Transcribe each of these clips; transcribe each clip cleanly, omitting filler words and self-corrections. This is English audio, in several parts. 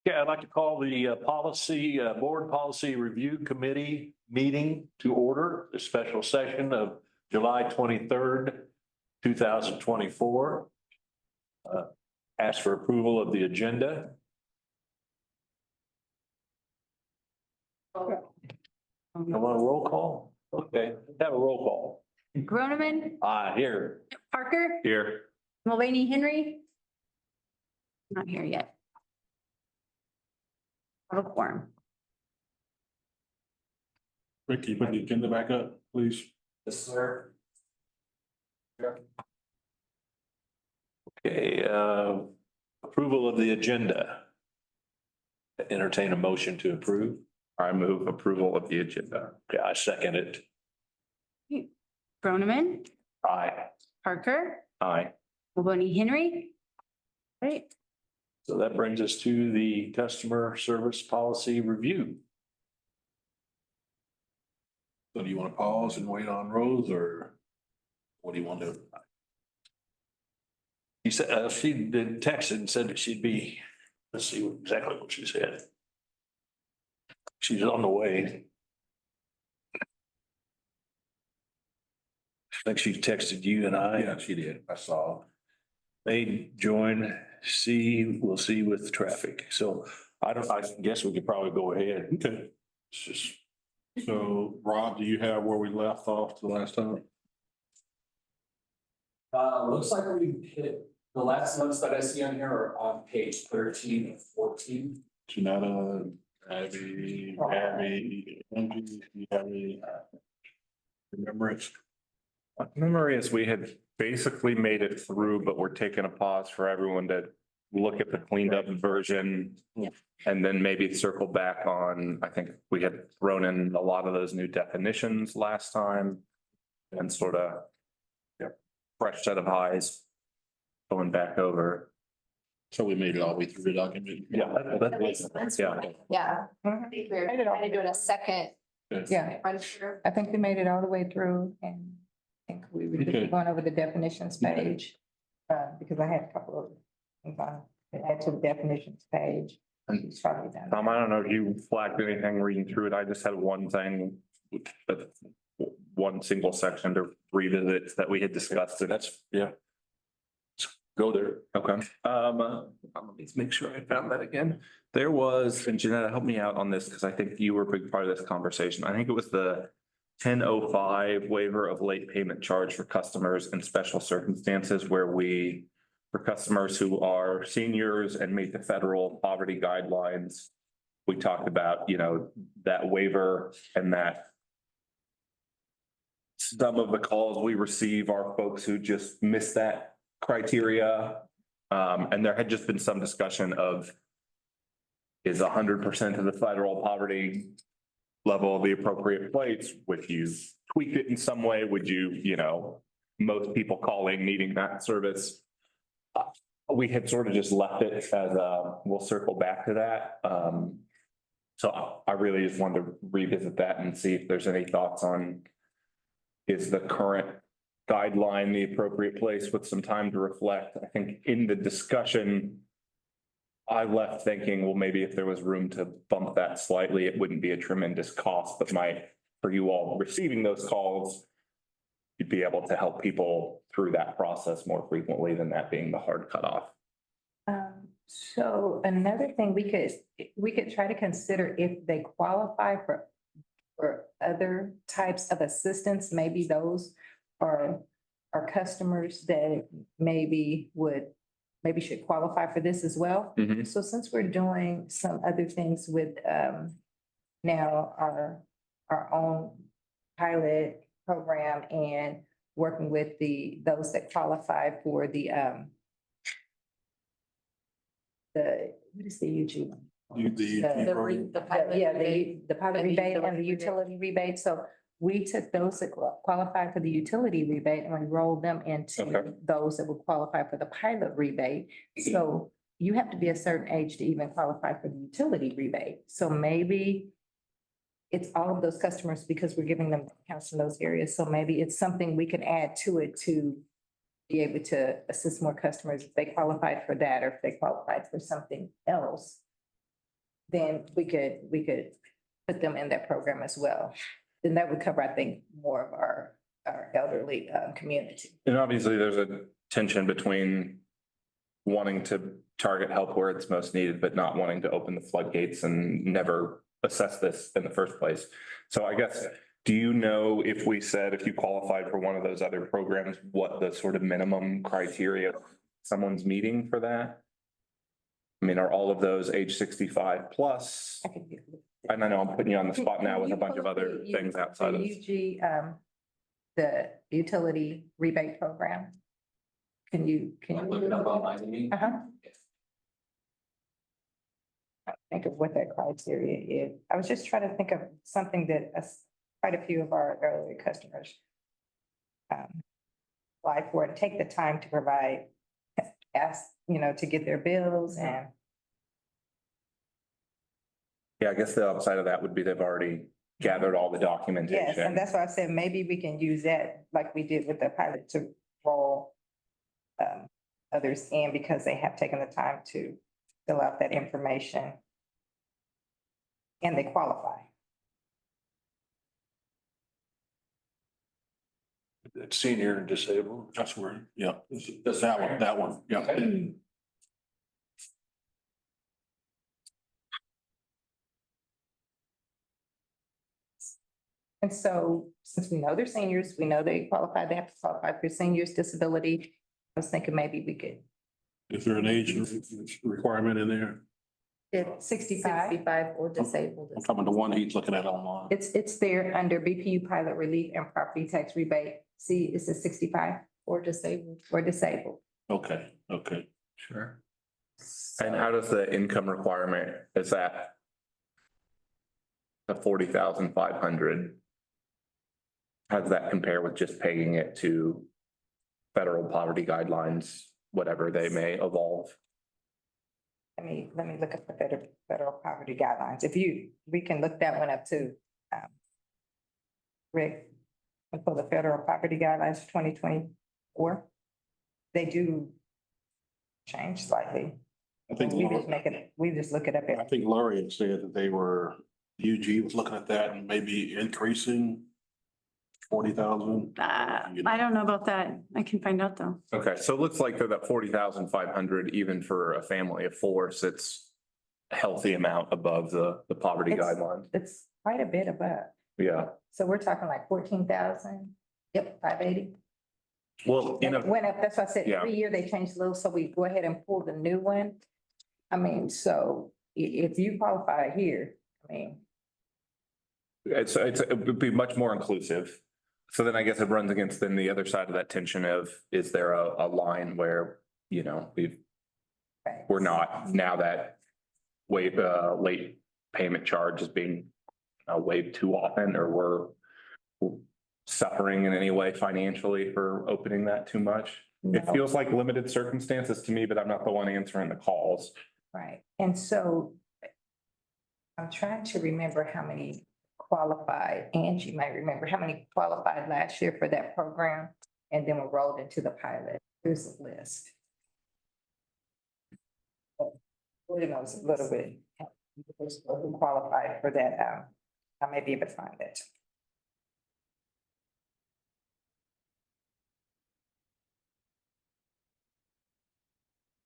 Yeah, I'd like to call the Board Policy Review Committee meeting to order, the special session of July 23rd, 2024. Ask for approval of the agenda. I want a roll call? Okay, have a roll call. Groneman, Here. Parker, Here. Mulvaney, Henry. Not here yet. Have a quorum. Ricky, put the agenda back up, please. Yes, sir. Okay, approval of the agenda. Entertain a motion to approve. I move approval of the agenda. Okay, I second it. Groneman, Aye. Parker, Aye. Mulvaney, Henry. Right, So that brings us to the customer service policy review. So do you want to pause and wait on Rose, or what do you want to do? He said, she did text and said that she'd be, let's see exactly what she said. She's on the way. I think she texted you and I. Yeah, she did. I saw. May join, we'll see with traffic. So I guess we could probably go ahead. Okay. It's just, So Rob, do you have where we left off the last time? Looks like we hit, the last notes that I see on here are on page 13 and 14. Janetta, Abby, Angie, do you have any remembrance? My memory is we had basically made it through, but we're taking a pause for everyone to look at the cleaned up version. Yeah. And then maybe circle back on, I think we had thrown in a lot of those new definitions last time. And sort of fresh set of eyes going back over. So we made it all the way through the document? yeah. That makes sense. Yeah. Yeah, I think we're kind of doing a second Yeah, run through. I think we made it all the way through and I think we were Okay. just going over the definitions page. Because I had a couple of things on, add to the definitions page. It's probably done. I don't know if you flagged anything reading through it. I just had one thing, but one single section to revisit that we had discussed. And That's, yeah. Let's go there. Okay, let me make sure I found that again. There was, and Janetta, help me out on this, because I think you were a big part of this conversation. I think it was the 1005 waiver of late payment charge for customers in special circumstances where we, for customers who are seniors and meet the federal poverty guidelines, we talked about, that waiver and that some of the calls we receive are folks who just miss that criteria. And there had just been some discussion of, is 100% of the federal poverty level the appropriate place? Would you tweak it in some way? Would you, most people calling needing that service? We had sort of just left it as we'll circle back to that. So I really just wanted to revisit that and see if there's any thoughts on, is the current guideline the appropriate place with some time to reflect? I think in the discussion, I left thinking, well, maybe if there was room to bump that slightly, it wouldn't be a tremendous cost, but for you all receiving those calls, you'd be able to help people through that process more frequently than that being the hard cutoff. So another thing we could try to consider if they qualify for other types of assistance, maybe those are customers that maybe should qualify for this as well. Mm-hmm. So since we're doing some other things with now our own pilot program and working with those that qualify for the what is the UG? The pilot rebate. The pilot And the rebate and utility the utility rebate. So we took those that qualify for the utility rebate and we rolled them into Okay. those that would qualify for the pilot rebate. So you have to be a certain age to even qualify for the utility rebate. So maybe it's all of those customers because we're giving them discounts in those areas. So maybe it's something we can add to it to be able to assist more customers if they qualified for that or if they qualified for something else. then we could put them in that program as well. Then that would cover, I think, more of our elderly community. And obviously, there's a tension between wanting to target help where it's most needed, but not wanting to open the floodgates and never assess this in the first place. So I guess, do you know if we said, if you qualified for one of those other programs, what the sort of minimum criteria someone's meeting for that? I mean, are all of those age 65 plus? I could get- And I know I'm putting you on the spot now with a Can you bunch of pull up other the things outside of. UG, the utility rebate program? Can you? Can I look it up online, you mean? Uh-huh. Think of what that criteria is. I was just trying to think of something that quite a few of our earlier customers apply for, to take the time to provide, ask, to get their bills and. Yeah, I guess the upside of that would be they've already gathered all the Yes, and documentation. that's why I said maybe we can use that like we did with the pilot to roll others in because they have taken the time to fill out that information. And they qualify. It's senior and disabled. That's where, yeah, that one, yeah. And so since we know they're seniors, we know they qualify, they have to qualify for seniors disability. I was thinking maybe we could, Is there an age requirement in there? it's 65. 65 or disabled. I'm talking about the one he's looking at online. It's there under BPU pilot relief and property tax rebate. See, it says 65 Or disabled. or disabled. Okay, okay. Sure. And how does the income requirement, is that the 40,500? How does that compare with just paying it to federal poverty guidelines, whatever they may evolve? Let me look at the federal poverty guidelines. We can look that one up too. Rick, for the federal poverty guidelines for 2024, they do change slightly. I think, We just look it up. I think Laurie had said that they were, UG was looking at that and maybe increasing 40,000. I don't know about that. I can find out though. Okay, so it looks like they're that 40,500, even for a family of four, so it's a healthy amount above the poverty It's- guidelines. It's quite a bit above. Yeah, So we're talking like 14,000. Yep, 580. well, you And it know, went up, that's why I said Yeah. every year they change a little, so we go ahead and pull the new one. I mean, so if you qualify here, I mean, it would be much more inclusive. So then I guess it runs against then the other side of that tension of, is there a line where, right. we're not, now that late payment charge is being waived too often, or we're suffering in any way financially for opening that too much? It No. feels like limited circumstances to me, but I'm not the one answering the calls. Right, and so I'm trying to remember how many qualified, Angie might remember how many qualified last year for that program, and then were rolled into the pilot. Here's the list. Who knows a little bit who qualified for that, I may be able to find it.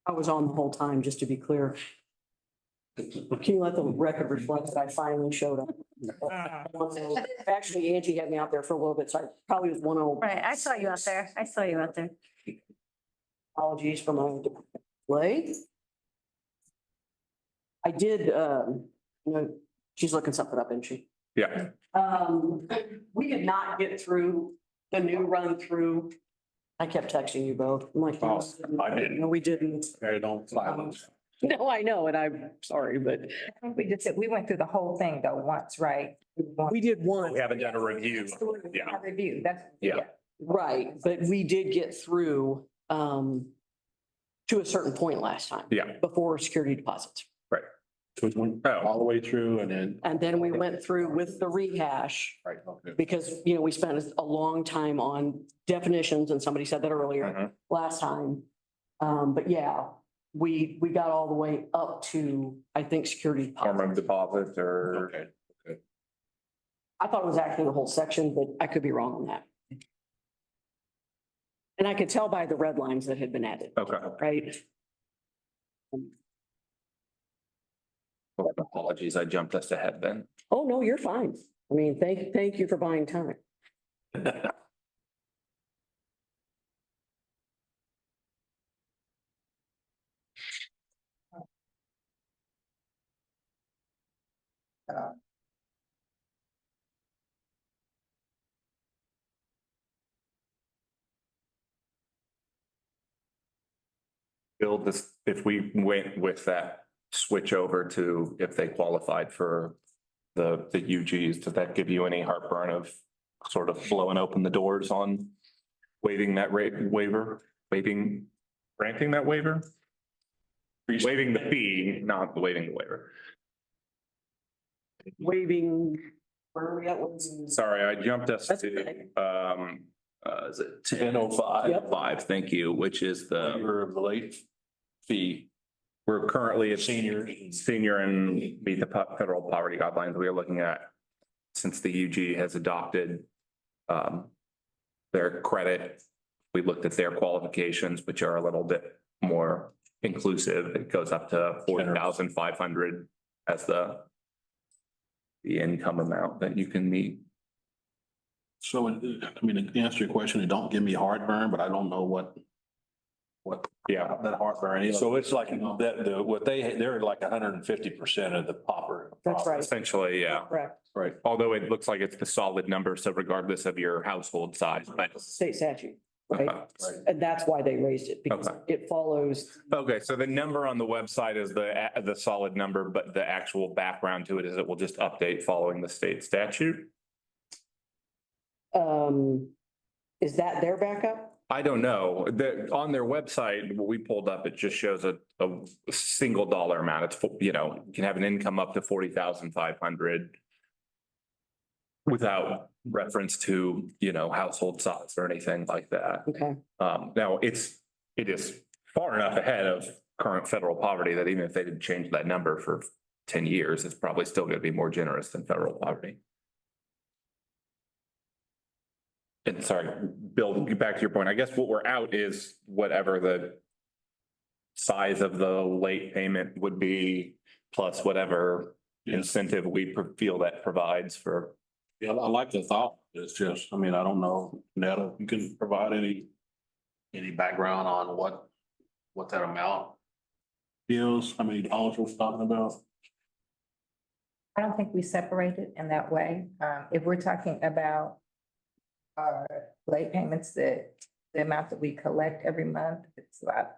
I was on the whole time, just to be clear. Can you let the record reflect that I finally showed up? Actually, Angie had me out there for a little bit, so I probably was 1:06. Right, I saw you out there. I saw you out there. Apologies for my delay. I did, she's looking something up, isn't she? Yeah, We did not get through the new run through. I kept texting you both. I'm like, Oh, I didn't. no, we didn't. I don't silence. No, I know, and I'm sorry, but I think we just said, we went through the whole thing though once, right? we did one. we haven't done a review. Yeah. A review, that's. Yeah. Right, but we did get through to a certain point last time. Yeah. Before security deposits. So it went all the way through and And then we went through with the rehash right, okay. because, we spent a long time on definitions and somebody said that earlier Mhm. last time. But yeah, we got all the way up to, I think, security Form of deposit. deposit or, Okay. I thought it was actually the whole section, but I could be wrong on that. And I could tell by the red lines that had been added, okay. right? Apologies, I jumped us ahead then. Oh, no, you're fine. I mean, thank you for buying time. Build this, if we went with that switch over to if they qualified for the UGs, does that give you any heartburn of sort of blowing open the doors on waiving that rate waiver, granting that waiver? Waiving the fee, not waiving the waiver. Waiving, where are we at? What's- Sorry, I jumped us That's to, okay. is it 10:05. Yep. 5, thank you, which is the, Waiver of the late fee, we're currently at seniors. senior and meet the federal poverty guidelines. We are looking at, since the UG has adopted their credit, we looked at their qualifications, which are a little bit more inclusive. It goes up to 40,500 as the income amount that you can meet. So, I mean, to answer your question, it don't give me heartburn, but I don't know what Yeah, that heartburn is. So it's like that, they're like 150% of the popper. That's right. essentially, yeah. Correct. Right. Although it looks like it's the solid number, so regardless of your household size, but. State statute, right? Okay. And that's why they raised it, because Okay. it follows, Okay, so the number on the website is the solid number, but the actual background to it is it will just update following the state statute? is that their backup? I don't know. On their website, what we pulled up, it just shows a single dollar amount. It's, you know, you can have an income up to 40,500 without reference to, you know, household size or anything like that. Okay, Now it is far enough ahead of current federal poverty that even if they didn't change that number for 10 years, it's probably still going to be more generous than federal poverty. And sorry, Bill, get back to your point. I guess what we're out is whatever the size of the late payment would be, plus whatever incentive we feel that provides for. Yeah, I like the thought. It's just, I mean, I don't know, Netta, you can provide any background on what that amount is, how many dollars we're talking about? I don't think we separate it in that way. If we're talking about late payments, the amount that we collect every month, it's about,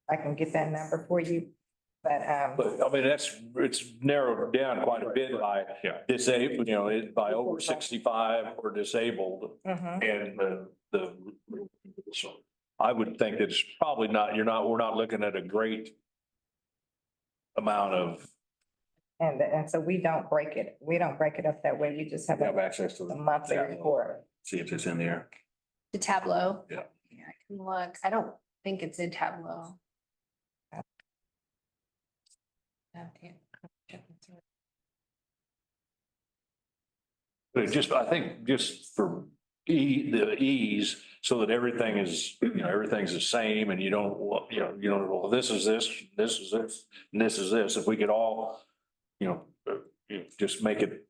I can get that number for you, but, But I mean, it's narrowed down quite a bit by Yeah. disabled, you know, by over 65 or disabled. mhm. And so I would think that it's probably not, we're not looking at a great amount of, And so we don't break it up that way. We just have Have a access to monthly report. see if it's in there. The Tableau. Yeah. Yeah, I can look. I don't think it's in Tableau. but I think just for the ease, so that everything is, you know, everything's the same and you don't, well, this is this, this is this, and this is this. If we could all, just make it,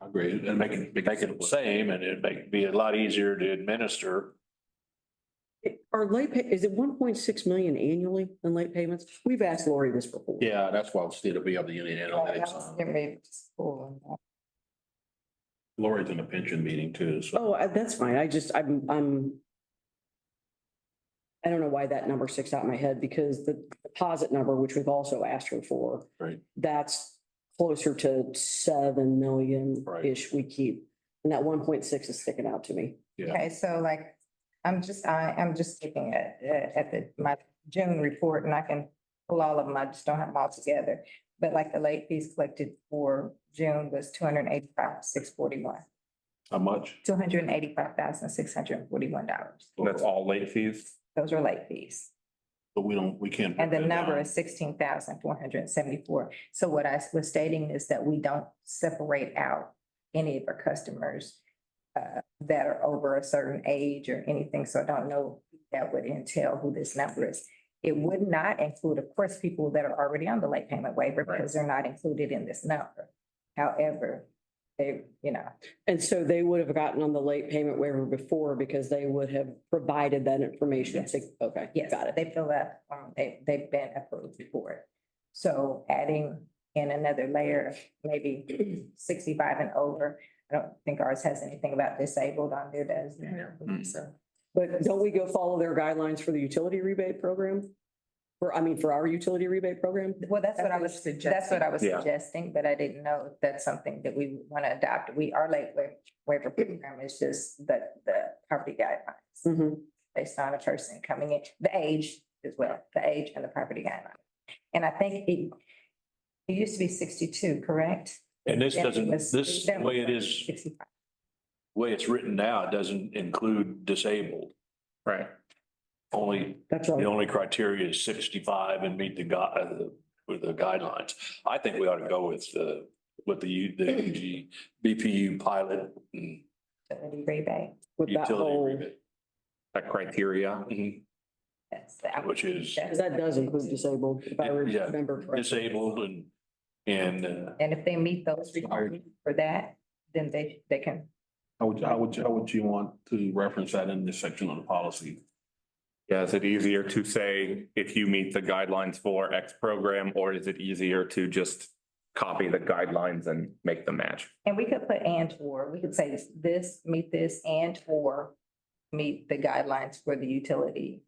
I agree. make it the same, and it'd be a lot easier to administer. Are is it 1.6 million annually in late payments? We've asked Lori this before. Yeah, that's why State will be able to unit Yeah, I analytics. was getting ready to pull on Lori's in a pension meeting too, so. Oh, that's fine. I don't know why that number sticks out in my head, because the deposit number, which we've also asked her for. Right. That's closer to 7 million-ish we keep. And that 1.6 is sticking out to me. Yeah. Okay, so like, I'm just looking at my June report, and I can pull all of them. I just don't have them all together. But like the late fees collected for June was $285,641. How much? $285,641. That's all late fees. Those are late fees. But we can't. And the break that number down. is 16,474. So what I was stating is that we don't separate out any of our customers that are over a certain age or anything. So I don't know if that would entail who this number is. It would not include, of course, people that are already on the late payment waiver because they're not included in this number. However, they, And so they would have gotten on the late payment waiver before because they would have provided that information. Yes. Okay, yes, got it. they fill out, they've been approved for it. So adding in another layer, maybe 65 and over. I don't think ours has anything about disabled on there, does it? So, But don't we go follow their guidelines for the utility rebate program? For our utility rebate program? well, that's what I was Yeah. suggesting, but I didn't know if that's something that we want to adopt. Our late waiver program is just the property guidelines Mhm. based on a person coming in, the age as well, the age and the property guideline. And I think it used to be 62, correct? And this Then it doesn't, was- this, then the way it it was is, 65. the way it's written now, it doesn't include disabled. Right. Only, That's the right. only criteria is 65 and meet with the guidelines. I think we ought to go with the UG BPU pilot and Utility rebate. With that utility whole, rebate. That criteria. Mhm. That's the- Which is- because that does include disabled, if I Yeah, remember correctly. Disabled and And if they meet those requirements for that, then they can, How would you want to reference that in this section of the policy? Yeah, is it easier to say if you meet the guidelines for X program, or is it easier to just copy the guidelines and make them match? and we could put and or, we could say meet this and or meet the guidelines for the utility.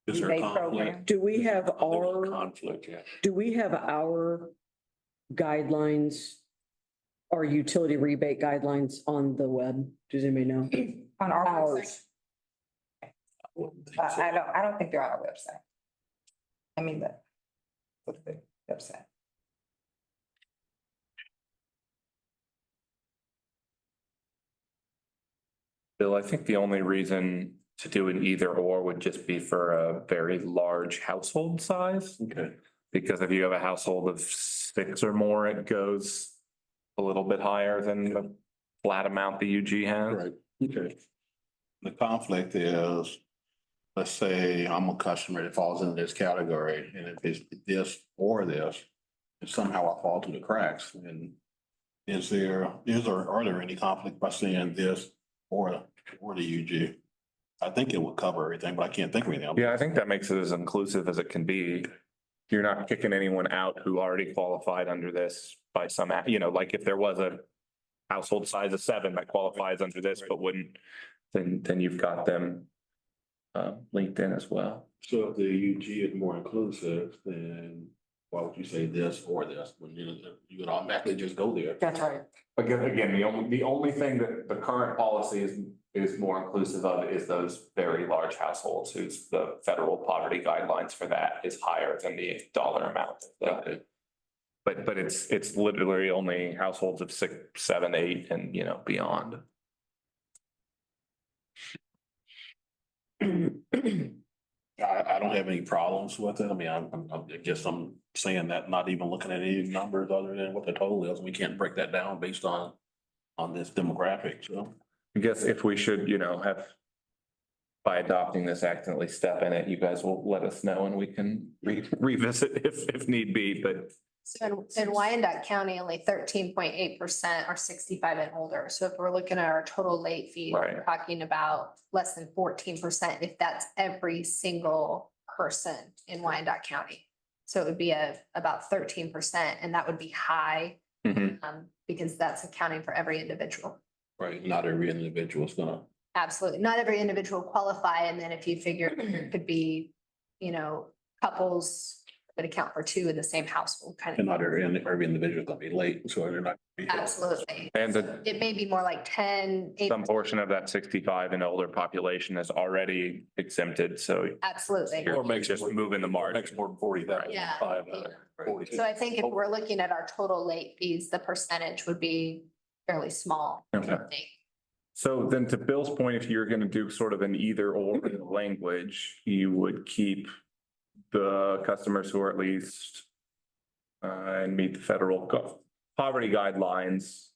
Is there a Rebate conflict? program. Do we have there's a our, conflict, yeah. do we have our guidelines, our utility rebate guidelines on the web? Does anybody know? On our website. Ours. I don't think they're on our website. I mean, what's the website? Bill, I think the only reason to do an either or would just be for a very large household size. Okay. Because if you have a household of 6 or more, it goes a little bit higher than the flat amount the UG has. Right, okay. The conflict is, let's say I'm a customer that falls into this category, and if it's this or this, and somehow I fall through the cracks, and are there any conflict by saying this or the UG? I think it would cover everything, but I can't think of anything. Yeah, I think that makes it as inclusive as it can be. You're not kicking anyone out who already qualified under this by some, like if there was a household size of 7 that qualifies under this, but wouldn't, then you've got them linked in as well. So if the UG is more inclusive, then why would you say this or this, when you would automatically just go there? That's right. Again, the only thing that the current policy is more inclusive of is those very large households whose the federal poverty guidelines for that is higher than the dollar amount. Okay. But it's literally only households of 6, 7, 8 and beyond. I don't have any problems with it. I mean, I guess I'm saying that, not even looking at any numbers other than what the total is. We can't break that down based on this demographic, so. I guess if we should, have by adopting this accidentally step in it, you guys will let us know and we can revisit if need be, but So in Wyandotte County, only 13.8% are 65 and older. So if we're looking at our total late fees, Right. we're talking about less than 14% if that's every single person in Wyandotte County. So it would be about 13%, and that would be high mhm. because that's accounting for every individual. Right, not every individual is gonna. Absolutely. Not every individual qualify. And then if you figure it could be, couples that account for 2 in the same household kind And of. not every individual is gonna be late, so they're not. Absolutely. And It may be more like 10, 8. some portion of that 65 and older population is already exempted, so Absolutely. you're Or makes just it- moving the margin. Makes more than 40,000. Yeah. 40. So I think if we're looking at our total late fees, the percentage would be fairly small. I Okay. think. So then to Bill's point, if you're gonna do sort of an either or language, you would keep the customers who are at least and meet the federal poverty guidelines.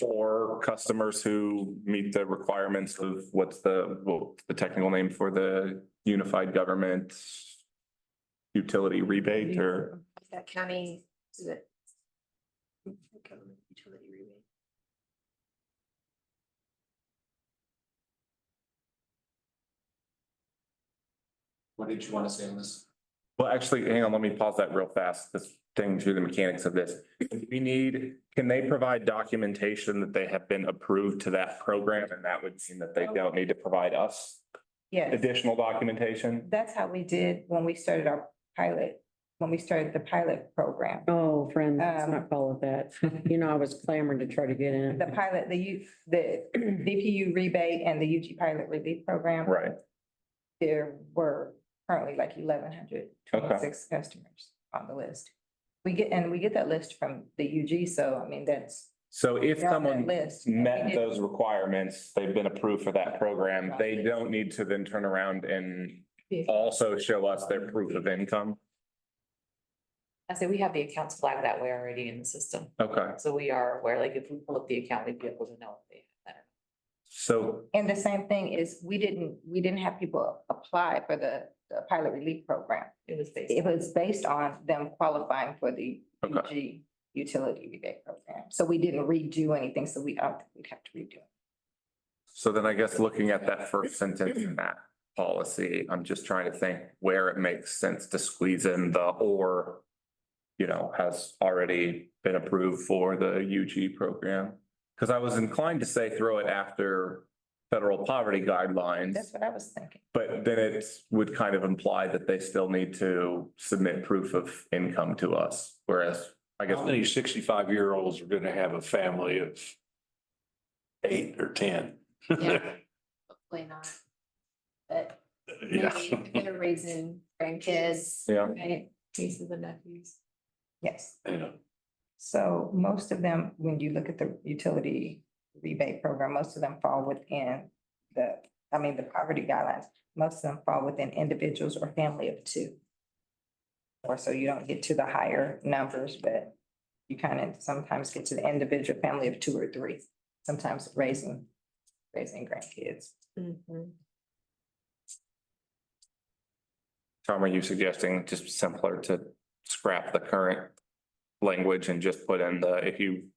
Or customers who meet the requirements of what's the technical name for the unified government utility rebate or, That county, is it? Government utility rebate. What did you want to say on this? well, actually, hang on, let me pause that real fast. This thing through the mechanics of this. Can they provide documentation that they have been approved to that program? And that would mean that they don't need to provide us Yes, additional documentation? that's how we did when we started our pilot, when we started the pilot program. Oh, friend, let's not call it that. You know, I was clamoring to try to get in. The pilot, the DPU rebate and the UG pilot relief program. Right. There were currently like 1,126 customers on the list. We get that list from the UG, so I mean, that's. So if they're on that someone list. met those requirements, they've been approved for that program, they don't need to then turn around and also show us their proof of income? I say we have the accounts flagged that way already in the system. Okay, So we are aware, like if we pull up the account, we'd be able to know if they have that. so, And the same thing is, we didn't have people apply for the pilot relief program. It was based. It was based on them qualifying for the Okay. UG utility rebate program. So we didn't redo anything, so we don't think we'd have to redo it. so then I guess looking at that first sentence in that policy, I'm just trying to think where it makes sense to squeeze in the or, you know, has already been approved for the UG program. Because I was inclined to say throw it after federal poverty guidelines. That's what I was thinking. But then it would kind of imply that they still need to submit proof of income to us, whereas I guess. How many 65-year-olds are gonna have a family of 8 or 10? Yeah. Hopefully not. But Yeah. maybe if they're raising grandkids. Yeah. Right, nieces and nephews. Yes. Yeah. So most of them, when you look at the utility rebate program, most of them fall within the poverty guidelines. Most of them fall within individuals or family of 2. Or so you don't get to the higher numbers, but you kind of sometimes get to the individual family of 2 or 3, sometimes raising grandkids. Mhm. Tom, are you suggesting just simpler to scrap the current language and just put in the, if you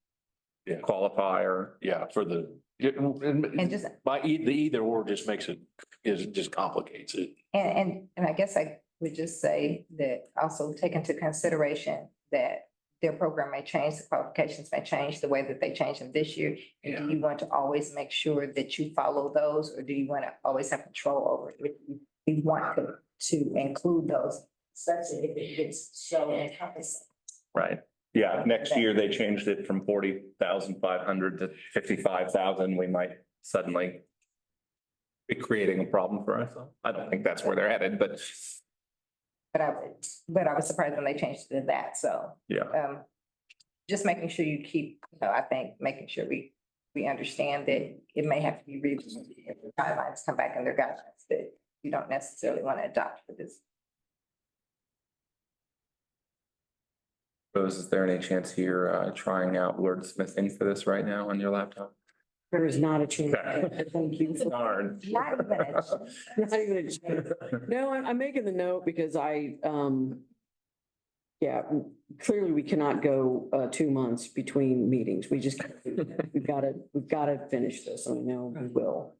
qualify or? Yeah, for the, And just, the either or just makes it, just complicates it. and I guess I would just say that also take into consideration that their program may change, the qualifications may change the way that they change them this year. And do you want to always make sure that you follow those, or do you want to always have control over it? You want to include those, especially if it gets so encompassing. Right. Yeah, next year they changed it from 40,500 to 55,000. We might suddenly be creating a problem for ourselves. I don't think that's where they're headed, but But I was surprised when they changed it to that, so. yeah. Just making sure you keep, I think, making sure we understand that it may have to be revisited if the guidelines come back in their guidelines that you don't necessarily want to adopt for this. Rose, is there any chance you're trying out wordsmithing for this right now on your laptop? There is not a chance. Thank you. Darn. Not even a- Not even a chance. No, I'm making the note because yeah, clearly we cannot go 2 months between meetings. We just, we've got to finish this. I know we will.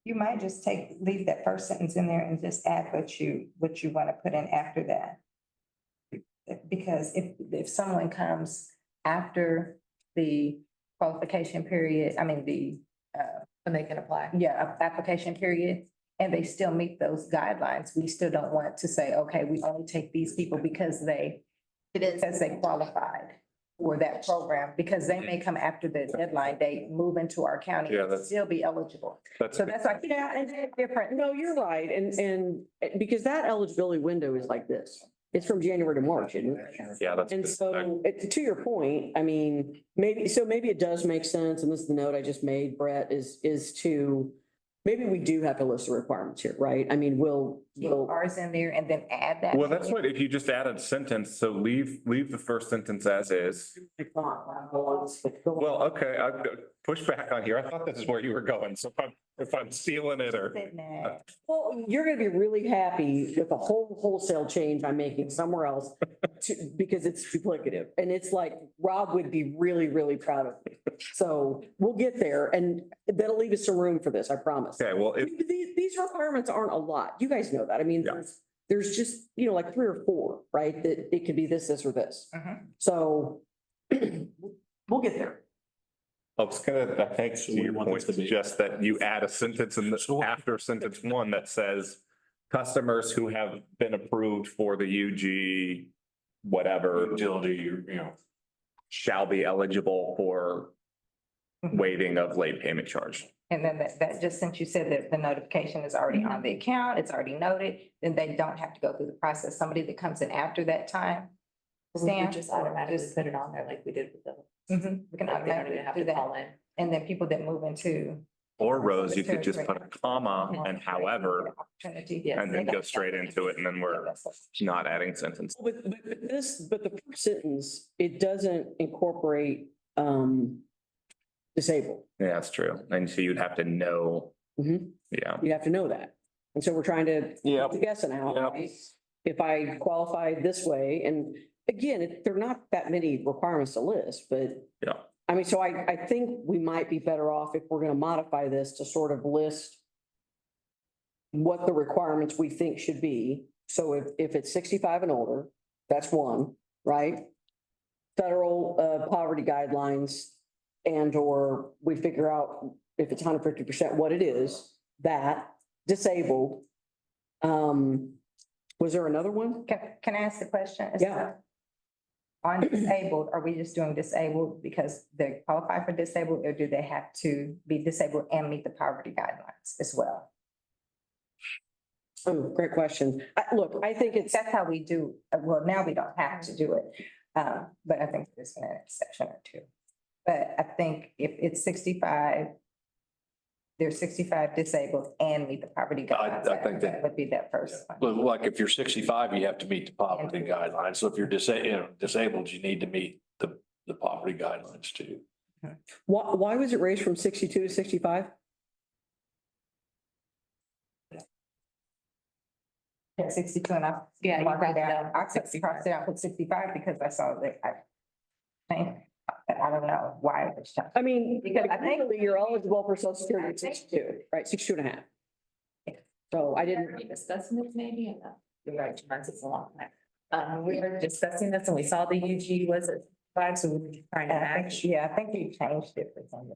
You might just leave that first sentence in there and just add what you want to put in after that. Because if someone comes after the qualification period, And they can apply. application period, and they still meet those guidelines, we still don't want to say, okay, we only take these people because they qualified. for that program, because they may come after the deadline date, move into our county, Yeah, and that's- still be eligible. That's So that's like, yeah, and it's different. No, you're right. And because that eligibility window is like this. It's from January to March, isn't it? yeah, that's. And so, to your point, I mean, maybe it does make sense, and this is the note I just made, Brett, is to, maybe we do have to list the requirements here, right? I mean, we'll, Keep ours in there and then add that. Well, that's what, if you just added a sentence, so leave the first sentence as is. Well, okay, I push back on here. I thought this is where you were going. So if I'm stealing it or. Sitting there. Well, you're gonna be really happy with the whole wholesale change I'm making somewhere else because it's duplicative. And it's like, Rob would be really, really proud of me. So we'll get there and that'll leave us some room for this, I promise. Okay, well, if, These requirements aren't a lot. You guys know that. I mean, Yeah. there's just, like 3 or 4, right? That it could be this, or this. Mhm. So we'll get there. I was gonna, I think to we your want point, this to be- just that you add a sentence in the, after sentence 1 that says customers who have been approved for the UG, whatever, Utility, shall be eligible for waiving of late payment charge. And then that just since you said that the notification is already on the account, it's already noted, then they don't have to go through the process. Somebody that comes in after that time. We Stan, could just automatically just- put it on there like we did with the. We can Like, they don't automatically even have do to that. call in. And then people that move into. Or Rose, you could just put a comma and however, Opportunity. Yes. and then go straight into it, and then we're not adding sentence. But the first sentence, it doesn't incorporate, disabled. Yeah, that's true. And so you'd have to know, Mhm. yeah. You have to know that. And so we're trying to. Yep. Guessing out, Yep. right? If I qualify this way, and again, there are not that many requirements to list, but. Yeah. I mean, so I think we might be better off if we're gonna modify this to sort of list what the requirements we think should be. So if it's 65 and older, that's one, right? Federal poverty guidelines and/or we figure out if it's 150% what it is, that disabled. Was there another one? Can I ask the question? Yeah. On disabled, are we just doing disabled because they qualify for disabled, or do they have to be disabled and meet the poverty guidelines as well? Oh, great question. Look, I think it's, That's how we do, well, now we don't have to do it, but I think there's an exception or two. But I think if it's 65, they're 65 disabled and meet the poverty guidelines. I think that- Would be that first one. but like if you're 65, you have to meet the poverty guidelines. So if you're disabled, you need to meet the poverty guidelines too. why was it raised from 62 to 65? Yeah, 62 and I. Yeah, you marked it crossed it down. out. I crossed it out, put 65 because I saw that I don't know why it was changed. I mean, Because I think- legally, you're eligible for social security at 62, right? 62 and a half. So I didn't, Are we discussing this maybe? And you're right, 2 months is a long time. We were discussing this and we saw the UG was at 5, so we were just trying to And I match. think, yeah, I think you changed it for some.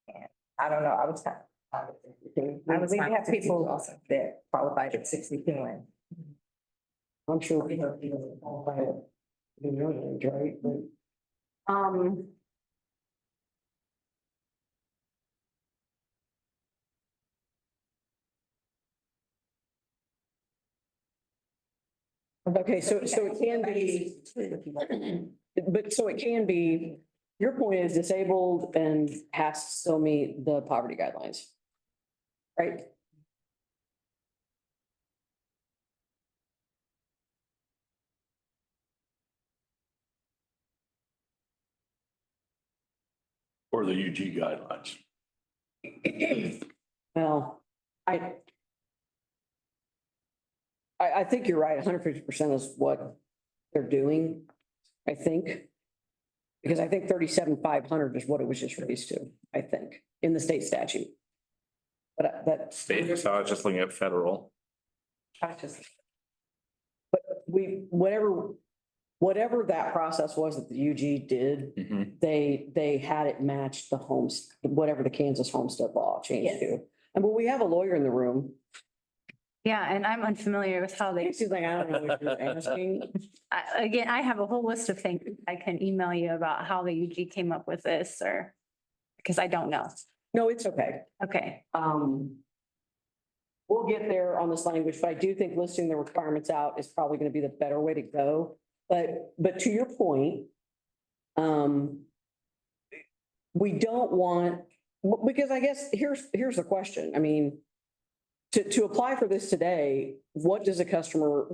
And I don't know, I was kind of. I was We fine have with 62 people also. that qualified at 62 and. I'm sure we have people qualified at the minimum age, right? But, okay, so it can be, but so it can be, your point is disabled and has to still meet the poverty guidelines. Right? Or the UG guidelines. Well, I think you're right, 150% is what they're doing, I think. Because I think 37,500 is what it was just raised to, I think, in the state statute. But that's, State, so I was just looking at federal. I was just. but whatever that process was that the UG did, Mhm. they had it match the homes, whatever the Kansas homestead law changed Yes. to. And when we have a lawyer in the room, Yeah, and I'm unfamiliar with how they, She's like, I don't know what you're asking. again, I have a whole list of things I can email you about how the UG came up with this or, because I don't know. No, it's okay. Okay, We'll get there on this language, but I do think listing the requirements out is probably gonna be the better way to go. But to your point, we don't want, because I guess here's the question. I mean, to apply for this today, what's a customer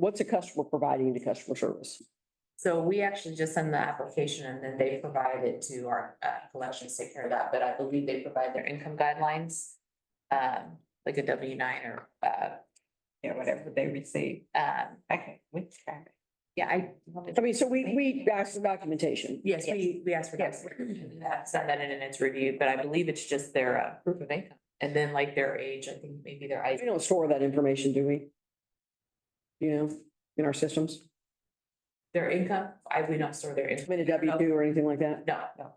providing to customer service? So we actually just send the application and then they provide it to our collections, take care of that, but I believe they provide their income guidelines. Like a W-9 or Yeah, whatever they receive. Okay, we track. yeah, I mean, so we asked for documentation. yes, we asked for Yes. documentation, send that in and it's reviewed, but I believe it's just their proof of income. And then like their age, I think maybe their We don't store that information, do we? You know, in our systems, their income, we don't store their I income. mean, a W-2 or anything like that? No, no.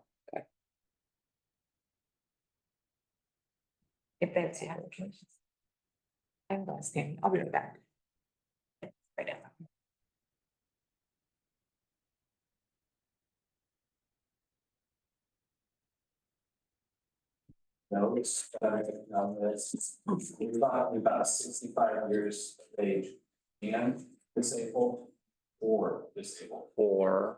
If that's the application. I'm not standing, I'll be right back. Right now. No, it's, we're talking about 65 years of age and disabled or disabled. Or,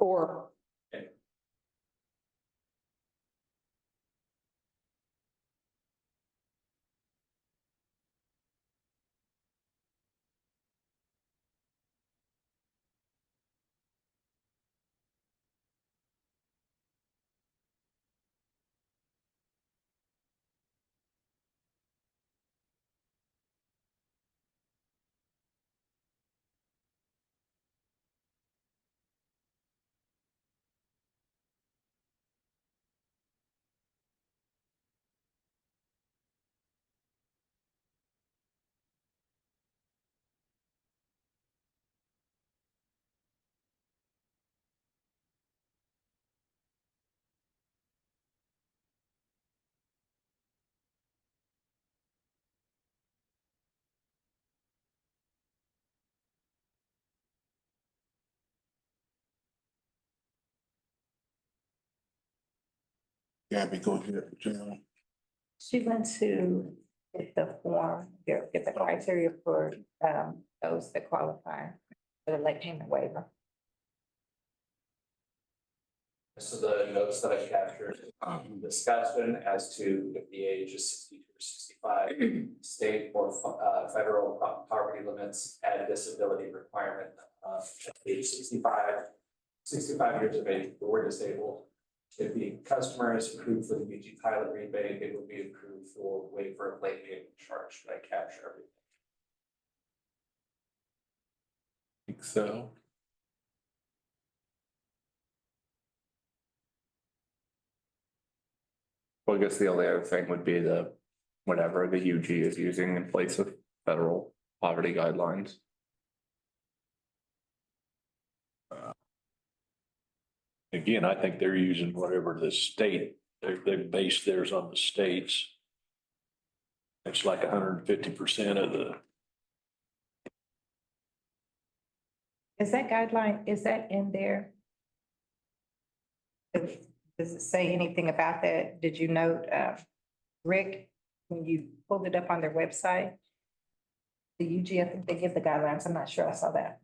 Gabby, go ahead, Jan. She went to get the form, get the criteria for those that qualify for the late payment waiver. So the notes that I captured, discussion as to if the age is 62 or 65, state or federal poverty limits add disability requirement of age 65 years of age or disabled. If the customer is approved for the UG pilot rebate, it will be approved for waiver of late payment charge. Should I capture everything? Think so. Well, I guess the only other thing would be whatever the UG is using in place of federal poverty guidelines. Again, I think they're using whatever the state, they base theirs on the states. It's like 150% of the, Is that guideline, is that in there? Does it say anything about that? Did you note, Rick, when you pulled it up on their website? The UG, I think they give the guidelines. I'm not sure I saw that.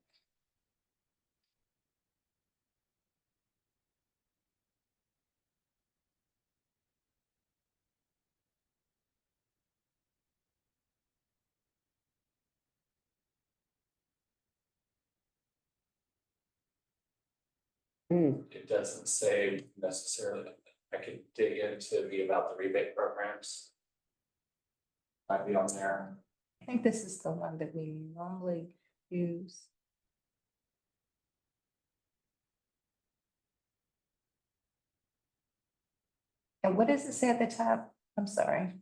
It doesn't say necessarily. I could dig into the about the rebate programs. Might be on there. I think this is the one that we normally use. And what does it say at the top? I'm sorry.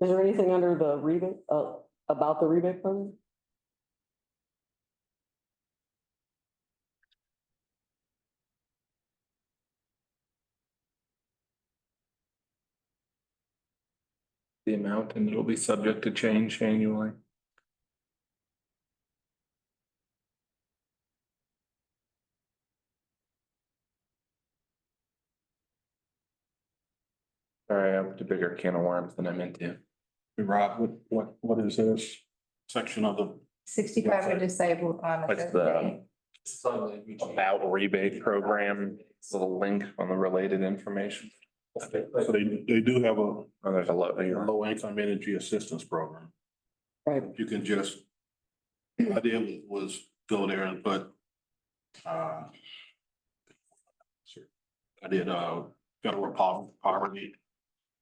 is there anything under the rebate, about the rebate program? the amount and it'll be subject to change annually. Sorry, I opened a bigger can of worms than I meant to. Hey, Rob, what is this section of the? 65 are disabled on a What's certain day. It's on the UG. About rebate program, little link on the related information. So they do have a Oh, there's a lot. low income energy assistance program. Right. You can just, I did was go there and put, I did, federal poverty.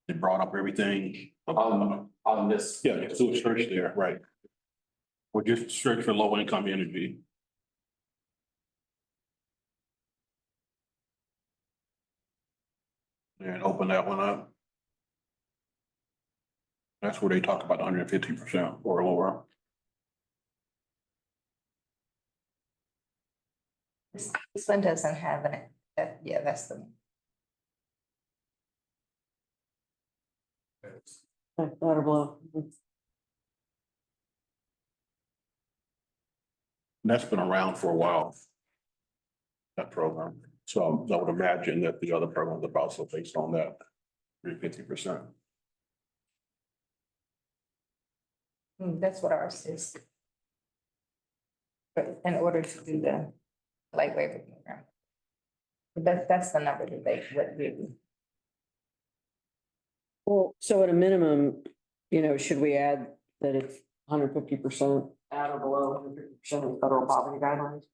It brought up everything. On this. Yeah, just do a search there, right? Or just search for low income energy. And open that one up. That's where they talk about 150% or lower. This one doesn't have an, yeah, that's the. Ladder blow. And that's been around for a while. That program. So I would imagine that the other programs are also based on that, 50%. That's what ours is. But in order to do the light waiver program. That's the number that they would do. Well, so at a minimum, you know, should we add that it's 150% at or below 150% of federal poverty guidelines?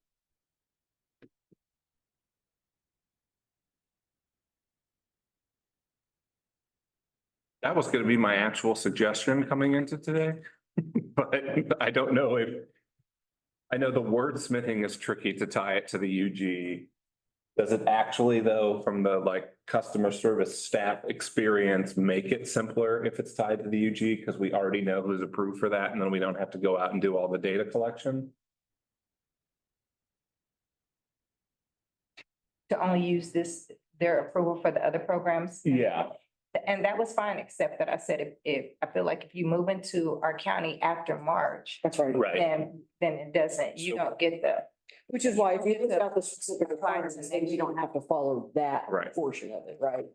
That was gonna be my actual suggestion coming into today, but I don't know if. I know the wordsmithing is tricky to tie it to the UG. Does it actually though, from the like customer service staff experience, make it simpler if it's tied to the UG? Because we already know who's approved for that and then we don't have to go out and do all the data collection. To only use this, their approval for the other programs. Yeah. And that was fine, except that I said, if I feel like if you move into our county after March, That's right. Right. then it doesn't, you don't get the. Which is why if you look at the specific requirements, then we don't have to follow that Right. portion of it, right?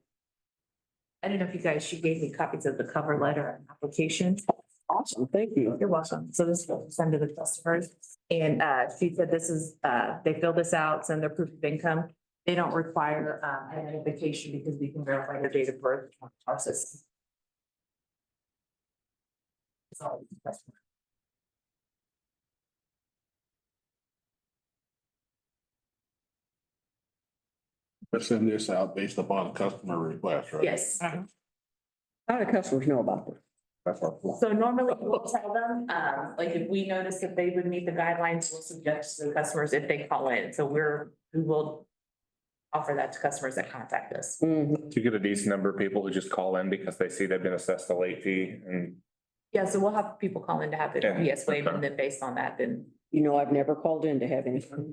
I don't know if you guys, she gave me copies of the cover letter and application. Awesome, thank you. You're welcome. So this will send to the customers. And she said this is, they fill this out, send their proof of income. They don't require identification because we can verify their date of birth process. So, But send this out based upon customer request, right? yes. How do customers know about this? That's our. So normally we'll tell them, like if we notice that they would meet the guidelines, we'll suggest to the customers if they call in. So we will offer that to customers that contact us. Mhm. Do you get a decent number of people who just call in because they see they've been assessed a late fee and? Yeah, so we'll have people call in to have the Yeah, PS waived, okay. and then based on that, then You know, I've never called in to have anything.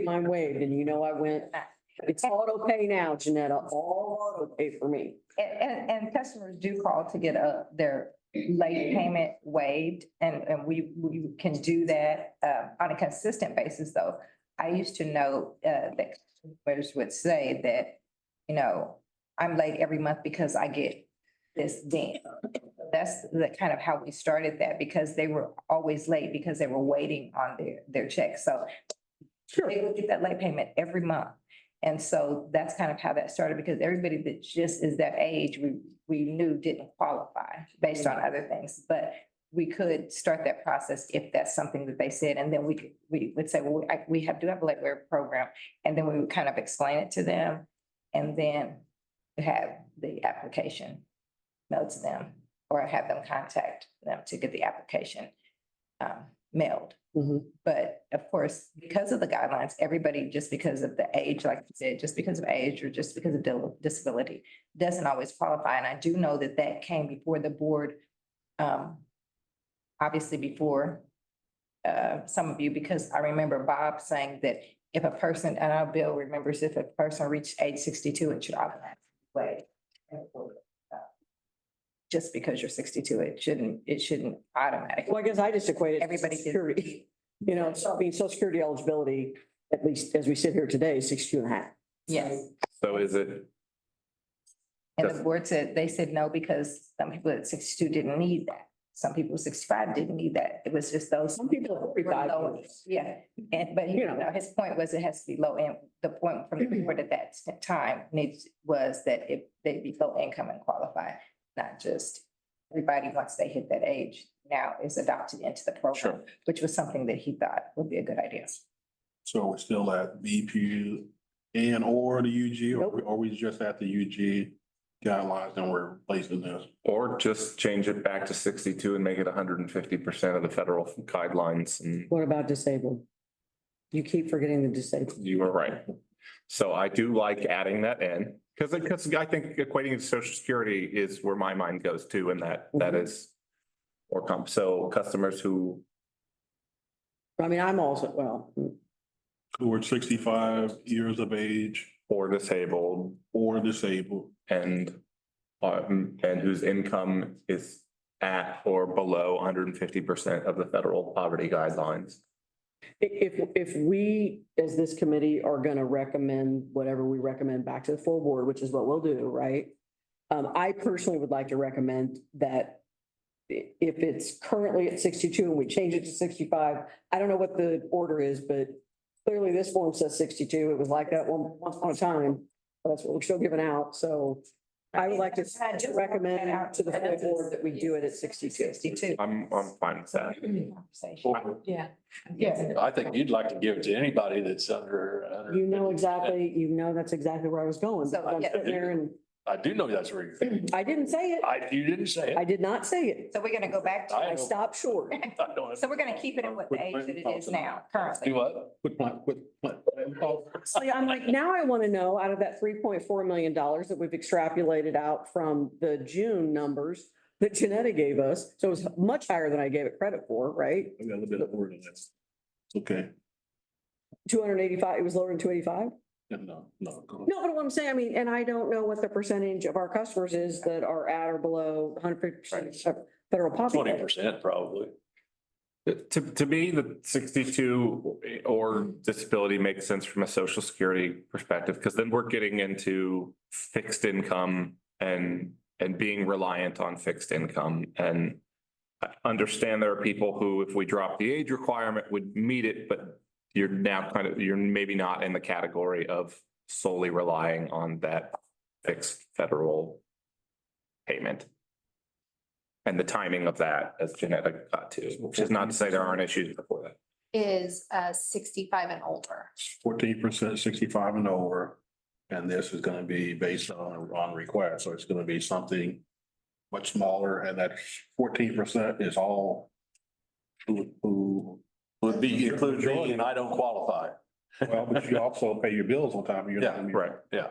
Mine waived and you know, I went, it's auto pay now, Janetta, all auto pay for me. And customers do call to get their late payment waived, and we can do that on a consistent basis, though. I used to know that customers would say that, you know, I'm late every month because I get this then. That's the kind of how we started that, because they were always late because they were waiting on their check. So they would get that late payment every month. And so that's kind of how that started, because everybody that just is that age, we knew didn't qualify based on other things. But we could start that process if that's something that they said. And then we would say, well, we do have a late waiver program. And then we would kind of explain it to them. And then have the application mailed to them, or have them contact them to get the application mailed. Mhm. But of course, because of the guidelines, everybody, just because of the age, like you said, just because of age or just because of disability, doesn't always qualify. And I do know that that came before the board, obviously before some of you, because I remember Bob saying that if a person, and I know Bill remembers, if a person reached age 62, it should automatically waive. just because you're 62. It shouldn't automatically. Well, I guess I just equated Everybody did. security, you know, so I mean, social security eligibility, at least as we sit here today, is 62.5. Yes. So is it, And the board said, they said no, because some people at 62 didn't need that. Some people at 65 didn't need that. It was just those. Some people are 45 were low. years. Yeah, but You know. his point was it has to be low, and the point from the board at that time was that if they'd be low income and qualify, not just everybody once they hit that age now is adopted into the program, Sure. which was something that he thought would be a good idea. So we're still at BP and or the UG, Nope. or we just at the UG guidelines and we're placing this? or just change it back to 62 and make it 150% of the federal guidelines, and What about disabled? You keep forgetting the disabled. you were right. So I do like adding that in, because I think equating to social security is where my mind goes to, and that is or so customers who, I mean, I'm also, well, Who are 65 years of age or disabled or disabled. and whose income is at or below 150% of the federal poverty guidelines. if we, as this committee, are gonna recommend whatever we recommend back to the full board, which is what we'll do, right? I personally would like to recommend that if it's currently at 62 and we change it to 65, I don't know what the order is, but clearly this form says 62. It was like that once upon a time. That's what we're still giving out. So I would like to recommend to the full board that we do it at 62. 62. I'm fine with that. Yeah. Yeah, I think you'd like to give it to anybody that's under. You know exactly, that's exactly where I was going. So, I'm yeah. sitting there and I do know that's where you're. I didn't say it. You didn't say I it. did not say it. So we're gonna go back to, I I know. stopped short. I don't- so we're gonna keep it in what the age that it is now, Do currently. what? See, I'm like, now I want to know out of that $3.4 million that we've extrapolated out from the June numbers that Janetta gave us. So it was much higher than I gave it credit for, right? I got a little bit of word in this. Okay, 285, it was lower than 285? no. Go No, but what I'm saying, I mean, and I don't know what the percentage of our customers is that are at or below 100% of federal poverty. 20% probably. To me, the 62 or disability makes sense from a social security perspective, because then we're getting into fixed income and being reliant on fixed income. And I understand there are people who, if we drop the age requirement, would meet it, but you're maybe not in the category of solely relying on that fixed federal payment. And the timing of that, as Janetta got to, which is not to say there aren't issues before that. Is 65 and older. 14%, 65 and over. And this is gonna be based on request, so it's gonna be something much smaller, and that 14% is all who, Would be included me and I don't qualify. well, but you also pay your bills on time. You're not gonna be- Right. Yeah.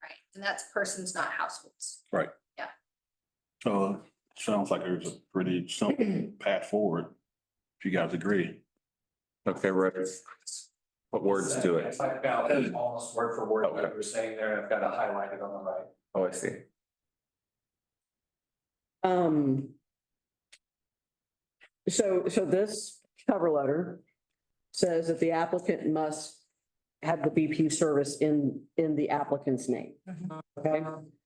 Right. And that's persons, not households. So sounds like there's a pretty simple path forward, if you guys agree. Okay, right. What words do it? It's like about almost word for word what Okay. you were saying there, and I've got it highlighted on the right. Oh, I see. So this cover letter says that the applicant must have the BP service in the applicant's name. Okay,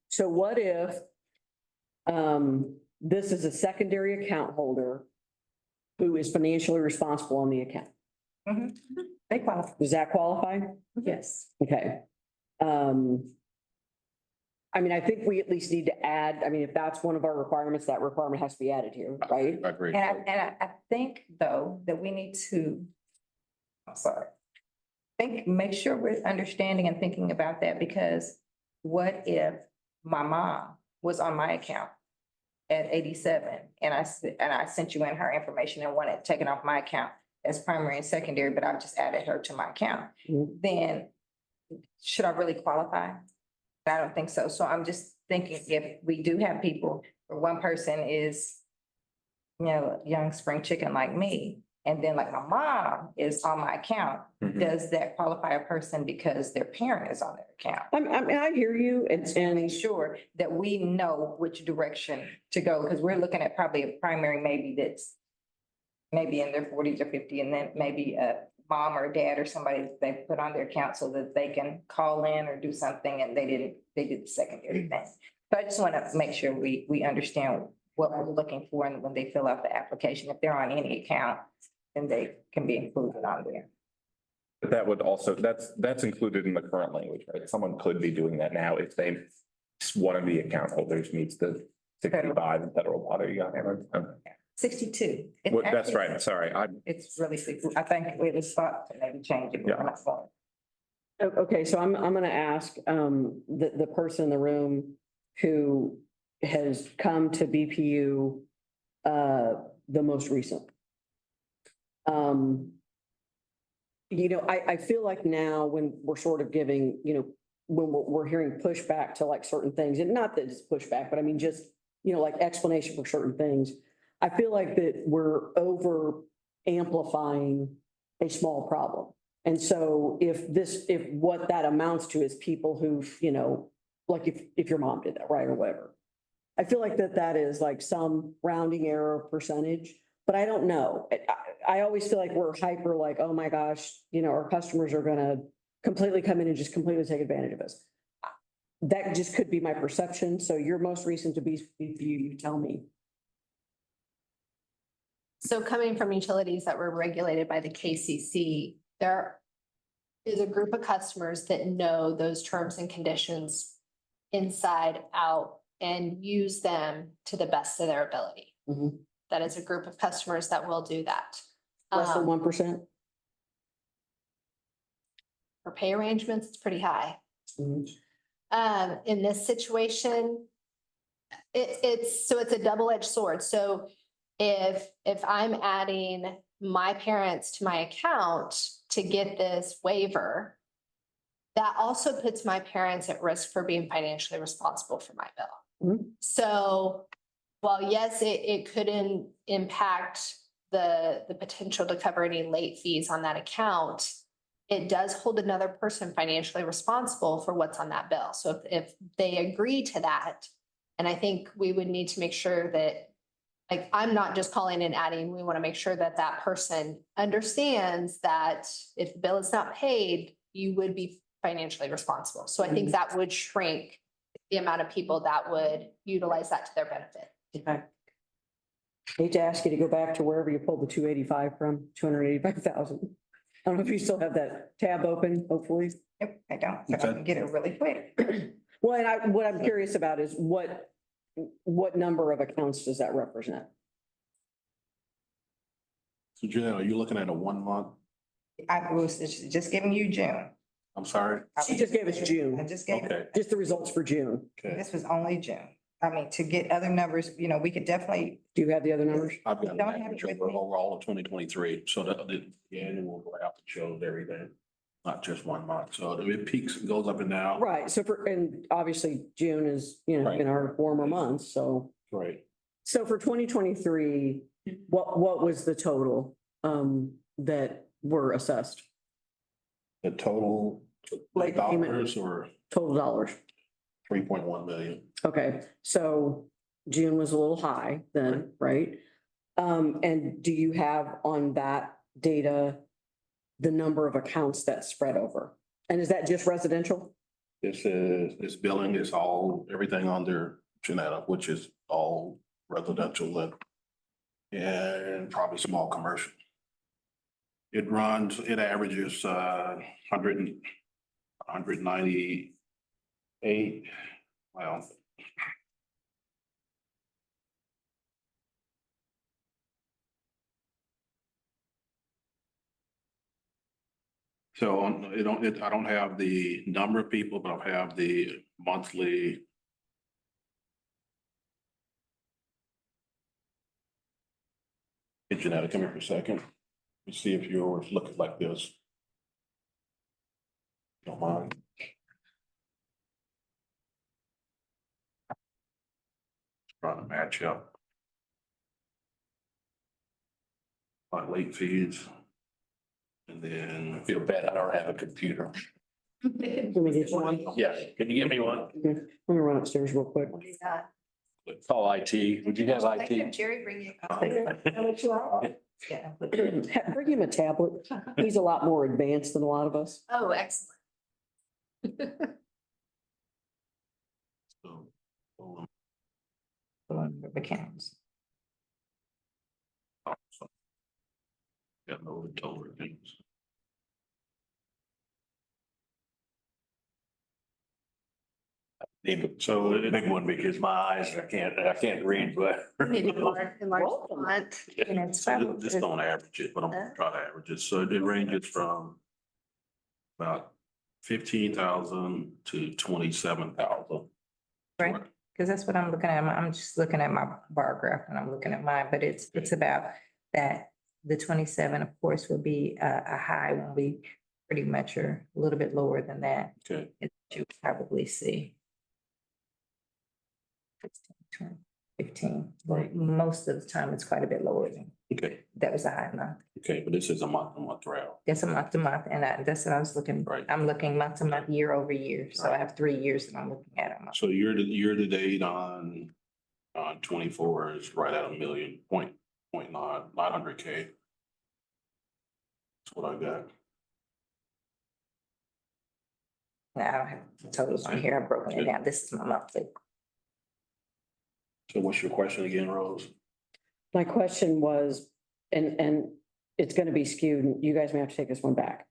so what if this is a secondary account holder who is financially responsible on the account? They qualify. Does that qualify? Yes. Okay. I mean, I think we at least need to add, I mean, if that's one of our requirements, that requirement has to be added here, right? I agree. I think though, that we need to, I'm sorry. Make sure we're understanding and thinking about that, because what if my mom was on my account at 87 and I sent you in her information and wanted it taken off my account as primary and secondary, but I've just added her to my account, Mhm. then should I really qualify? I don't think so. So I'm just thinking if we do have people where one person is, you know, young spring chicken like me, And then like my mom is on my account, Mhm. does that qualify a person because their parent is on their account? I hear you and, And make sure that we know which direction to go, because we're looking at probably a primary maybe that's maybe in their forties or 50, and then maybe a mom or dad or somebody they put on their account so that they can call in or do something, and they did the secondary thing. So I just want to make sure we understand what we're looking for, and when they fill out the application, if they're on any account, then they can be included on there. But that would also, that's included in the current language, right? Someone could be doing that now if they, one of the account holders meets the 65 in federal poverty. 62. That's right, sorry, It's really 60. I think it was thought to maybe change it. but we're not going. Okay, so I'm gonna ask, the person in the room who has come to BPU, the most recent. I feel like now when we're sort of giving, when we're hearing pushback to like certain things, and not that it's pushback, but I mean, just, like explanation for certain things. I feel like that we're over amplifying a small problem. And so if what that amounts to is people who've, like if your mom did that, right, or whatever. I feel like that is like some rounding error percentage, but I don't know. I always feel like we're hyper like, oh my gosh, our customers are gonna completely come in and just completely take advantage of us. That just could be my perception. So you're most recent to be, you tell me. So coming from utilities that were regulated by the KCC, there is a group of customers that know those terms and conditions inside out and use them to the best of their ability. Mhm. That is a group of customers that will do that. Less than 1%. For pay arrangements, it's pretty high. Mhm. In this situation, it's a double-edged sword. So if I'm adding my parents to my account to get this waiver, that also puts my parents at risk for being financially responsible for my bill. Mhm. So while yes, it couldn't impact the potential to cover any late fees on that account, it does hold another person financially responsible for what's on that bill. So if they agree to that, and I think we would need to make sure that, like, I'm not just calling and adding, we want to make sure that that person understands that if the bill is not paid, you would be financially responsible. So I think that would shrink the amount of people that would utilize that to their benefit. Okay. Hate to ask you to go back to wherever you pulled the 285 from, 285,000. I don't know if you still have that tab open, hopefully. Yep, I don't, but I can get it really quick. Well, and what I'm curious about is what number of accounts does that represent? So Jen, are you looking at a 1 month? I was just giving you June. I'm sorry. She just gave us June. I just gave, Okay, Just the results for June. okay. this was only June. I mean, to get other numbers, we could definitely, Do you have the other numbers? I've got Don't an have it average with over me. overall of 2023, so the annual graph shows everything, not just 1 month. So it peaks and goes up and down. Right, so and obviously June is, Right. in our warmer months, so. Right. So for 2023, what was the total that were assessed? The total Late payment. dollars or Total dollars? 3.1 million. Okay, so June was a little high then, right? And do you have on that data the number of accounts that spread over? And is that just residential? This billing is all, everything under Janetta, which is all residential and probably small commercial. It averages 198. Well, so I don't have the number of people, but I have the monthly. Hey, Janetta, come here for a second. Let's see if yours looks like this. Don't mind. Trying to match up. like late fees. And then. Feel bad, I don't have a computer. Let me get you one. Yeah, can you get me one? Let me run upstairs real quick. What is that? Call IT. Would you have Like IT? Jerry bring you. Yeah. Bring him a tablet. He's a lot more advanced than a lot of us. Oh, excellent. So, Accounts. got no total things. Need a So it- big one because my eyes, I can't read, but. Need to enlarge font. And it's So probably. just don't average it, but I'm gonna try to average it. So it ranges from about 15,000 to 27,000. Right. Because that's what I'm looking at. I'm just looking at my bar graph and I'm looking at mine, but it's about that. The 27, of course, will be a high when we pretty much are a little bit lower than that. Okay. As you probably see. 16, 20, 15, but most of the time it's quite a bit lower than, Okay, that was a high amount. okay, but this is a month route. That's a month to month, and that's what I was looking, Right. I'm looking month to month, year over year, so I have 3 years that I'm looking at them. So year to date on 24 is right at nine hundred K. That's what I got. Now, I don't have the totals on here, I've broken it down, this is my monthly. So what's your question again, Rose? My question was, and it's gonna be skewed, and you guys may have to take this one back.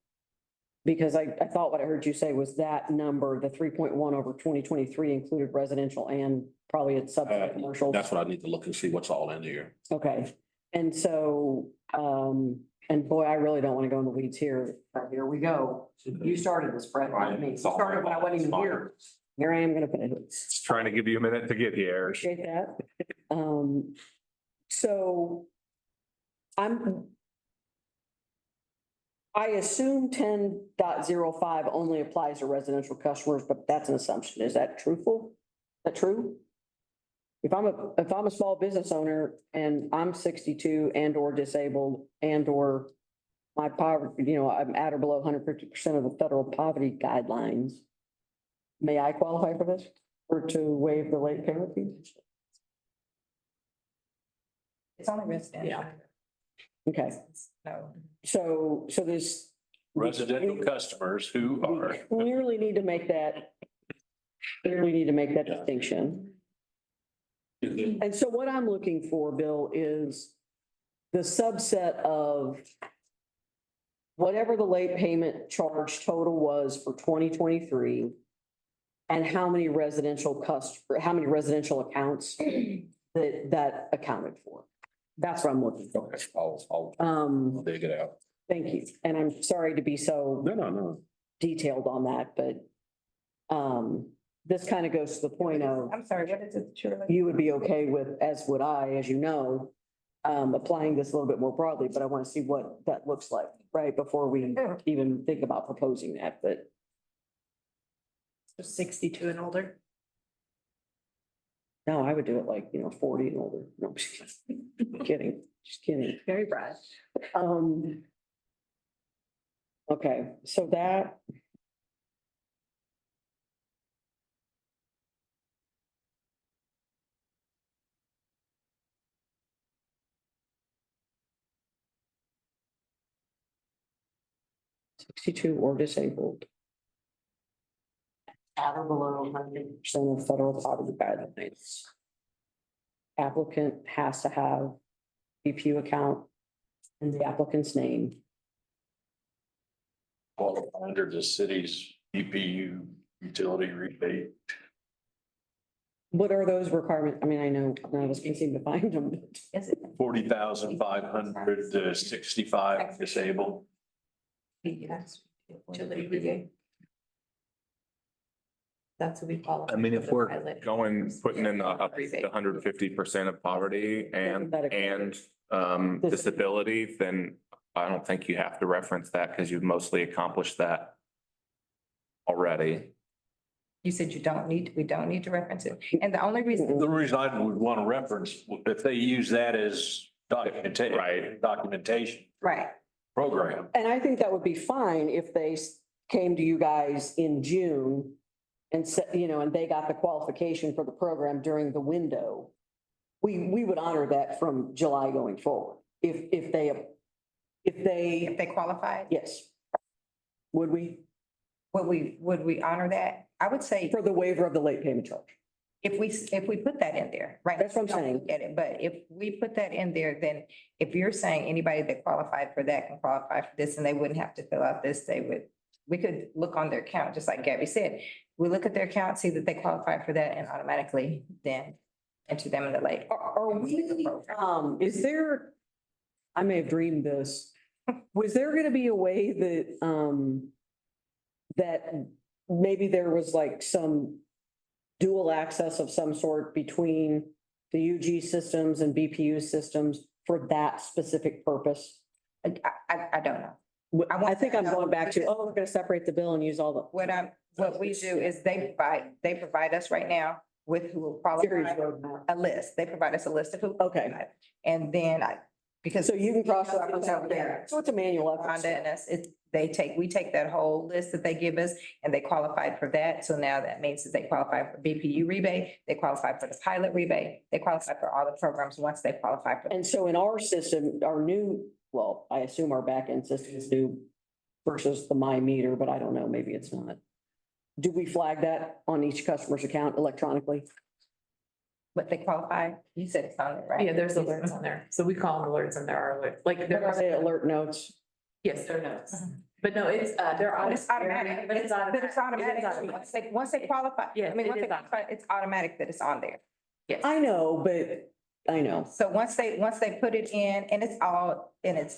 Because I thought what I heard you say was that number, the 3.1 over 2023 included residential and probably it's subset commercial. That's what I need to look and see what's all in here. Okay, and so, and boy, I really don't want to go in the weeds here, but here we go. You started this, Brett, not me. You started when I wasn't even here. Here I am gonna put it. Just trying to give you a minute to get here. Appreciate that. So I assume 10.05 only applies to residential customers, but that's an assumption. Is that truthful? Is that true? If I'm a small business owner and I'm 62 and or disabled and or my poverty, I'm at or below 150% of the federal poverty guidelines, may I qualify for this or to waive the late payment fee? It's only residential. Yeah. Okay, No. so this. Residential customers who We are. clearly need to make that distinction. And so what I'm looking for, Bill, is the subset of whatever the late payment charge total was for 2023 and how many residential accounts that accounted for. That's what I'm looking for. Okay, I'll dig it out. Thank you. And I'm sorry to be so No. detailed on that, but this kind of goes to the point of I'm sorry, what is it? you would be okay with, as would I, as you know, applying this a little bit more broadly, but I want to see what that looks like, right, before we even think about proposing that, but 62 and older. no, I would do it like, 40 and older. No, just kidding. Very broad. Okay, so that. Sixty-two or disabled. At or below 100% of federal poverty guidelines. Applicant has to have BPU account in the applicant's name. All under the city's EPU utility rebate. What are those requirements? I mean, I know none of us can seem to find them. But Is it? 40,500 to 65 disabled. Yes. Utility rebate. That's what we call. I mean, if we're putting in up to 150% of poverty and disability, then I don't think you have to reference that because you've mostly accomplished that already. You said we don't need to reference it. And the only reason, The reason I would want to reference, if they use that as documentation Right. program. And I think that would be fine if they came to you guys in June and said, you know, and they got the qualification for the program during the window. We would honor that from July going forward. If they, If they qualified, yes. Would we, would we honor that? I would say for the waiver of the late payment charge? if we put that in there, right? That's what I'm we don't saying. look at it, but if we put that in there, then if you're saying anybody that qualified for that can qualify for this and they wouldn't have to fill out this, we could look on their account, just like Gabby said. We look at their account, see that they qualify for that and automatically then enter them in the late. Are we, is there, I may have dreamed this. Was there gonna be a way that, that maybe there was like some dual access of some sort between the UG systems and BPU systems for that specific purpose? I don't know. I think I'm going back to, oh, we're gonna separate the bill and use all the. What we do is they provide us right now with who will qualify, a list. They provide us a list of who. Okay. qualified. And then because. So you can cross reference out there. So it's a manual effort. Rhonda and us, we take that whole list that they give us and they qualified for that. So now that means that they qualify for BPU rebate, they qualify for the pilot rebate, they qualify for all the programs once they qualify for. And so in our system, our new, well, I assume our back end system is new versus the My Meter, but I don't know, maybe it's not. Do we flag that on each customer's account electronically? But they qualify, you said it's on there, right? Yeah, there's alerts on there. So we call them alerts and there are alerts, like There there are are, alert notes. yes, there are notes. But no, it's, they're But it's automatic. But it's automatic. But it's automatic. Once they qualify, Yeah, I mean, it once is they qualify, it's automatic that it's on there. Yes. I know, but I know. So once they put it in and it's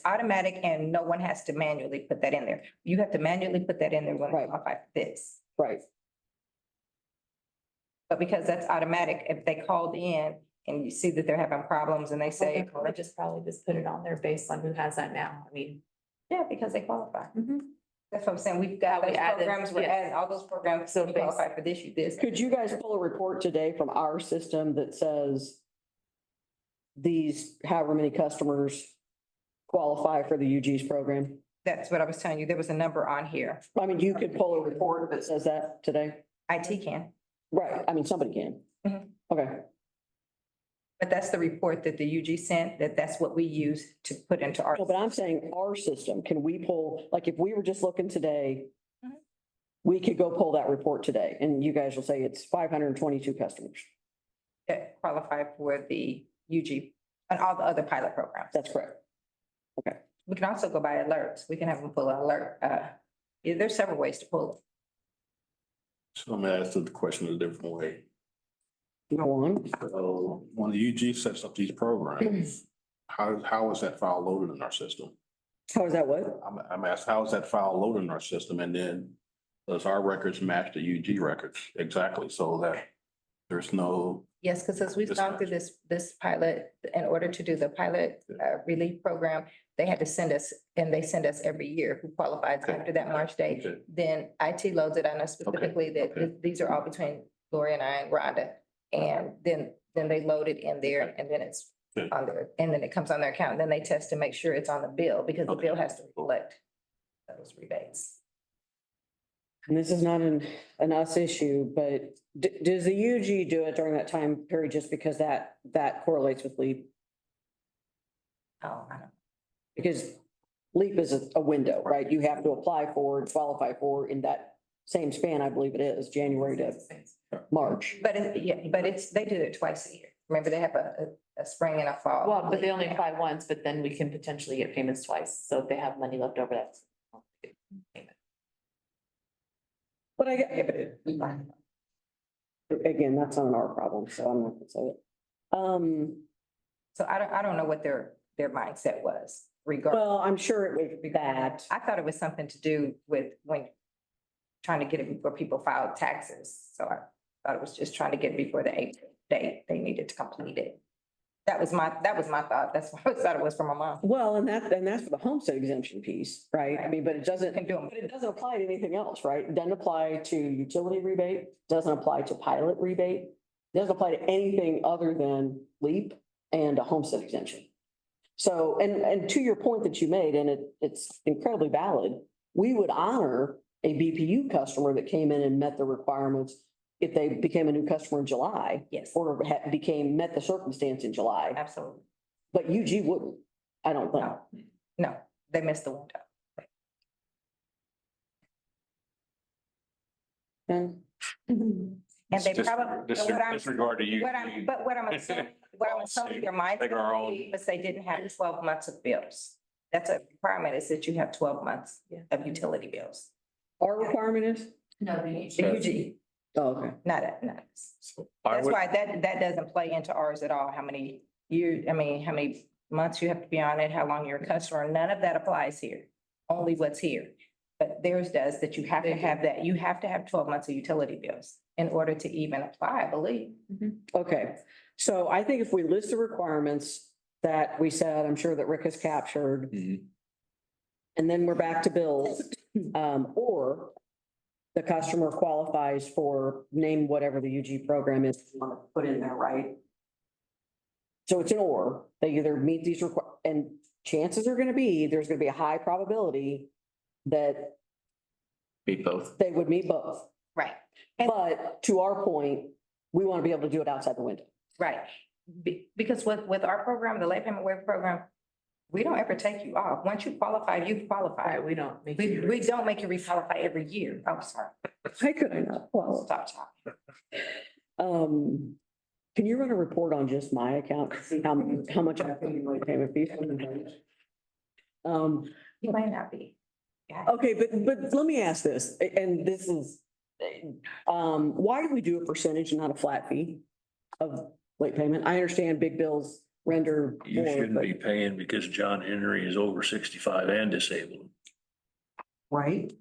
automatic and no one has to manually put that in there. You have to manually put that in there when they Right. qualify for this. Right. But because that's automatic, if they called in and you see that they're having problems and they say, They just probably just put it on there based on who has that now. I mean. yeah, because they qualify. Mhm. That's what I'm saying. We've got We those added, programs, we're yes. adding all those programs. So So you qualify for this, you this. Could you guys pull a report today from our system that says these, however many customers qualify for the UG's program? That's what I was telling you. There was a number on here. I mean, you could pull a report that says that today? IT can. Right, I mean, somebody can. Mhm. Okay, But that's the report that the UG sent, that's what we use to put into our. no, but I'm saying our system, can we pull, like, if we were just looking today, Mhm. we could go pull that report today, and you guys will say it's 522 customers. That qualify for the UG and all the other pilot programs. That's correct. We can also go by alerts. We can have them pull an alert. Yeah, there's several ways to pull it. So let me ask the question a different way. Go on. So when the UG sets up these programs, how is that file loaded in our system? How is that what? I'm asking, how is that file loaded in our system? And then does our records match the UG records exactly so that there's no, Yes, because as we've gone through this pilot, in order to do the pilot relief program, they had to send us, and they send us every year who qualifies Okay. after that March date. Okay. Then IT loads it on us specifically that Okay. these are all between Lori and I and Rhonda. And then they load it in there and then it's Okay. on there, and then it comes on their account. And then they test to make sure it's on the bill because the Okay. bill has to reflect those rebates. And this is not an us issue, but does the UG do it during that time period just because that correlates with LEAP? Oh, I don't. Because LEAP is a window, right? You have to apply for and qualify for in that same span, I believe it is, January to March. But they do it twice a year. Remember, they have a spring and a fall. Well, but they only apply once, but then we can potentially get payments twice. So if they have money left over, that's. But again, that's not our problem, so I'm not gonna say it. So I don't know what their mindset was regarding. Well, I'm sure it would be bad. I thought it was something to do with when trying to get it before people filed taxes. So I thought it was just trying to get it before the April date. They needed to complete it. That was my thought. That's what I thought it was from my mom. Well, and that's for the homestead exemption piece, right? I mean, but it doesn't, Can do them. but it doesn't apply to anything else, right? It doesn't apply to utility rebate, doesn't apply to pilot rebate, doesn't apply to anything other than LEAP and a homestead exemption. So, and to your point that you made, and it's incredibly valid, we would honor a BPU customer that came in and met the requirements if they became a new customer in July. Yes. Or met the circumstance in July, Absolutely. but UG wouldn't, I don't think. No, no, they missed the window. And And they probably. Disregard to you. What I'm assuming there might Take our own. be, because they didn't have 12 months of bills. That's a requirement, is that you have 12 months of utility bills. our requirement is, No, The UG, oh, okay. not. I That's would, why that doesn't play into ours at all, how many how many months you have to be on it, how long you're a customer, none of that applies here. Only what's here. But theirs does, that you have to have that, you have to have 12 months of utility bills in order to even apply, I believe. Okay, so I think if we list the requirements that we said, I'm sure that Rick has captured. Mhm. And then we're back to bills, or the customer qualifies for, name whatever the UG program is, you want to put in there, right? So it's an or, they either meet these and chances are gonna be, there's gonna be a high probability that beat both. they would meet both. Right. But to our point, we want to be able to do it outside the window. Right. Because with our program, the late payment waiver program, we don't ever take you off. Once you qualify, you qualify. We don't. make We you- don't make you requalify every year. Oh, sorry. Why could I not? Well, Stop talking. can you run a report on just my account, to see how much I pay in late payment fees? You might not be. Okay, but let me ask this, and this is, why do we do a percentage and not a flat fee of late payment? I understand big bills render You more, shouldn't but, be paying because John Henry is over 65 and disabled. right?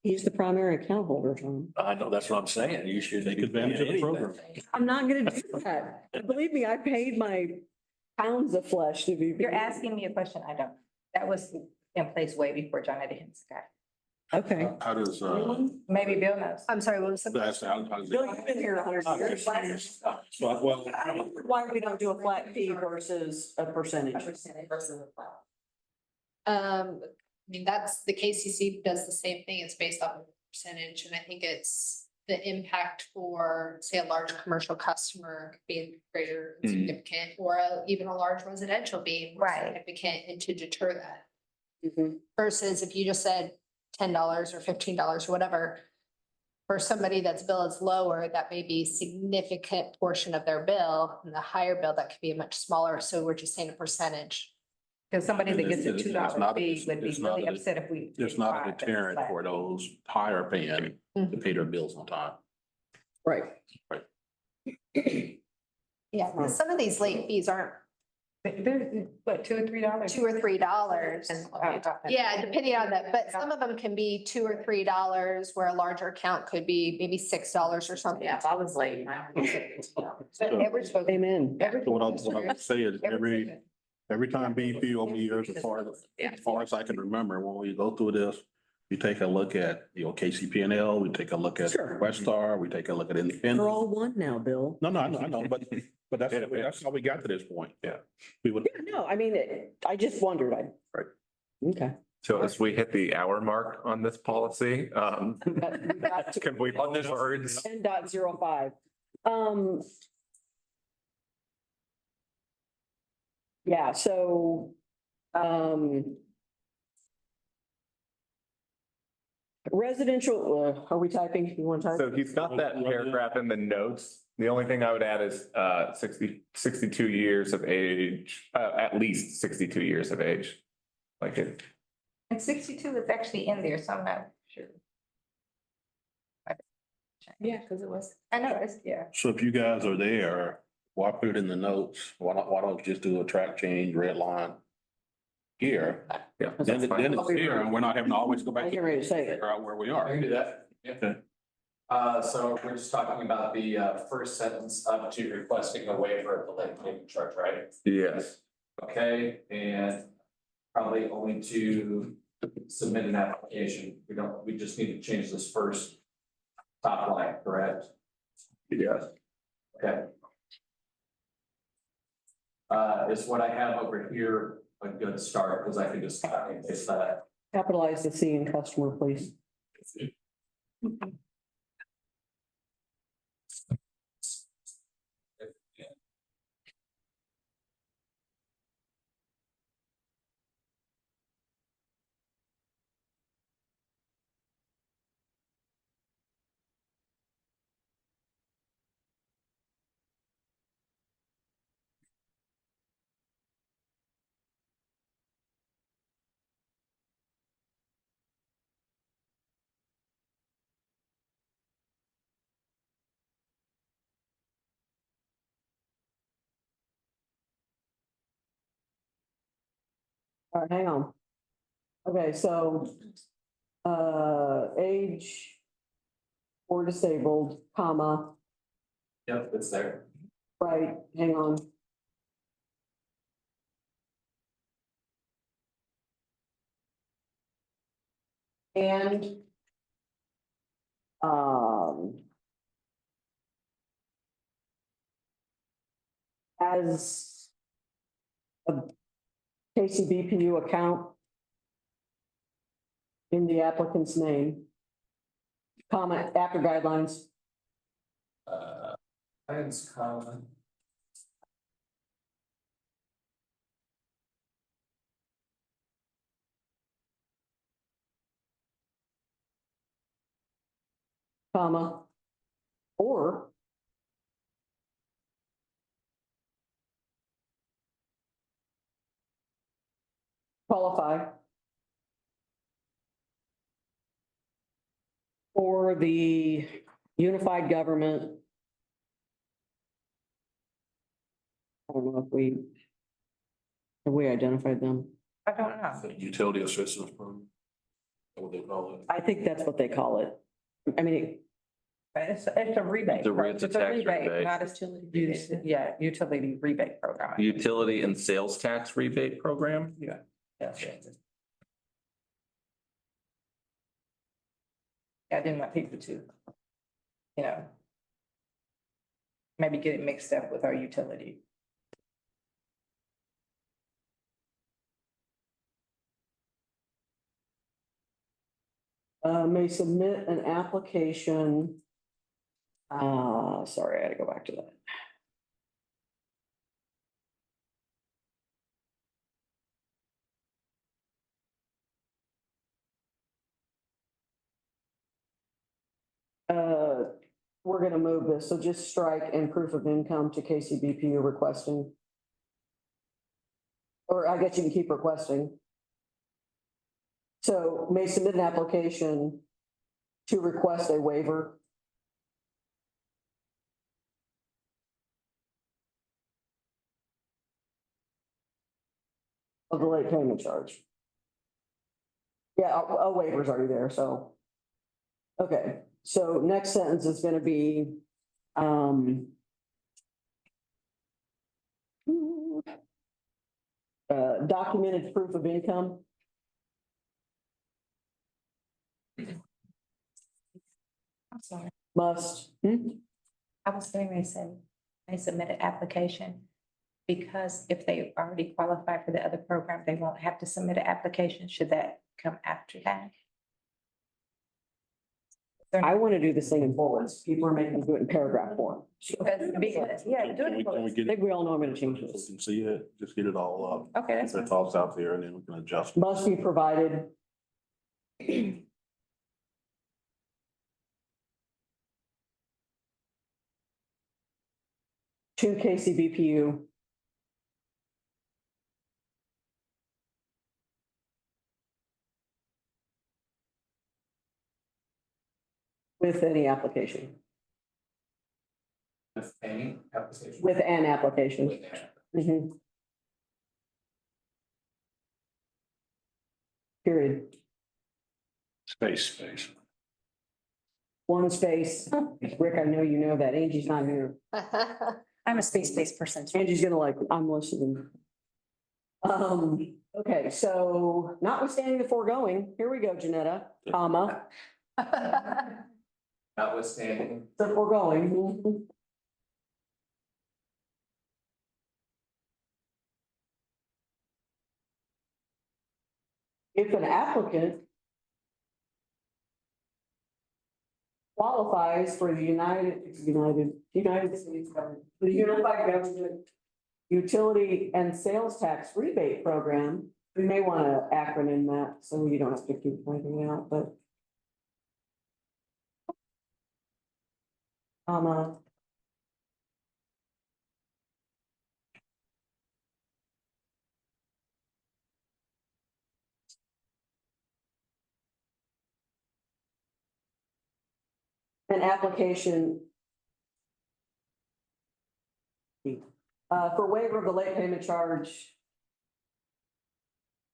He's the primary account holder, John. I know, that's what I'm saying. You should Take advantage of the program. I'm not gonna do that. Believe me, I paid my pounds of flesh to be. You're asking me a question I don't. That was in place way before John Henry got. Okay. How does, Maybe Bill knows. I'm sorry, what was the? that's how does Bill, you've been here 100 years. So, well, Why we don't do a flat fee versus a percentage? I mean, that's, the KCC does the same thing. It's based off of percentage, and I think it's the impact for, say, a large commercial customer being greater and Mhm. significant, or even a large residential being more Right. significant, and to deter that. Mhm. Versus if you just said $10 or $15 or whatever, for somebody that's bill is lower, that may be significant portion of their bill, and the higher bill, that could be a much smaller. So we're just saying a percentage. Because somebody that gets a It's $2 not- fee would be it's not really a- upset if we. there's not a tried, but it's deterrent flat. for those higher paying to pay their bills on time. Right. Yeah, because some of these late fees aren't They're, what, $2 or $3? $2 or $3. Yeah, depending on that, but some of them can be $2 or $3, where a larger account could be maybe $6 or something. Yeah, if I was late. But every spoke. Amen. So what I would say is every time BP over the years, as far as I can remember, when we go through this, we take a look at, KCP&L, we take a look at Sure. Westar, we take a look at They're Independent. all one now, Bill. No, I know, but that's how we got to this point. Yeah. We would, Yeah, no, I mean, I just wondered, Right. Okay. So as we hit the hour mark on this policy, We got to can we on this words? 10.05. Yeah, so, residential, are we typing? You want to type? So he's got that paragraph in the notes. The only thing I would add is 62 years of age, at least 62 years of age. Like it, And 62 is actually in there, so I'm not sure. Yeah, because it was. I know, it's, yeah. so if you guys are there, why put it in the notes? Why don't you just do a track change, red line here? yeah, Then that's fine. it's here and we're not having to always go I back. was getting ready to say that. Figure out where we I are. can do that. Yeah. Okay. So we're just talking about the first sentence up to requesting a waiver of the late payment charge, right? Yes. Okay, and probably only to submit an application. We just need to change this first top line, correct? Yes. Okay. Is what I have over here a good start, because I can just copy and paste that. Capitalize the C in customer, please. All right, hang on. Okay, so, age or disabled, comma, Yep, it's there. right, hang on. And, as a KCBPU account in the applicant's name, comment after guidelines, Plans common. comma, or qualify for the unified government. I don't know if have we identified them? I don't know. The utility assistance program. What they call it. I think that's what they call it. I mean, It's a rebate. It's a tax rebate. Not a, yeah, utility rebate program. Utility and sales tax rebate program? That's it. I didn't want people to, you know, maybe get it mixed up with our utility. may submit an application. Sorry, I had to go back to that. We're gonna move this, so just strike and proof of income to KCBPU requesting. Or I guess you can keep requesting. So may submit an application to request a waiver. Of the late payment charge. Yeah, a waiver's already there, so. Okay, so next sentence is gonna be, documented proof of income. I'm sorry, Must, I was going to say, they submit an application because if they already qualify for the other program, they won't have to submit an application. Should that come after that? I want to do this thing in bullets. People are making me do it in paragraph form. Because, yeah, do Can it. we for us. get I it? think we all know I'm gonna change So we this. can see it, just get it all up. Okay, that's If it's all out there and then we can adjust. Must be provided. To KCBPU. With any application, With any application. with an application. With any. Mhm. Period. Space. One space. Rick, I know you know that. Angie's not here. I'm a space-based person. too. Angie's gonna like, I'm listening. Okay, so notwithstanding the foregoing, here we go, Janetta, comma, Notwithstanding, the foregoing. if an applicant qualifies for the United States government, the Unified Government Utility and Sales Tax Rebate Program, we may want to acronym that, so you don't have to keep pointing out, but. An application. For waiver of the late payment charge.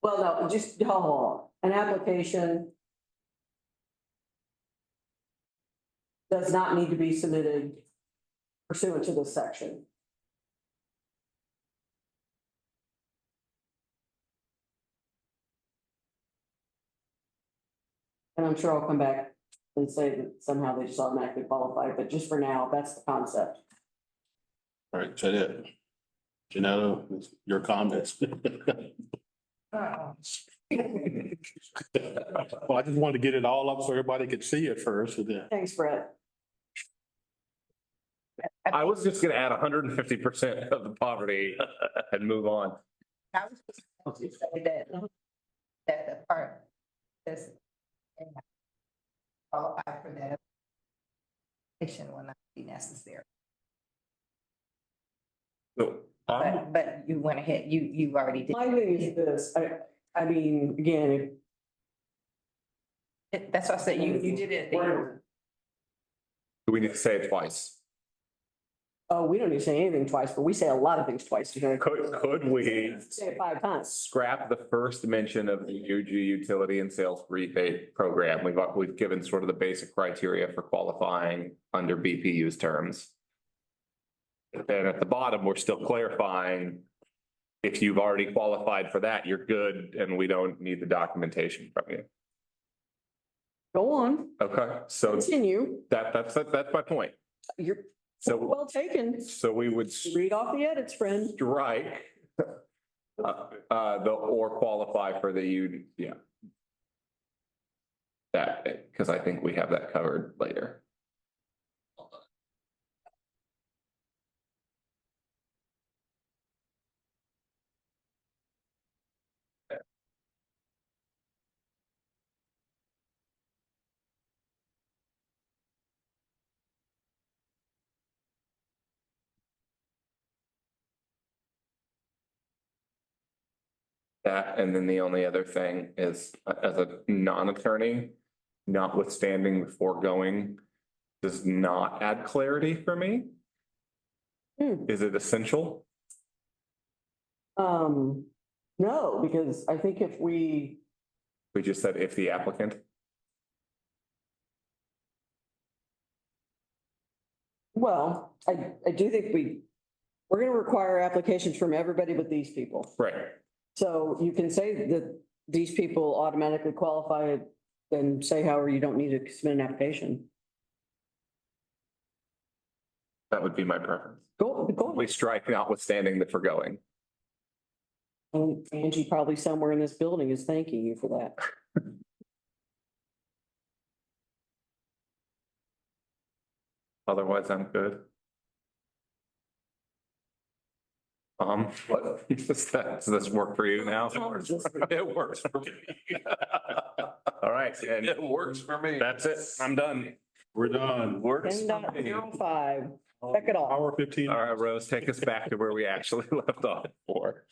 Well, no, just, an application. Does not need to be submitted pursuant to this section. And I'm sure I'll come back and say that somehow they just automatically qualify, but just for now, that's the concept. All right, is that it? Janetta, your comments? Well, I just wanted to get it all up so everybody could see it first, and then. Thanks, Brett. I was just gonna add 150% of the poverty and move on. I was just going to say that the part that's qualify for that action will not be necessary. So, But you went ahead, you already did. My thing is this, I mean, again, That's what I said, you did it. do we need to say it twice? oh, we don't need to say anything twice, but we say a lot of things twice today. Could we Say it 5 times. scrap the first mention of the UG utility and sales rebate program? We've given sort of the basic criteria for qualifying under BPU's terms. And at the bottom, we're still clarifying, if you've already qualified for that, you're good, and we don't need the documentation from you. Go on, Okay, so continue. that's my point. You're So, well taken. so we would Read off the edits, friend. strike the or qualify for the yeah. That, because I think we have that covered later. That, and then the only other thing is, as a non-attorney, notwithstanding the foregoing, does not add clarity for me. Is it essential? No, because I think if we, We just said if the applicant. well, I do think we're gonna require applications from everybody but these people. Right. So you can say that these people automatically qualify and say however you don't need to submit an application. That would be my preference. Go. We strike notwithstanding the foregoing. And Angie probably somewhere in this building is thanking you for that. Otherwise, I'm good. What, does this work for you now? It works for me. All right, and It works for me. that's it. I'm done. We're done. Works for me. 10.05. Check it off. Hour 15. All right, Rose, take us back to where we actually left off for.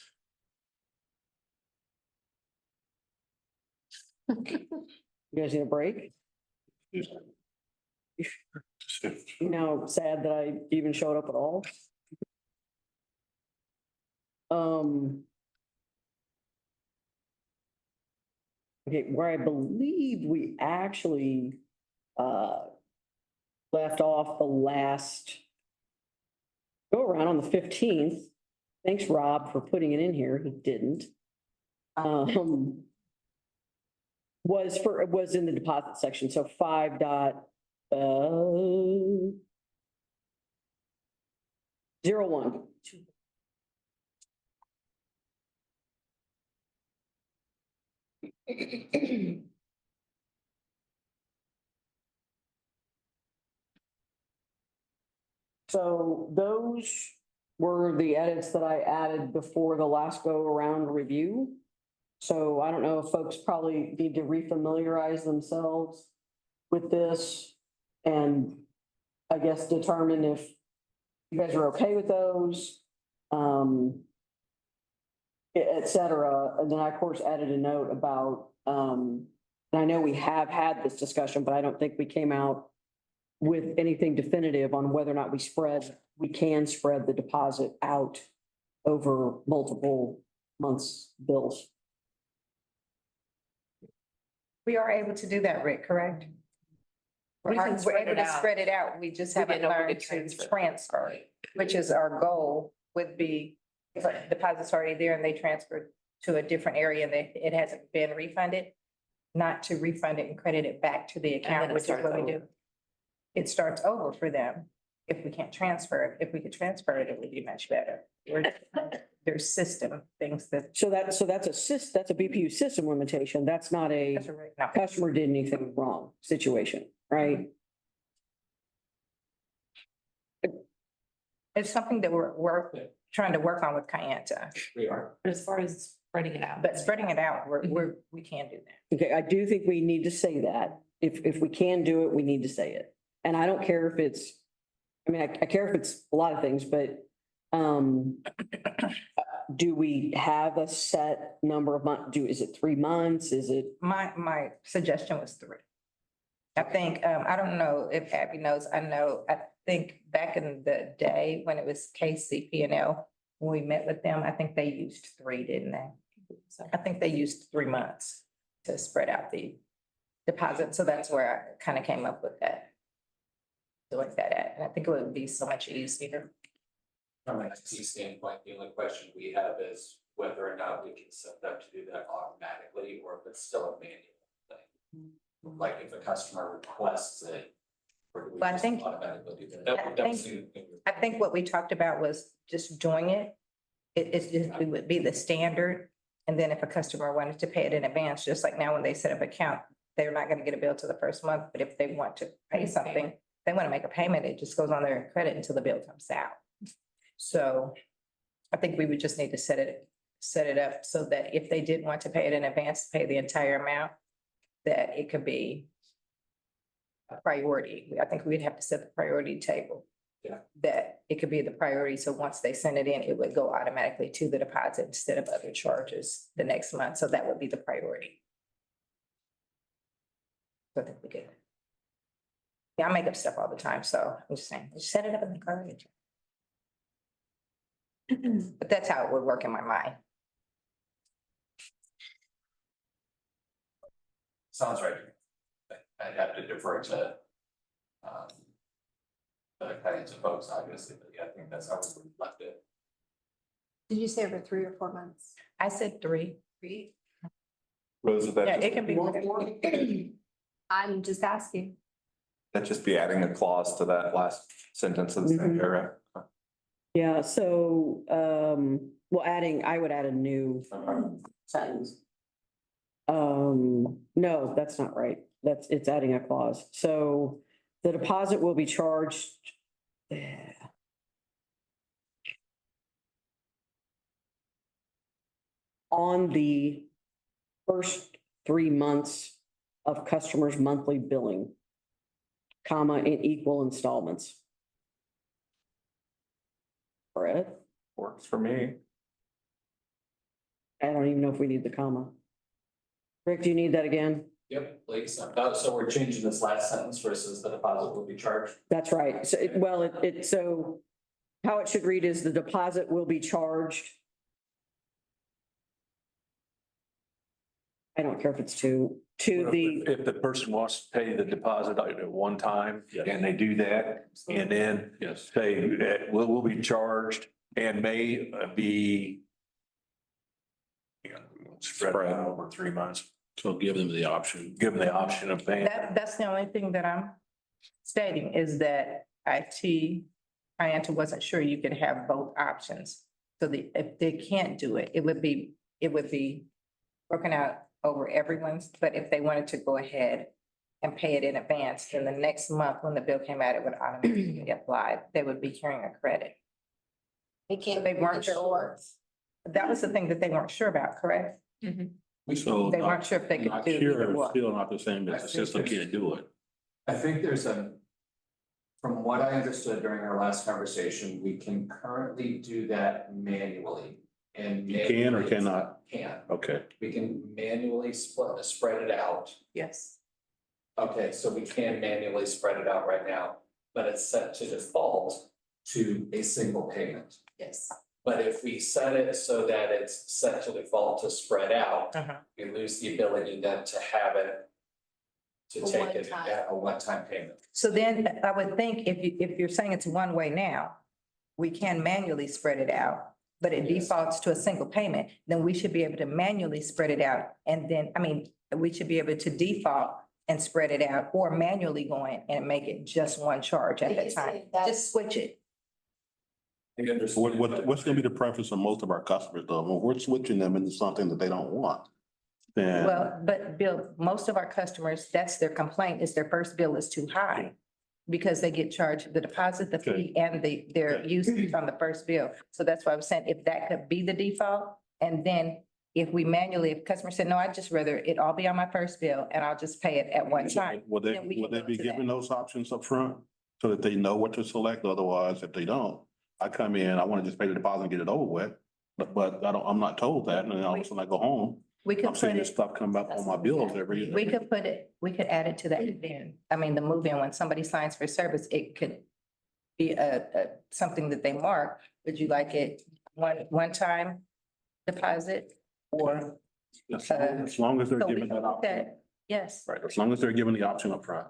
You guys need a break? You know, sad that I even showed up at all. Okay, where I believe we actually left off the last go around on the 15th. Thanks, Rob, for putting it in here. He didn't. Was in the deposit section, so 5.01. So those were the edits that I added before the last go around review. So I don't know if folks probably need to refamiliarize themselves with this and I guess determine if you guys are okay with those. Et cetera. And then I, of course, added a note about, and I know we have had this discussion, but I don't think we came out with anything definitive on whether or not we can spread the deposit out over multiple months' bills. We are able to do that, Rick, correct? We're We can we're spread able it to out. spread it out. We just We haven't didn't know we learned could to transfer. transfer, which is our goal would be if a deposit's already there and they transferred to a different area and it hasn't been refunded, not to refund it and credit it back to the then account, it which is what starts we do. over. It starts over for them if we can't transfer it. If we could transfer it, it would be much better. There's system things that. So that's a BPU system limitation. That's not a That's right. No. customer did anything wrong situation, right? It's something that we're trying to work on with Kayenta, We are. But as far as spreading it out. but spreading it out, we can do that. Okay, I do think we need to say that. If we can do it, we need to say it. And I don't care if it's, I mean, I care if it's a lot of things, but do we have a set number of months? Is it 3 months? Is it? My suggestion was 3. I think, I don't know if Abby knows, I think back in the day when it was KCP&L, when we met with them, I think they used 3, didn't they? I think they used 3 months to spread out the deposit. So that's where I kind of came up with that. Doing that at, and I think it would be so much easier. From an IT standpoint, the only question we have is whether or not we can set up to do that automatically, or if it's still a manual thing. Like if a customer requests it. Or do we Well, I just think- automatically do that? I That was the thing. I think what we talked about was just doing it. It would be the standard. And then if a customer wanted to pay it in advance, just like now when they set up account, they're not gonna get a bill to the first month, but if they want to pay something, they wanna make a payment, it just goes on their credit until the bill comes out. So I think we would just need to set it up so that if they did want to pay it in advance, pay the entire amount, that it could be a priority. I think we'd have to set the priority table. Yeah. That it could be the priority. So once they send it in, it would go automatically to the deposit instead of other charges the next month. So that would be the priority. So I think we could. Yeah, I make up stuff all the time, so I'm just saying, just set it up in the garbage. But that's how it would work in my mind. Sounds right. I'd have to defer to. The kinds of folks, obviously, but yeah, I think that's how we would left it. Did you say over 3 or 4 months? I said 3. Rose, would that Yeah, just- it can be. I'm just asking. that just be adding a clause to that last sentence of the same Mhm. paragraph? Yeah, so, well, I would add a new sentence. No, that's not right. It's adding a clause. So the deposit will be charged. On the first 3 months of customers' monthly billing, comma, in equal installments. Brett, Works for me. I don't even know if we need the comma. Rick, do you need that again? Yep, please. So we're changing this last sentence versus the deposit will be charged. That's right. So, so how it should read is the deposit will be charged. I don't care if it's to the, If the person wants to pay the deposit at one time and they do that, and then Yes. say, will be charged and may be spread out over 3 months, So give them the option. give them the option of paying. That's the only thing that I'm stating is that IT, Kayenta wasn't sure you could have both options. So if they can't do it, it would be broken out over everyone's, but if they wanted to go ahead and pay it in advance, then the next month when the bill came out, it would automatically apply. They would be carrying a credit. They can't. They weren't sure. That was the thing that they weren't sure about, correct? So. They weren't sure if they could Not do either sure, one. still not the same as the system can't do it. I think there's from what I understood during our last conversation, we can currently do that manually. And You can or manually cannot? Can. Okay. We can manually spread it out. Yes. Okay, so we can manually spread it out right now, but it's set to default to a single payment. Yes. But if we set it so that it's set to default to spread out, Uh-huh. we lose the ability then to have it. To A take it one-time. at a one-time payment. So then I would think if you're saying it's one way now, we can manually spread it out, but it Yes. defaults to a single payment, then we should be able to manually spread it out. And then, I mean, we should be able to default and spread it out or manually go in and make it just one charge at that time. Just switch it. What's gonna be the preference of most of our customers though? When we're switching them into something that they don't want. Then, Well, but Bill, most of our customers, that's their complaint, is their first bill is too high. Because they get charged the deposit, the fee, and their Okay. usage on the first bill. So that's why I was saying, if that could be the default, and then if we manually, if customers said, no, I'd just rather it all be on my first bill and I'll just pay it at one time. would they, then we can would they go be to that. given those options up front so that they know what to select? Otherwise, if they don't, I come in, I wanna just pay the deposit and get it over with. But I'm not told that, and then all of a sudden I go home, We could I'm put seeing this it, stuff come up on my bills every. we could put it, we could add it to that then. I mean, the move-in, when somebody signs for service, it could be something that they mark. Would you like it one-time deposit or? As long as they're So we given can that put option. that, yes. Right, as long as they're given the option up front.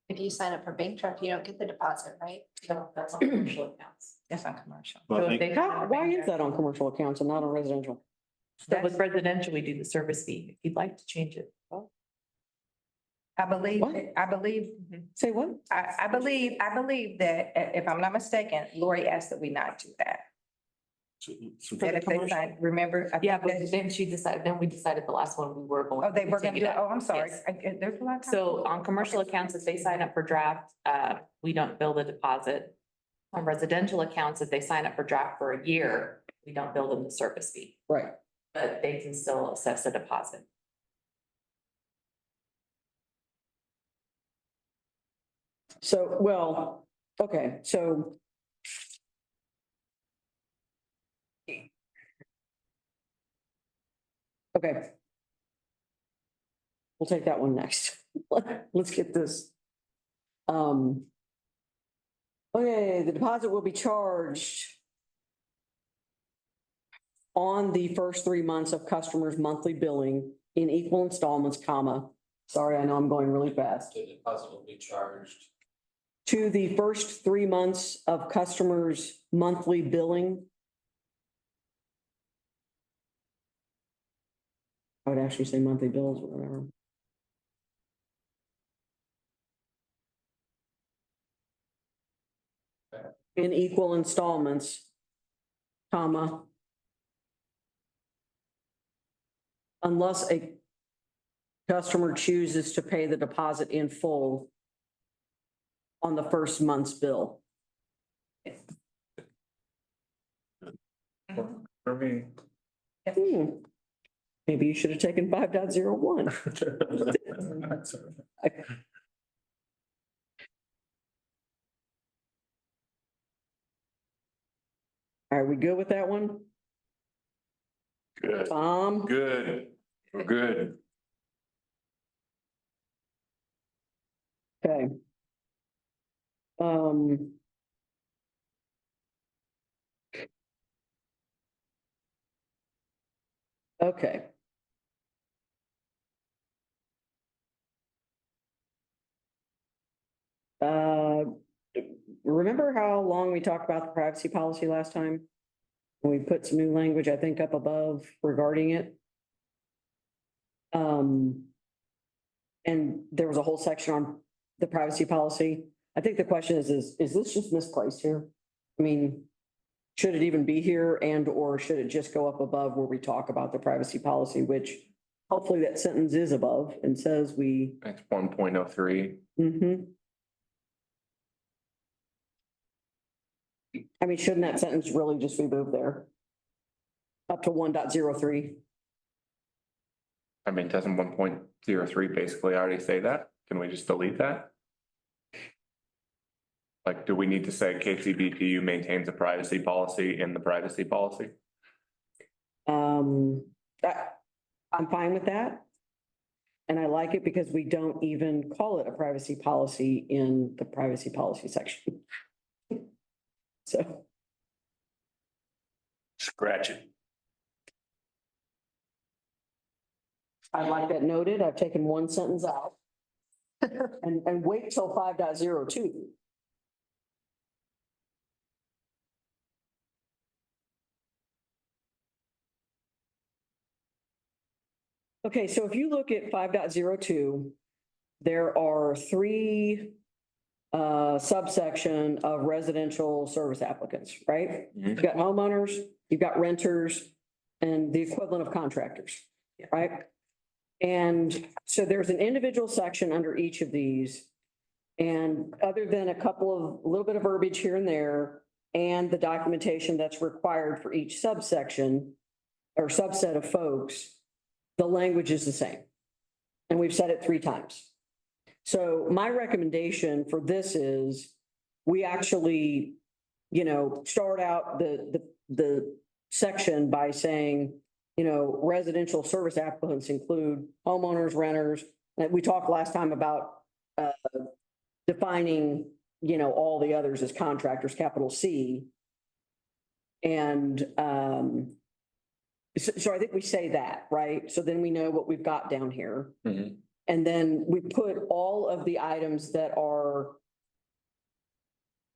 If you sign up for bank draft, you don't get the deposit, right? No, that's on commercial accounts. That's on commercial. But I So if think- they- How, why is that on commercial accounts and not on residential? So with residential, we do the service fee. If you'd like to change it. I believe, What? I believe, Say what? I believe that, if I'm not mistaken, Lori asked that we not do that. That if they sign, remember? I Yeah, think but that- then we decided the last one we were going. Oh, they were gonna take do it it. out. Oh, I'm sorry. Yes. There's a lot of time. So on commercial accounts, if they sign up for draft, we don't bill the deposit. On residential accounts, if they sign up for draft for a year, we don't bill them the service fee, Right. but they can still assess a deposit. So, well, okay, so. Okay. We'll take that one next. Let's get this. Okay, the deposit will be charged on the first 3 months of customers' monthly billing in equal installments, comma. Sorry, I know I'm going really fast. The deposit will be charged. To the first 3 months of customers' monthly billing. I would actually say monthly bills or whatever. In equal installments, comma. Unless a customer chooses to pay the deposit in full on the first month's bill. For me. Hmm. Maybe you should have taken 5.01. Are we good with that one? Good, Tom? good, we're good. Okay. Um. Okay. Remember how long we talked about the privacy policy last time? We put some new language, I think, up above regarding it. And there was a whole section on the privacy policy. I think the question is this just misplaced here? I mean, Should it even be here and or should it just go up above where we talk about the privacy policy, which hopefully that sentence is above and says we. It's 1.03. I mean, shouldn't that sentence really just be moved there? Up to 1.03? I mean, doesn't 1.03 basically already say that? Can we just delete that? Like, do we need to say KCBPU maintains a privacy policy in the privacy policy? I'm fine with that. And I like it because we don't even call it a privacy policy in the privacy policy section. So, Scratch it. I like that noted. I've taken one sentence out. And wait till 5.02. Okay, so if you look at 5.02, there are three subsection of residential service applicants, right? You've got homeowners, you've got renters, and the equivalent of contractors, right? And so there's an individual section under each of these. And other than a little bit of verbiage here and there, and the documentation that's required for each subsection or subset of folks, the language is the same. And we've said it 3 times. So my recommendation for this is we actually, start out the section by saying, residential service applicants include homeowners, renters. And we talked last time about defining, all the others as contractors, capital C. And so I think we say that, right? So then we know what we've got down here. And then we put all of the items that are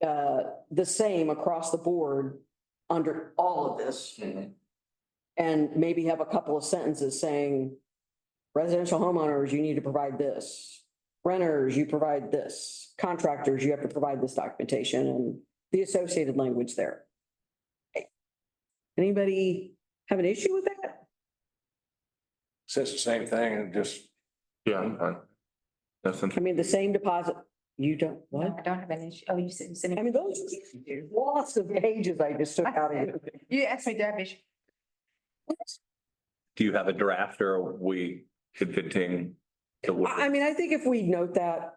the same across the board under all of this. And maybe have a couple of sentences saying, residential homeowners, you need to provide this. Renters, you provide this. Contractors, you have to provide this documentation and the associated language there. Anybody have an issue with that? Says the same thing and just. Yeah, I'm fine. That's I interesting. mean, the same deposit, you don't, No, what? I don't have an issue. Oh, you said. I mean, those are lots of pages I just took out of it. You asked me, do I have issue? Do you have a draft or are we convicting? I mean, I think if we note that.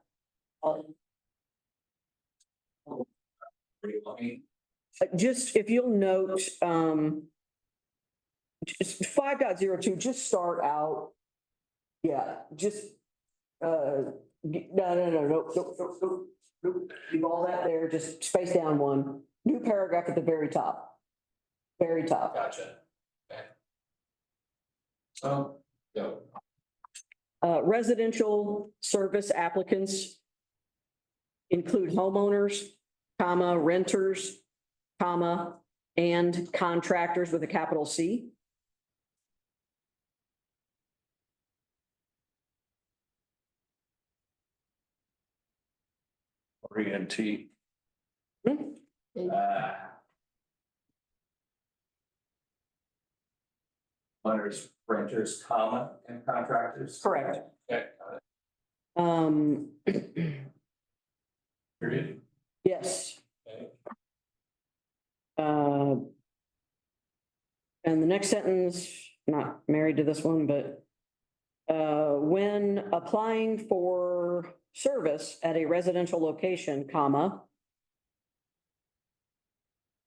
Just if you'll note, just 5.02, just start out. Yeah, just, no. Leave all that there, just space down one, new paragraph at the very top. Very top. Gotcha. Okay. So, go. Residential service applicants include homeowners, comma, renters, comma, and contractors with a capital C. R-E-N-T. Owners, renters, comma, and contractors. Correct. Okay, got it. Period. Yes. Okay. And the next sentence, not married to this one, but when applying for service at a residential location, comma,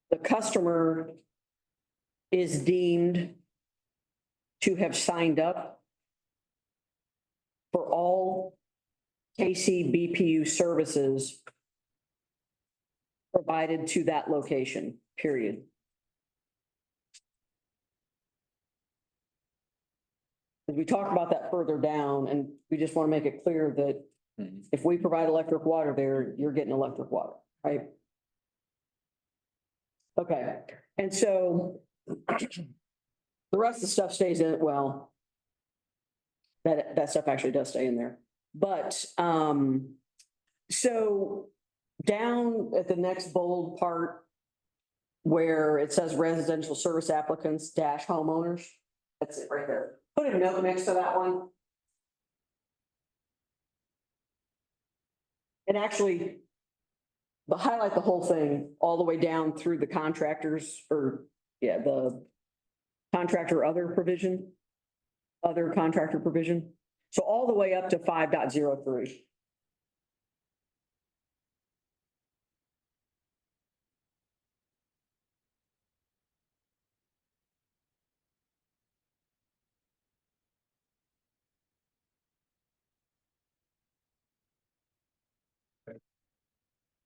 the customer is deemed to have signed up for all KCBPU services provided to that location, period. We talk about that further down, and we just want to make it clear that if we provide electric water there, you're getting electric water, right? Okay, and so the rest of the stuff stays in it, well, that stuff actually does stay in there. But so down at the next bold part, where it says residential service applicants dash homeowners. That's it right there. Put a note next to that one. And actually, but highlight the whole thing all the way down through the contractors or, yeah, the contractor other provision. Other contractor provision. So all the way up to 5.03.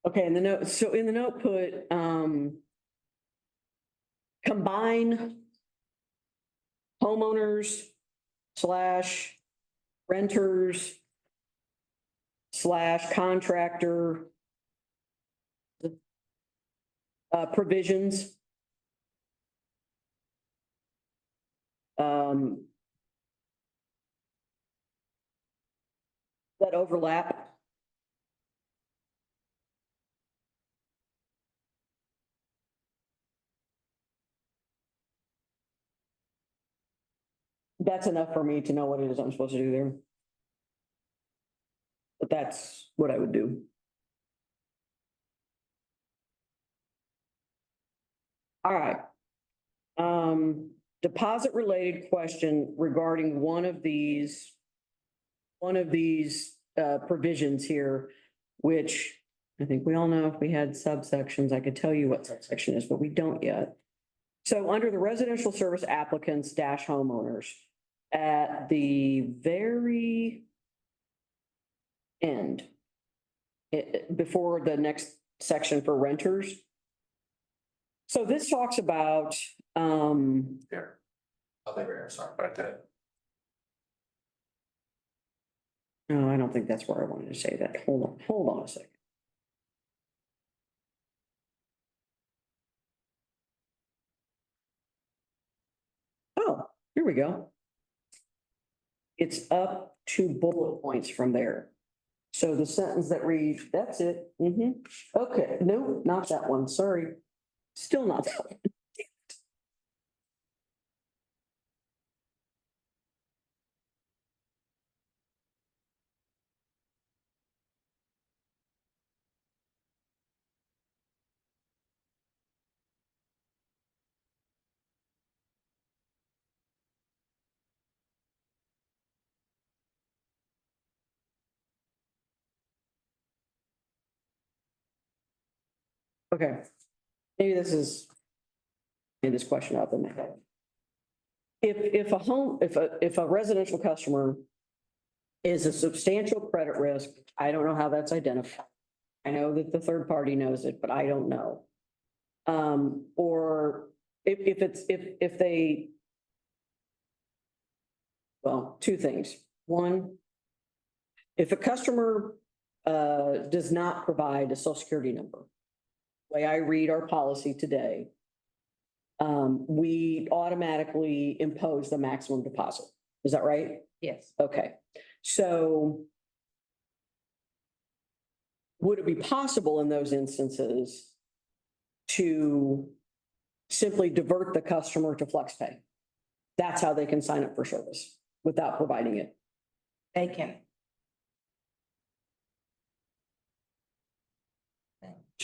Okay, in the note, so in the note put, combine homeowners slash renters slash contractor provisions. That overlap. That's enough for me to know what it is I'm supposed to do there. But that's what I would do. All right. Deposit related question regarding one of these provisions here, which I think we all know if we had subsections, I could tell you what subsection is, but we don't yet. So under the residential service applicants dash homeowners, at the very end, before the next section for renters. So this talks about, Here. Oh, they were, sorry about that. no, I don't think that's where I wanted to say that. Hold on a second. Oh, here we go. It's up 2 bullet points from there. So the sentence that reads, that's it. Okay, no, not that one. Sorry. Still not that one. Okay. Maybe this question up in my head. If a residential customer is a substantial credit risk, I don't know how that's identified. I know that the third party knows it, but I don't know. Or if they, well, 2 things. One, if a customer does not provide a social security number, the way I read our policy today, we automatically impose the maximum deposit. Is that right? Yes. Okay, so would it be possible in those instances to simply divert the customer to FlexPay? That's how they can sign up for service without providing it. They can.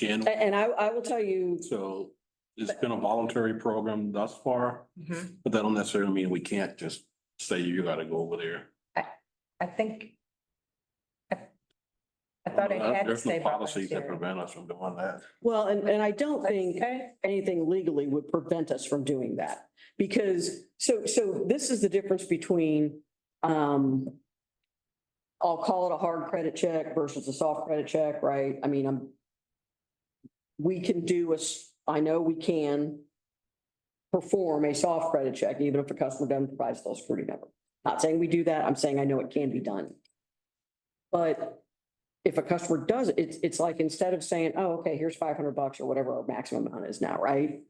And I will tell you, So it's been a voluntary program thus far, Mhm. but that don't necessarily mean we can't just say you gotta go over there. I think. I thought it had to There's say no policies that voluntary. prevent us from doing that. well, and I don't think Okay. anything legally would prevent us from doing that. Because, so this is the difference between, I'll call it a hard credit check versus a soft credit check, right? I mean, we can do I know we can perform a soft credit check, even if the customer doesn't provide a social security number. Not saying we do that, I'm saying I know it can be done. But if a customer does, it's like instead of saying, oh, okay, here's $500 or whatever our maximum amount is now, right?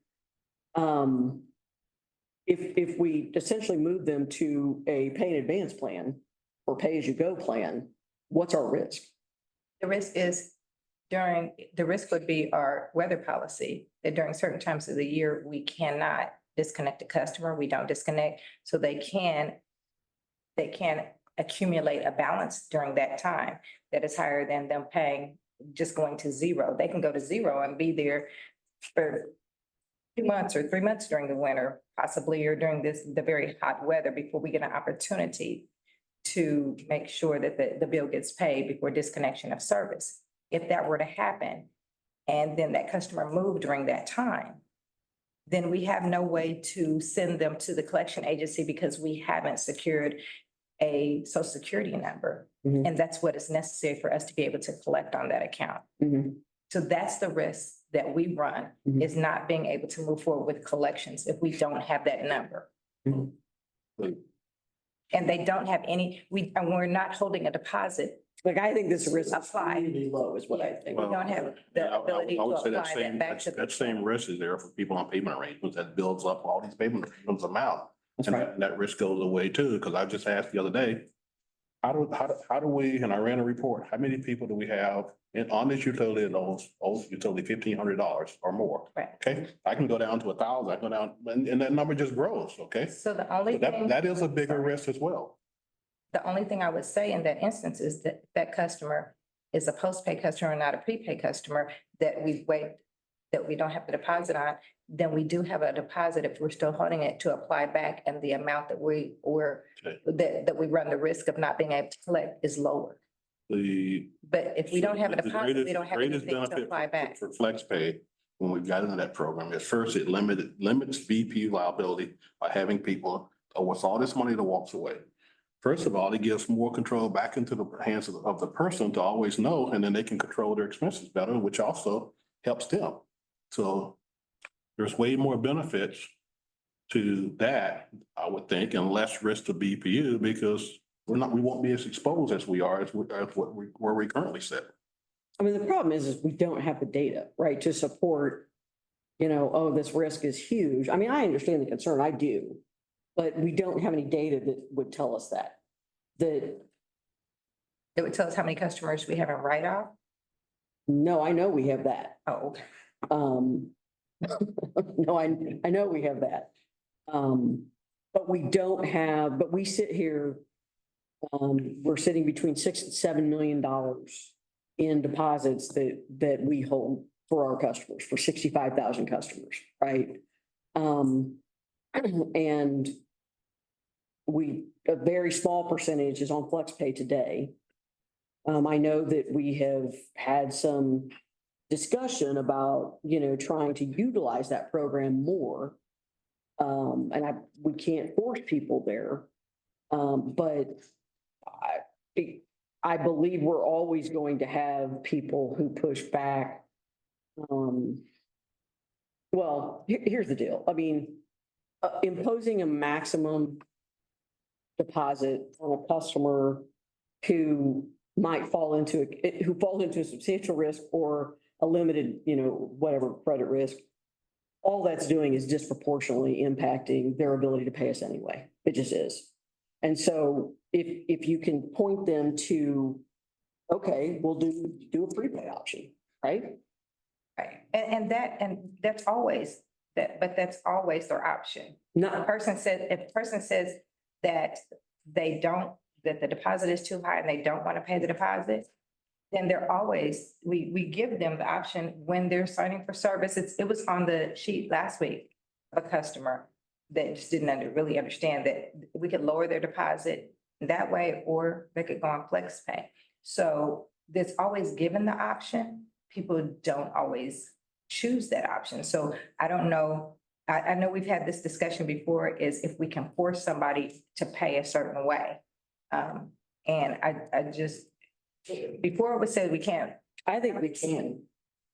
If we essentially move them to a pay in advance plan or pay as you go plan, what's our risk? The risk is the risk would be our weather policy, that during certain times of the year, we cannot disconnect the customer, we don't disconnect, so they can accumulate a balance during that time that is higher than them paying, just going to zero. They can go to zero and be there for 2 months or 3 months during the winter, possibly, or during the very hot weather before we get an opportunity to make sure that the bill gets paid before disconnection of service. If that were to happen, and then that customer moved during that time, then we have no way to send them to the collection agency because we haven't secured a social security number. Mhm. And that's what is necessary for us to be able to collect on that account. Mhm. So that's the risk that we run, Mhm. is not being able to move forward with collections if we don't have that number. Mhm. And they don't have any, and we're not holding a deposit. Like, I think this risk is Apply. really low is what I think. We don't have Yeah, the ability I to would say that apply that same, back to. that same risk is there for people on payment arrangements that builds up all these payment arrangements amount. That's And right. that risk goes away too, because I just asked the other day, how do we, and I ran a report, how many people do we have on this utility, those utility $1,500 or more? Right. Okay, I can go down to 1,000, I go down, and that number just grows, okay? So the only So thing. that is a bigger risk as well. The only thing I would say in that instance is that that customer is a postpaid customer, not a prepaid customer, that we don't have the deposit on, then we do have a deposit if we're still holding it to apply back, and the amount that we Okay. that we run the risk of not being able to collect is lower. But if we don't have a The deposit, we don't have greatest anything to benefit apply back. For FlexPay, when we got into that program, at first it limits VPU liability by having people, with all this money that walks away. First of all, it gives more control back into the hands of the person to always know, and then they can control their expenses better, which also helps them. So there's way more benefits to that, I would think, and less risk to BPU, because we won't be as exposed as we are where we currently sit. I mean, the problem is we don't have the data, right, to support, oh, this risk is huge. I mean, I understand the concern, I do. But we don't have any data that would tell us that. It would tell us how many customers we have in write-off. No, I know we have that. Oh, okay. No, I know we have that. But we don't have, but we sit here, we're sitting between $6 and $7 million in deposits that we hold for our customers, for 65,000 customers, right? And a very small percentage is on FlexPay today. I know that we have had some discussion about, trying to utilize that program more. And we can't force people there. But I believe we're always going to have people who push back. Well, here's the deal. I mean, imposing a maximum deposit on a customer who might fall into a substantial risk or a limited, whatever credit risk, all that's doing is disproportionately impacting their ability to pay us anyway. It just is. And so if you can point them to, okay, we'll do a prepay option, right? Right. And that's always but that's always their option. If a person says that that the deposit is too high and they don't want to pay the deposit, then we give them the option when they're signing for service. It was on the sheet last week, of a customer that just didn't really understand that we could lower their deposit that way, or they could go on FlexPay. So there's always given the option. People don't always choose that option. So I don't know. I know we've had this discussion before, is if we can force somebody to pay a certain way. And I just, before it was said we can't. I think we can.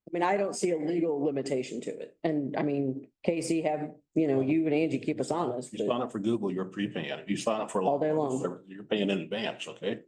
I mean, I don't see a legal limitation to it. And I mean, Casey, you and Angie keep us honest. If you sign up for Google, you're prepaying. If you sign up for All day long. service, you're paying in advance, okay?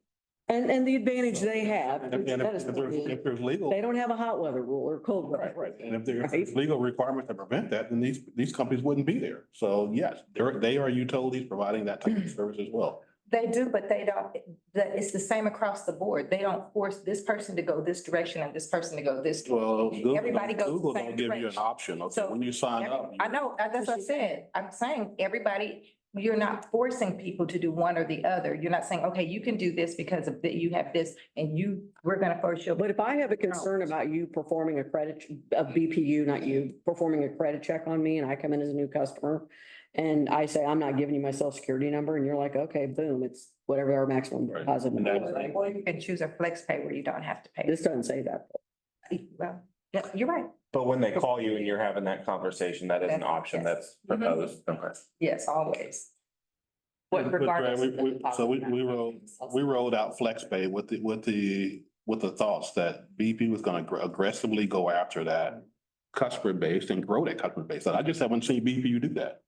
And the advantage they have, And if there's legal. they don't have a hot weather rule or cold weather. Right. And if there's legal requirements to prevent that, then these companies wouldn't be there. So yes, they are utilities providing that type of service as well. They do, but they don't, it's the same across the board. They don't force this person to go this direction and this person to go this. Well, Everybody goes the Google same don't give you an direction. option. Okay, So when you sign up. I know, that's what I said. I'm saying, everybody, you're not forcing people to do one or the other. You're not saying, okay, you can do this because of that, you have this, and we're gonna force you. But if I have a concern about you performing a credit, a BPU, not you, performing a credit check on me and I come in as a new customer and I say, I'm not giving you my social security number and you're like, okay, boom, it's whatever our maximum Right. deposit. And amount that's- is. Or you can choose a flex pay where you don't have to pay. This doesn't say that. Well, yeah, you're right. But when they call you and you're having that conversation, that is an option that's proposed. Okay. Yes, always. What But, regardless Brad, of the So we deposit. rolled out FlexPay with the thoughts that BP was gonna aggressively go after that customer base and grow that customer base. And I just haven't seen BPU do that.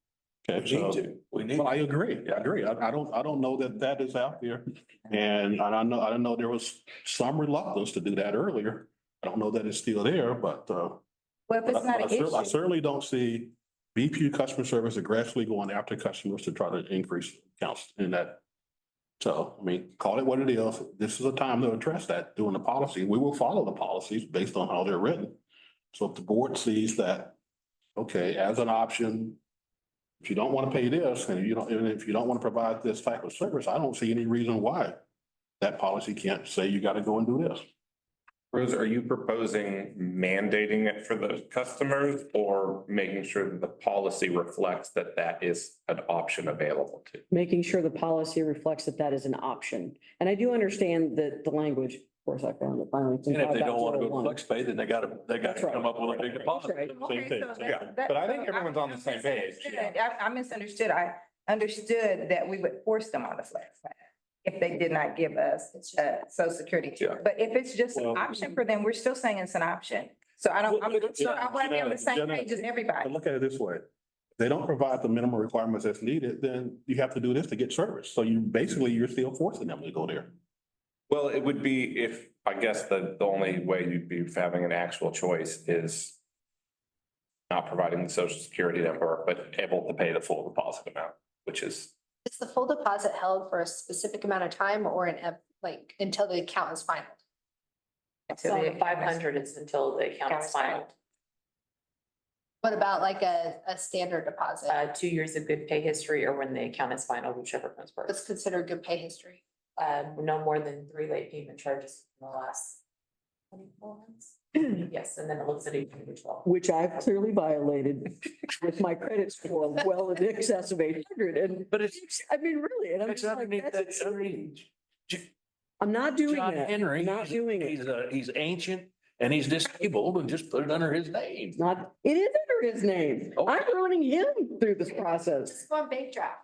Okay, so. We need. Well, I agree. I don't know that is out there. And I know there was some reluctance to do that earlier. I don't know that it's still there, but, Well, if it's not an I issue. certainly don't see BPU customer service aggressively going after customers to try to increase counts in that. So, I mean, call it what it is. This is a time to address that, doing the policy. We will follow the policies based on how they're written. So if the board sees that, okay, as an option, if you don't want to pay this and if you don't want to provide this type of service, I don't see any reason why that policy can't say you got to go and do this. Rose, are you proposing mandating it for the customers or making sure that the policy reflects that that is an option available to? Making sure the policy reflects that that is an option. And I do understand that the language, of course, I found it finally. And if they don't want to go to 5.01. flex pay, then they gotta That's right. come up with a big deposit. That's right. Same thing. But I think everyone's on the same page. I misunderstood. I understood that we would force them on the flex pay if they did not give us social security. Yeah. But if it's just an Well- option for them, we're still saying it's an option. So I'm Well, so I want to be on the same Jenna, page as But everybody. look at it this way. If they don't provide the minimum requirements that's needed, then you have to do this to get service. So you're still forcing them to go there. Well, it would be if, I guess the only way you'd be having an actual choice is not providing the social security number, but able to pay the full deposit amount, which is, Is the full deposit held for a specific amount of time or like until the account is final? So the 500 is until the account is filed. What about like a standard deposit? 2 years of good pay history or when the account is final, whichever comes What's first. considered good pay history? No more than 3 late payment charges in the last 24 months. Yes, and then it looks at each individual. Which I've clearly violated with my credit score well in excess of 800. And But it's, I mean, really, and I'm it's just like, underneath that's that, I mean, I'm not doing John that. Henry, I'm not doing it. he's ancient and he's disabled and just put it under his name. Not, it is under his name. I'm running him through this process. Just go on bank draft.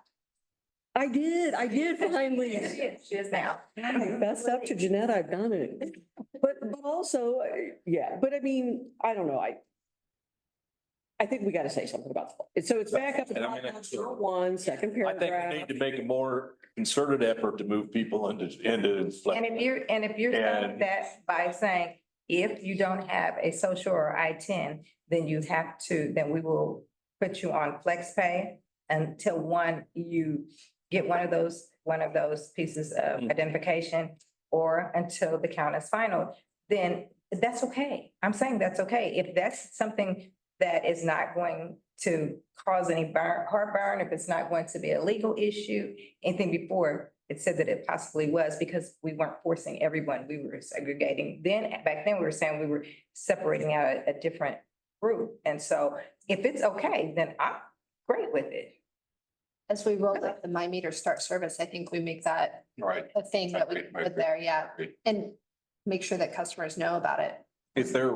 I did finally. She is now. I messed up to Jeanette, I've done it. But also, yeah, but I mean, I don't know, I think we gotta say something about it. So it's back up And I mean, at it's- 1, second I think we paragraph. need to make a more concerted effort to move people into. And if you're And- saying that by saying, if you don't have a social or I-10, then then we will put you on flex pay until you get one of those pieces of identification or until the count is final, then that's okay. I'm saying that's okay. If that's something that is not going to cause any heartburn, if it's not going to be a legal issue, anything before, it said that it possibly was because we weren't forcing everyone, we were segregating. Back then, we were saying we were separating out a different group. And so if it's okay, then I'm great with it. As we roll up the My Meter Start service, I think we make that Right. a thing that we I put there, yeah. agree. And make sure that customers know about it. is there,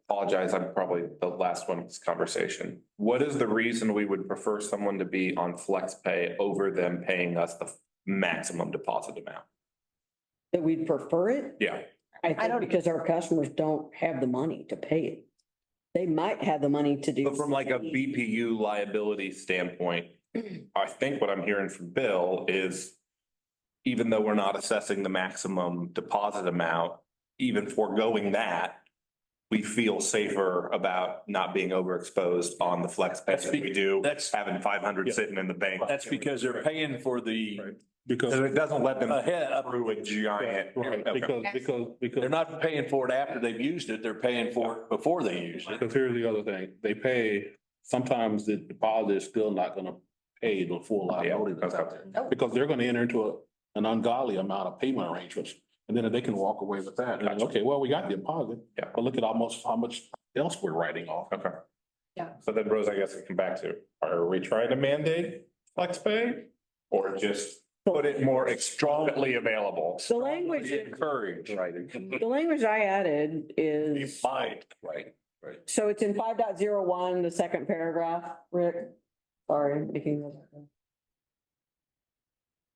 apologize, I'm probably the last one in this conversation. What is the reason we would prefer someone to be on flex pay over them paying us the maximum deposit amount? That we'd prefer it. Yeah. I don't- think because our customers don't have the money to pay it. They might have the money to do. But from like a BPU liability standpoint, I think what I'm hearing from Bill is even though we're not assessing the maximum deposit amount, even foregoing that, we feel safer about not being overexposed on the flex pay That's than we do That's, having 500 Yeah. sitting in the bank. that's because they're paying for the Because, So it doesn't let them Ahead, through a giant. right, Okay. they're not paying for it after they've used it, they're paying for it before they use it. because here's the other thing, they pay, sometimes the deposit is still not gonna pay the full liability that's out there. Because they're gonna enter into an ungodly amount of payment arrangements, and then they can walk away with that. And, okay, well, we got the deposit. Yeah. But look at almost how much else we're writing off. Okay. Yeah. So then Rose, I guess we come back to, are we trying to mandate flex pay? Or just put it more strongly available? The language, Encourage. Right. the language I added You is, might, right? so it's in 5.01, the second paragraph, Rick. Sorry, making that.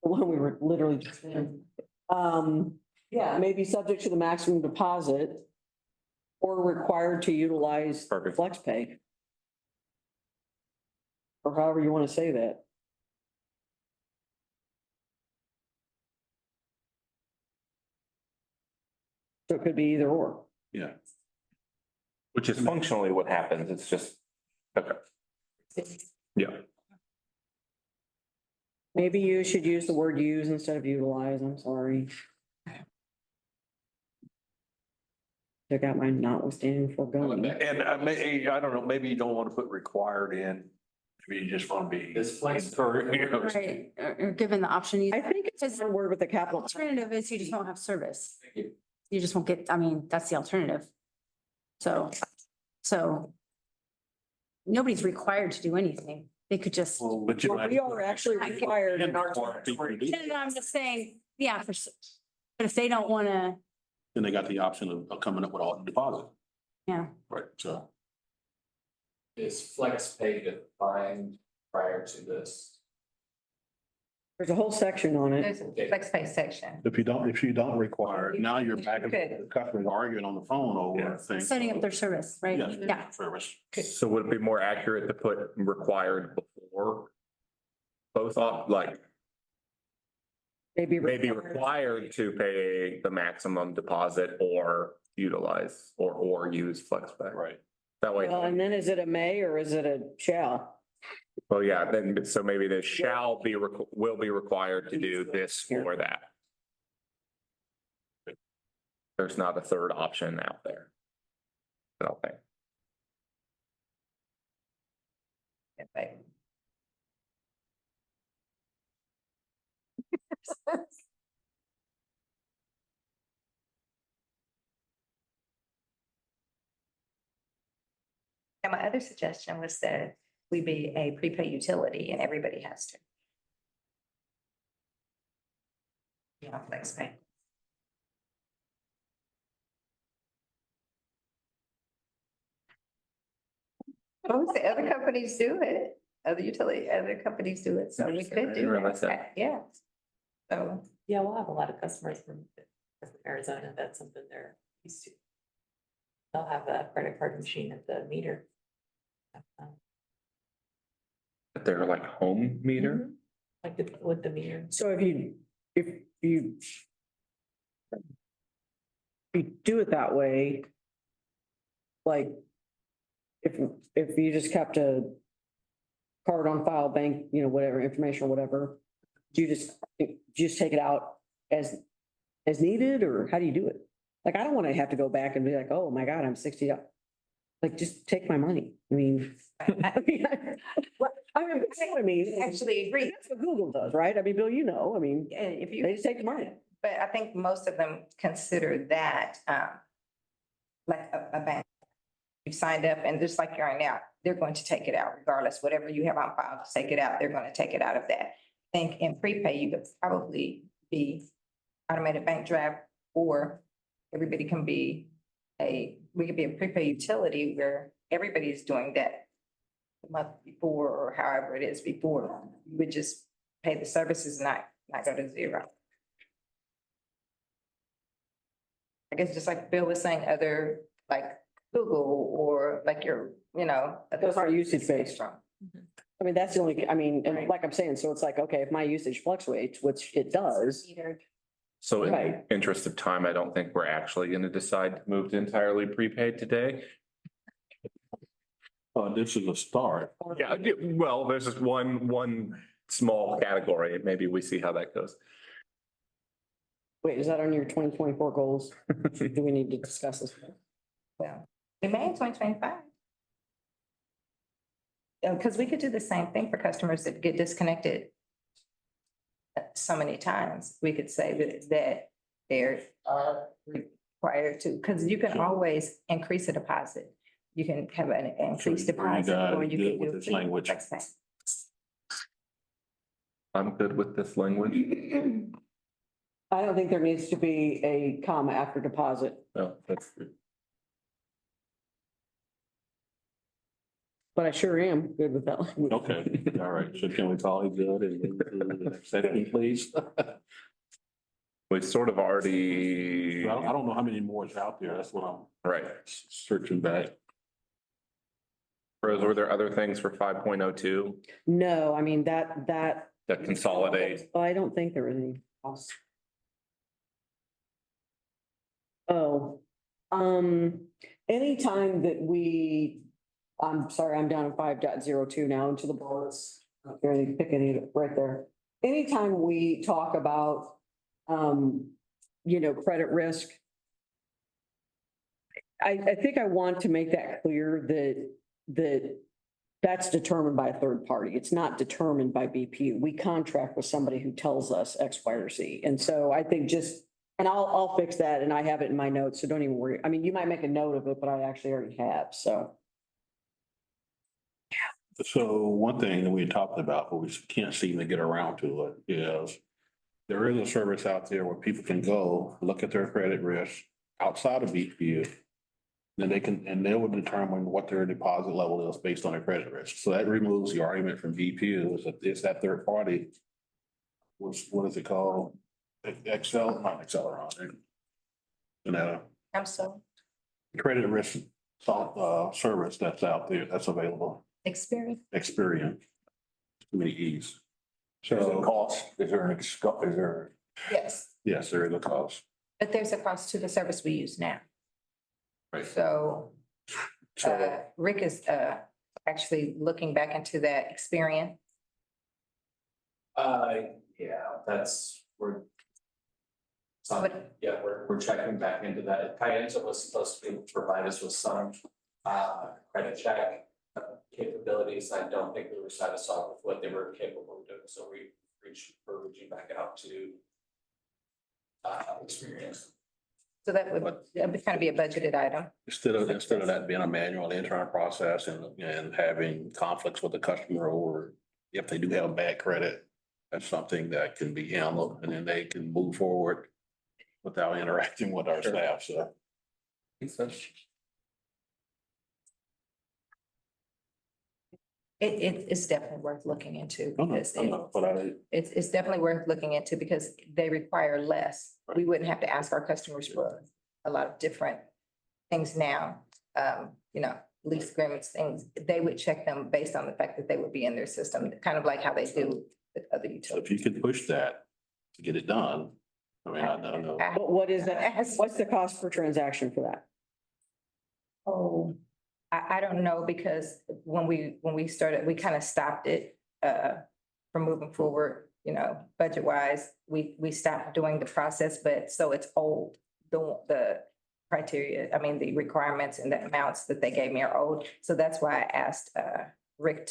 The one we were literally just in. Yeah, may be subject to the maximum deposit or required to utilize Perfect. flex pay. Or however you want to say that. So it could be either or. Yeah. Which is functionally what happens. It's just, okay. Yeah. Maybe you should use the word use instead of utilize, I'm sorry. Took out my notwithstanding foregoing. And I don't know, maybe you don't want to put required in, maybe you just want to be. This flex- encouraged. Right, or given the option, you, I think it's one word with the capital. alternative is you just won't have service. Thank you. You just won't get, I mean, that's the alternative. So nobody's required to do anything. They could just, Well, but you. We are actually required in our. no, I'm just saying, yeah, but if they don't wanna, Then they got the option of coming up with all the deposit. yeah. Right, so. Is flex pay defined prior to this? There's a whole section on it. There's a flex pay section. If you don't require, it, now you're back, You could. the customers arguing on the phone over things. Setting up their service, right? Yeah. Yeah. Service. So would it be more accurate to put required before? Both off, like Maybe required to pay the maximum deposit or utilize or use flex pay. Right. That way. Well, and then is it a may or is it a shall? Well, yeah, then, so maybe the shall be, will be required to do this or that. There's not a third option out there. I don't think. And my other suggestion was that we be a prepaid utility and everybody has to. Yeah, flex pay. Most the other companies do it, other companies do it, so we Interesting. I could didn't do realize that. that, yeah. So, Yeah, we'll have a lot of customers from Arizona. That's something they're used to. They'll have a credit card machine at the meter. But they're like home meter. Like with the meter. So if you do it that way, like, if you just kept a card on file, bank, you know, whatever, information or whatever, do you just take it out as needed, or how do you do it? Like, I don't want to have to go back and be like, oh my God, I'm 60. Like, just take my money. I mean. I mean, actually agree. that's what Google does, right? I mean, Bill, you know, I mean, If you. they just take the money. But I think most of them consider that, like a bank. You've signed up and just like you're now, they're going to take it out regardless, whatever you have on file, to take it out, they're going to take it out of that. I think in prepay, you could probably be automated bank draft, or everybody can be we could be a prepay utility where everybody is doing that the month before, or however it is before. You would just pay the services, not go to zero. I guess just like Bill was saying, other like Google or like your, you know. Those aren't usage-based. From. I mean, that's the only, I mean, and Right. like I'm saying, so it's like, okay, if my usage fluctuates, which it does. So in Right. interest of time, I don't think we're actually going to decide to move to entirely prepaid today. This is a start. Yeah, well, this is one small category. Maybe we see how that goes. Wait, is that on your 2024 goals? Do we need to discuss this? Well, we may in 2025. Because we could do the same thing for customers that get disconnected so many times. We could say that they're required to, because you can always increase a deposit. You can have an increased So you deposit. guys or you good can with do this fee. language? That's fine. I'm good with this language. I don't think there needs to be a comma after deposit, No, that's good. but I sure am good with that language. Okay, all right. So can we call it good and move to the next section, please? We sort of already, I don't know how many more is out there. That's what I'm right. searching back. Rose, were there other things for 5.02 No, I mean, that. that consolidate? I don't think there was any else. Oh, anytime that I'm sorry, I'm down in 5.02 now into the bullets. Not really picking it right there. Anytime we talk about, credit risk. I think I want to make that clear that's determined by a third party. It's not determined by BPU. We contract with somebody who tells us X, Y, or Z. And so I think and I'll fix that and I have it in my notes, so don't even worry. I mean, you might make a note of it, but I actually already have, so. So one thing that we talked about, but we can't seem to get around to it is there is a service out there where people can go look at their credit risk outside of BPU. Then they will determine what their deposit level is based on their credit risk. So that removes the argument from BPU is that it's that third party. What is it called? Excel, not Acceleron. I'm so Credit risk service that's out there, that's available. experienced. Experience. Too many E's. There's a So, cost, is there, Yes, yes, there is a cost. but there's a cost to the service we use now. Right. So So, Rick is actually looking back into that experience. Yeah, we're checking back into that. Kayenta was supposed to be able to provide us with some credit check capabilities. I don't think we were satisfied with what they were capable of doing, so we reaching back out to Experience. So that would kind of be a budgeted item. instead of that being a manual internal process and having conflicts with the customer or if they do have bad credit, that's something that can be handled and then they can move forward without interacting with our staff, so. It's definitely worth looking into No, no, because I'm not, but it's definitely worth looking into because they require less. We wouldn't have to ask our customers for a lot of different things now. Lease agreements, things, they would check them based on the fact that they would be in their system, kind of like how they do with other so utilities. if you can push that to get it done, I mean, I don't know. But what is that? What's the cost per transaction for that? Oh, I don't know because when we started, we kind of stopped it from moving forward, budget wise. We stopped doing the process, but so it's old. The criteria, the requirements and the amounts that they gave me are old. So that's why I asked Rick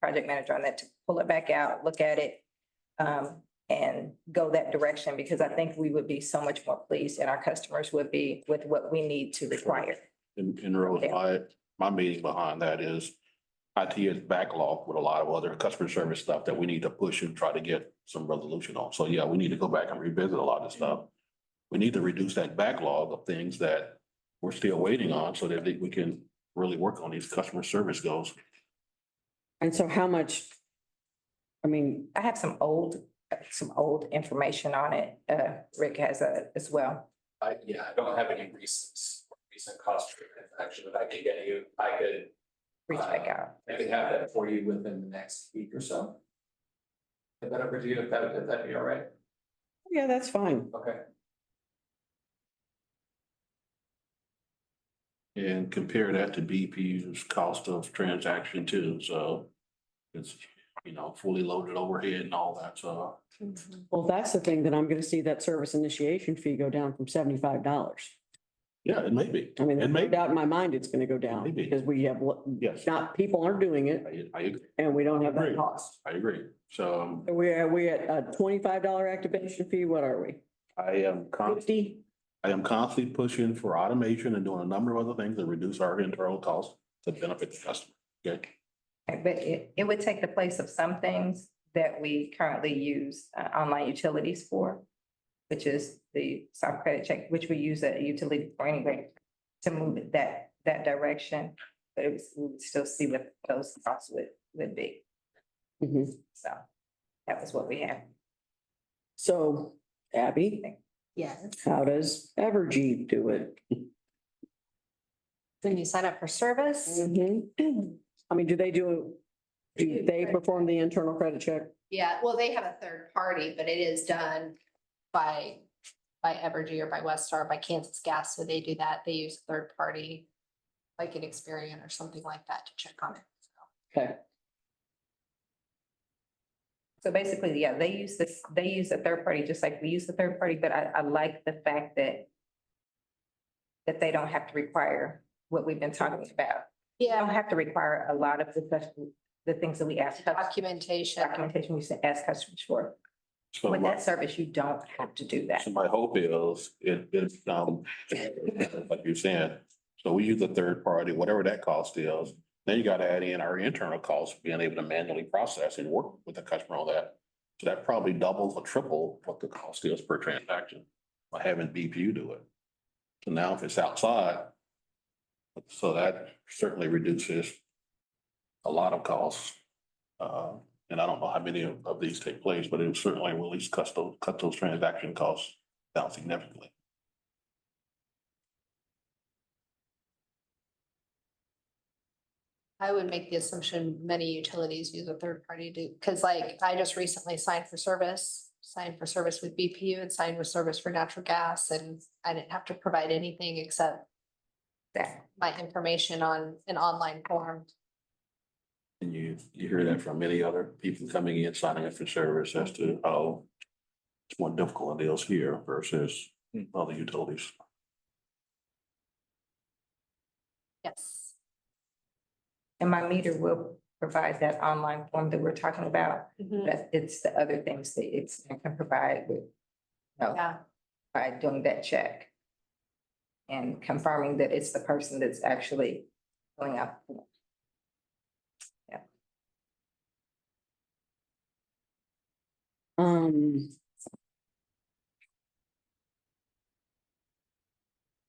project manager on that, to pull it back out, look at it and go that direction, because I think we would be so much more pleased and our customers would be with what we need to require. In Rose, my meaning behind that is IT is backlogged with a lot of other customer service stuff that we need to push and try to get some resolution on. So yeah, we need to go back and revisit a lot of stuff. We need to reduce that backlog of things that we're still waiting on so that we can really work on these customer service goals. And so how much? I have some old information on it. Rick has as well. I don't have any recent cost per transaction that I could get you. I could Reach back out. I could have that for you within the next week or so. Get that over to you if that'd be all right. Yeah, that's fine. Okay. And compare that to BPU's cost of transaction too, so fully loaded overhead and all that, so. Well, that's the thing that I'm gonna see that service initiation fee go down from $75. Yeah, it may be. I mean, It there's may no be. doubt in my mind it's gonna go down Maybe. because we have, Yes. not, people aren't doing it I agree. and we don't have that Agree. cost. I agree. So Are we at a $25 activation fee? What are we? I am $50? I am constantly pushing for automation and doing a number of other things that reduce our internal costs to benefit the customer. Okay? But it would take the place of some things that we currently use online utilities for, which is the soft credit check, which we use a utility for anyway, to move it that direction. But we would still see what those costs would be. Mhm. So that was what we had. So Abby, Yes. how does Evergy do it? When you sign up for service, I mean, do they perform the internal credit check? yeah, well, they have a third party, but it is done by Evergy or by Westar, by Kansas Gas. So they do that. They use a third party, like an Experian or something like that to check on it. Okay, So basically, yeah, they use a third party, just like we use the third party, but I like the fact that they don't have to require what we've been talking about. You don't Yeah, have to require a lot of the things that we ask. documentation. Documentation we ask customers for. So With my, that service, you don't have to do that. so my hope is like you're saying, so we use a third party, whatever that cost is. Then you gotta add in our internal costs, being able to manually process and work with the customer on that. So that probably doubles or triple what the cost is per transaction by having BPU do it. So now if it's outside, so that certainly reduces a lot of costs. And I don't know how many of these take place, but it certainly will at least cut those transaction costs down significantly. I would make the assumption many utilities use a third party to, because like I just recently signed for service with BPU and signed with service for natural gas, and I didn't have to provide anything except That. my information on an online form. And you hear that from many other people coming in, signing up for service as to how it's more difficult it is here versus other utilities. Yes. And my meter will provide that online form that we're talking about. Mhm. But it's the other things that it can provide with, Yeah, by doing that check. And confirming that it's the person that's actually going out.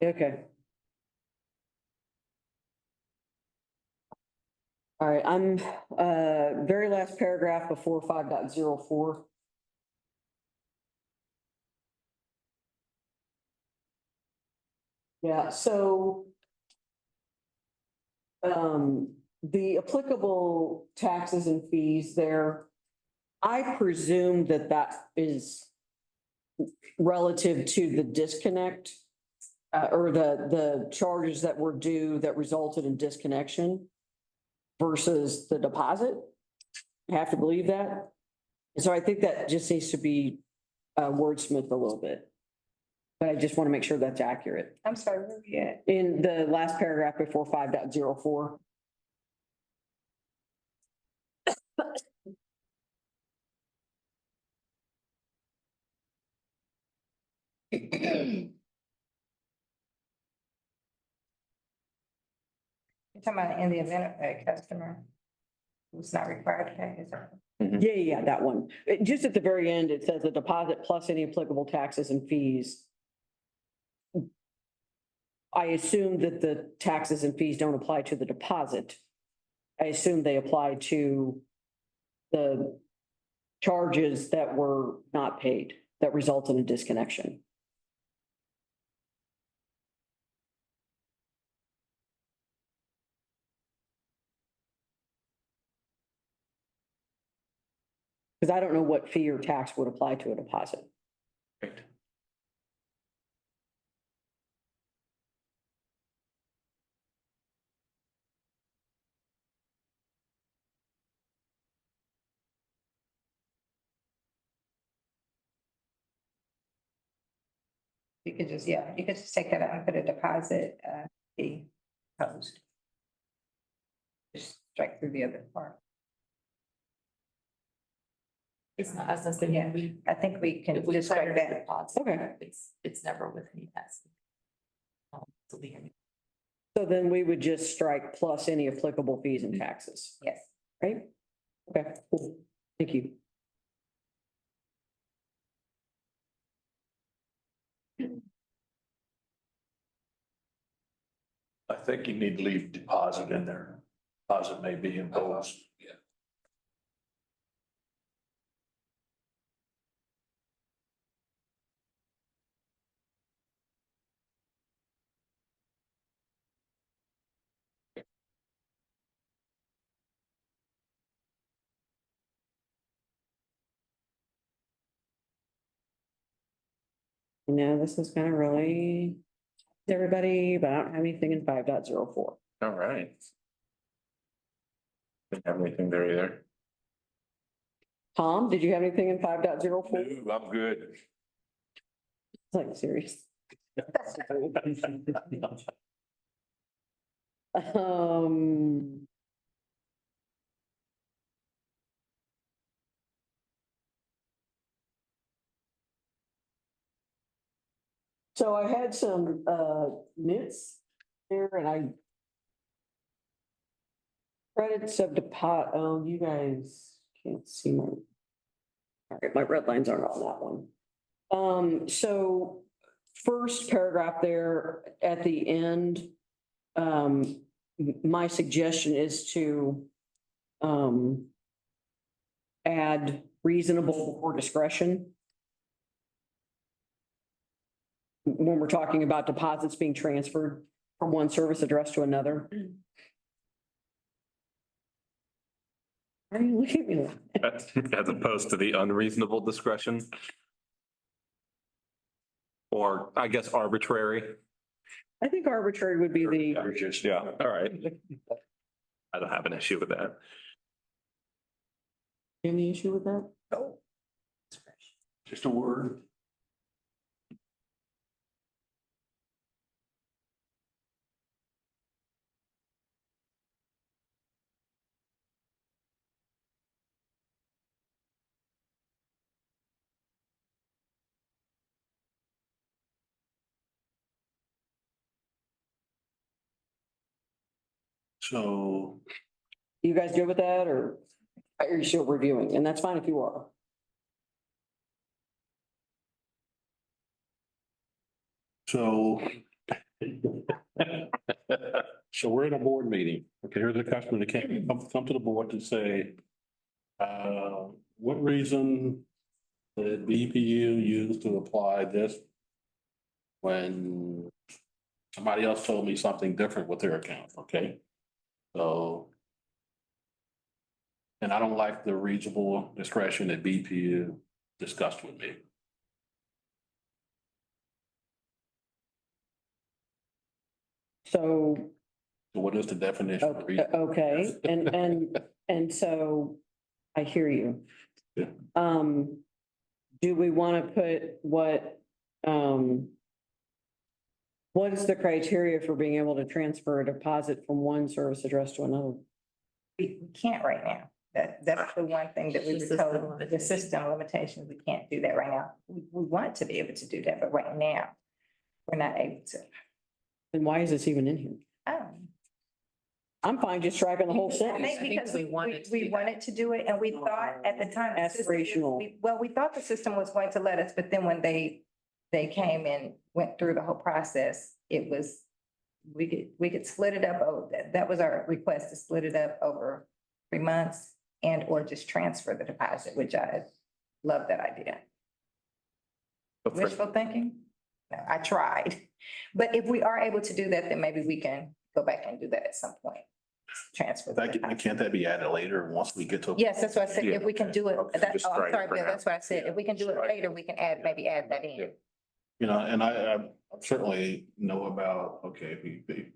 okay. All right, I'm, very last paragraph before 5.04. Yeah, so the applicable taxes and fees there, I presume that that is relative to the disconnect or the charges that were due that resulted in disconnection versus the deposit. I have to believe that. And so I think that just needs to be wordsmithed a little bit. But I just want to make sure that's accurate. I'm sorry, where are we at? In the last paragraph before 5.04. You're talking about in the event of a customer who's not required to pay, is that? Yeah, that one. Just at the very end, it says the deposit plus any applicable taxes and fees. I assume that the taxes and fees don't apply to the deposit. I assume they apply to the charges that were not paid that resulted in disconnection. Because I don't know what fee or tax would apply to a deposit. Right. You could just, yeah, you could just take that out and put a deposit, fee post. Just strike through the other part. It's not, as I said, Yeah, I think we can if we just charge strike that that. deposit, Okay. it's never with any tax. So we- So then we would just strike plus any applicable fees and taxes, Yes. right? Okay, cool. Thank you. I think you need to leave deposit in there. Deposit may be imposed. Yeah. No, this is gonna really, everybody, but I don't have anything in 5.04. All right. Didn't have anything there either. Tom, did you have anything in 5.04? No, I'm good. Like, serious. Um. So I had some nits there and I. Credits of deposit, oh, you guys can't see my. All right, my red lines aren't on that one. So first paragraph there at the end. My suggestion is to. Add reasonable before discretion. When we're talking about deposits being transferred from one service address to another. Why are you looking at me? As opposed to the unreasonable discretion. Or I guess arbitrary. I think arbitrary would be the, Yeah, all right. I don't have an issue with that. any issue with that? Just a word. So You guys good with that or are you still reviewing? And that's fine if you are. So. So we're in a board meeting. Okay, here's a customer that came, come to the board to say. What reason did BPU use to apply this? When somebody else told me something different with their account, okay? So. And I don't like the reasonable discretion that BPU discussed with me. So, So what is the definition of okay, and so I hear you. Yeah. Do we want to put what is the criteria for being able to transfer a deposit from one service address to another? We can't right now. That's the one thing that we The were system told, the limitations. system limitations, we can't do that right now. We want to be able to do that, but right now, we're not able to. And why is this even in here? I'm fine just striking the whole I sentence. think because we wanted to do it and we thought at the time. the system- Aspirational. Well, we thought the system was going to let us, but then when they came and went through the whole process, it was, we could split it up. Oh, that was our request to split it up over 3 months and or just transfer the deposit, which I love that idea. Wishful thinking? No, I tried. But if we are able to do that, then maybe we can go back and do that at some point. Transfer. the deposit. Can't that be added later once we get to? Yes, that's what I said. If we can do it, Okay, that, just oh, I'm strike it sorry, for Bill, now. that's what I said. If we can do it Strike it. later, we can maybe add that in. You know, and I certainly know about, okay, if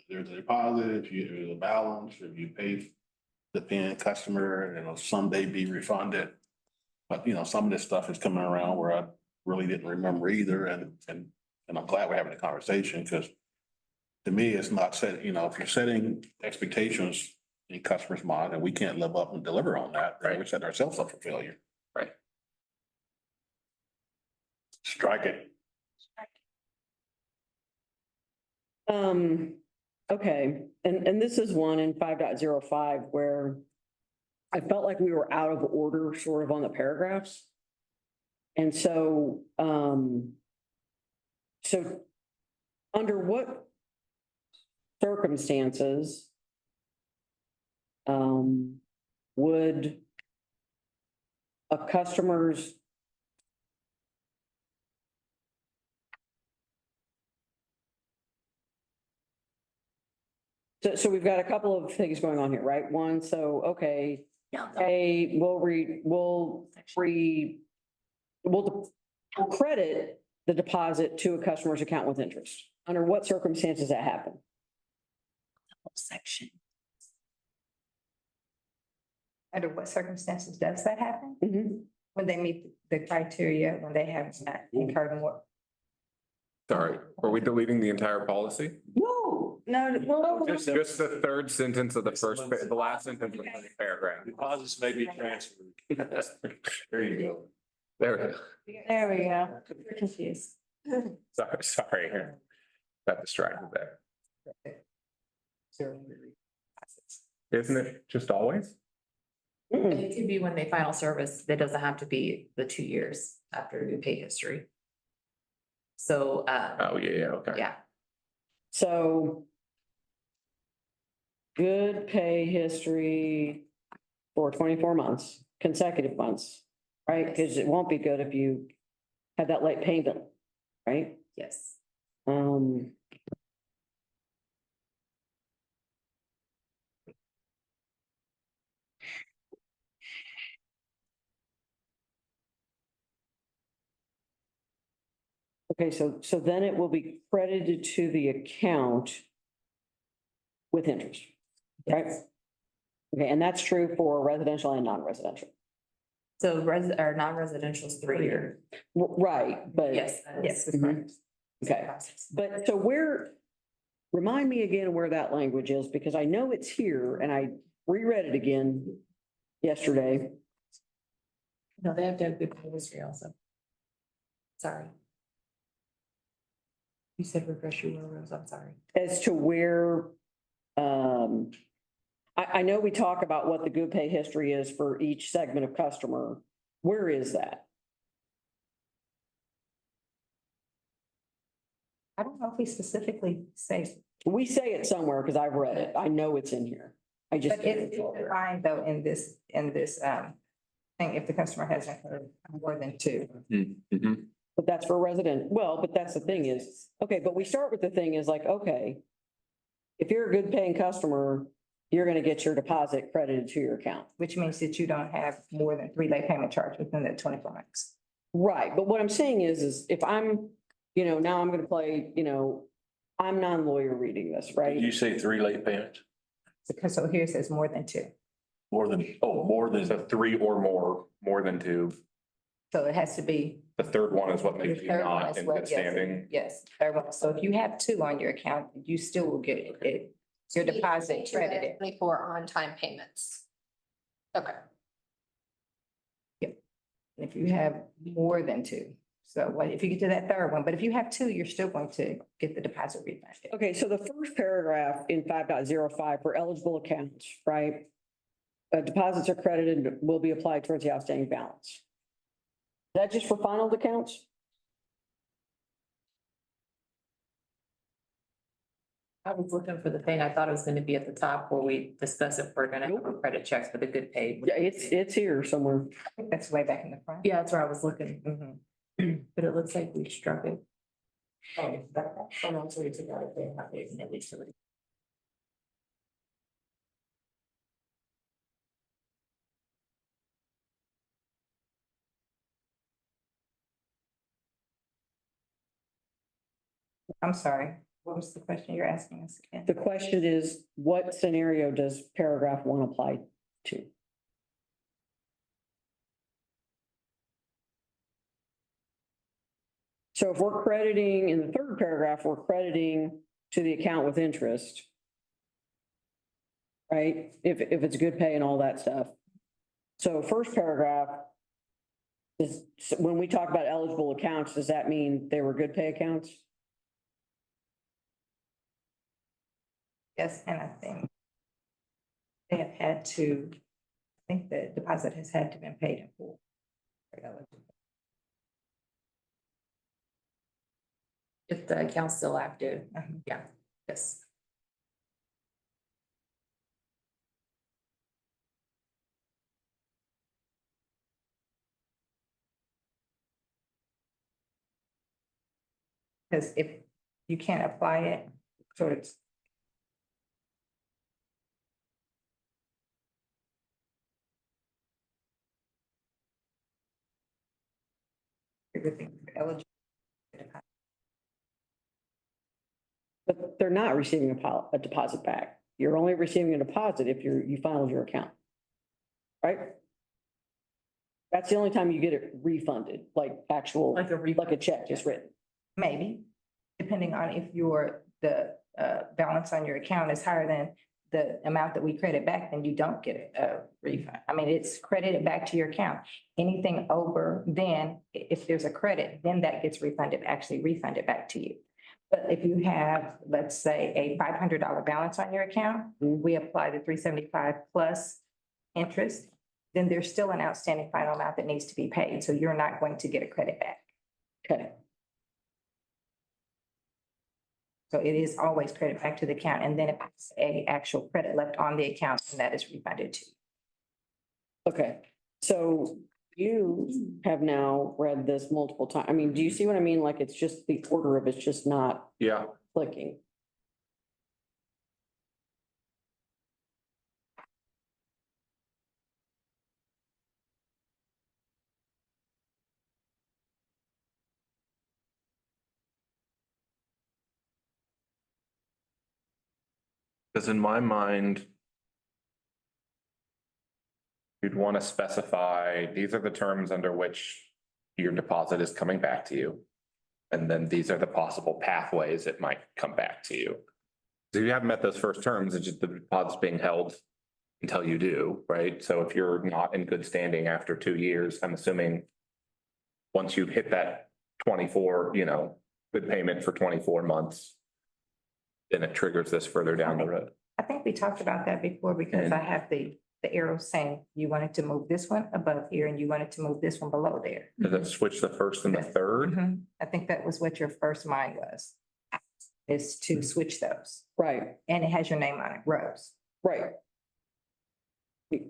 there's a deposit, if there's a balance, if you pay the paying customer, it'll someday be refunded. But, you know, some of this stuff is coming around where I really didn't remember either, and And I'm glad we're having the conversation, because to me, it's not set, you know, if you're setting expectations in customers' mind and we can't live up and deliver on that, right, we're setting ourselves up for failure. Strike it. Okay, and this is one in 5.05 where I felt like we were out of order sort of on the paragraphs. And so, so under what circumstances would a customer's so we've got a couple of things going on here, right? One, so, okay, we'll credit the deposit to a customer's account with interest. Under what circumstances that happen? Section. Under what circumstances does that happen? Mhm. When they meet the criteria, when they have not incurred more. Sorry, are we deleting the entire policy? No, well, Just the third sentence of the first, the last sentence of the first paragraph. Deposits may be transferred. There you go. There we go. There we go. We're confused. Sorry. Got distracted there. Isn't it just always? It could be when they final service, it doesn't have to be the 2 years after your pay history. So, Oh, yeah, okay. yeah. So good pay history for 24 months, consecutive months, right? Because it won't be good if you have that late payment, right? Yes. Okay, so then it will be credited to the account with interest, right? Okay, and that's true for residential and non-residential. So or non-residential is 3 year. Right, but. Yes. Yes. that's Mhm. correct. Okay, but so remind me again where that language is, because I know it's here and I reread it again yesterday. No, they have to have good pay history also. Sorry. You said refresh your memories, I'm sorry. As to where, I know we talk about what the good pay history is for each segment of customer. Where is that? I don't know if we specifically say, We say it somewhere because I've read it. I know it's in here. I just. but it's defined though in this thing, if the customer has incurred more than 2. Mm-hmm. But that's for resident, well, but that's the thing is, okay, but we start with the thing is like, okay. If you're a good paying customer, you're gonna get your deposit credited to your account. Which means that you don't have more than 3 late payment charge within the 24 months. Right, but what I'm saying is if I'm, now I'm gonna play, I'm non-lawyer reading this, Did right? you say 3 late payments? Because so here it says more than 2. More than. So 3 or more than 2. So it has to be. The third one is what the makes you third one not is in what- good yes, standing. Yes, third one. So if you have 2 on your account, you still will get it. Your deposit credited. 24 on-time payments. Okay. If you have more than 2. So what, if you get to that third one, but if you have 2, you're still going to get the deposit refunded. Okay, so the first paragraph in 5.05 for eligible accounts, right? Deposits are credited and will be applied towards the outstanding balance. Is that just for final accounts? I was looking for the thing, I thought it was gonna be at the top where we discuss if we're gonna have a credit checks for the good pay. Yeah, it's here somewhere. I think that's way back in the front. Yeah, that's where I was looking, Mhm. but it looks like we struck it. Oh, no, so we took out a thing, not using at least. I'm sorry. What was the question you're asking us again? The question is, what scenario does paragraph 1 apply to? So if we're crediting, in the third paragraph, we're crediting to the account with interest. Right? If it's good pay and all that stuff. So first paragraph is, when we talk about eligible accounts, does that mean they were good pay accounts? Yes, and I think they have had to, I think the deposit has had to been paid in full. If the account's still active, yeah, yes. Because if you can't apply it towards. Everything eligible. But they're not receiving a deposit back. You're only receiving a deposit if you filed your account. Right? That's the only time you get it refunded, like actual, Like a like a check just written. Maybe, depending on if the balance on your account is higher than the amount that we credit back, then you don't get a refund. I mean, it's credited back to your account. Anything over, then if there's a credit, then that gets actually refunded back to you. But if you have, let's say, a $500 balance on your account, we apply the 375 plus interest, then there's still an outstanding final amount that needs to be paid. So you're not going to get a credit back. Okay. So it is always credit back to the account, and then if it's a actual credit left on the account, then that is refunded to you. Okay, so you have now read this multiple times. I mean, do you see what I mean? Like, it's just the order of it's just not Yeah. clicking. Because in my mind, you'd want to specify, these are the terms under which your deposit is coming back to you. And then these are the possible pathways it might come back to you. So if you haven't met those first terms, it's just the deposit's being held until you do, right? So if you're not in good standing after 2 years, I'm assuming once you hit that 24, good payment for 24 months, then it triggers this further down the road. I think we talked about that before because I have the arrow saying you wanted to move this one above here and you wanted to move this one below there. Does it switch the first and the third? Mhm. I think that was what your first mind was, is to switch those. Right, And it has your name on it, Rose. right.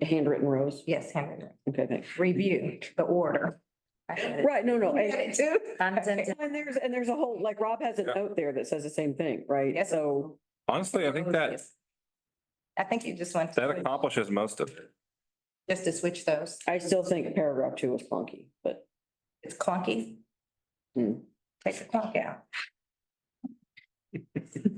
Handwritten rows. Yes, handwritten. Okay, thanks. Review the order. Right, no. You got it too? Content. And there's a whole, like Rob has a note there that says the same thing, right? Yes. So, Honestly, I think that I think you just want that to, accomplishes most of it. just to switch those. I still think paragraph 2 is clunky, but It's clunky. Hmm. Take the clunk out. It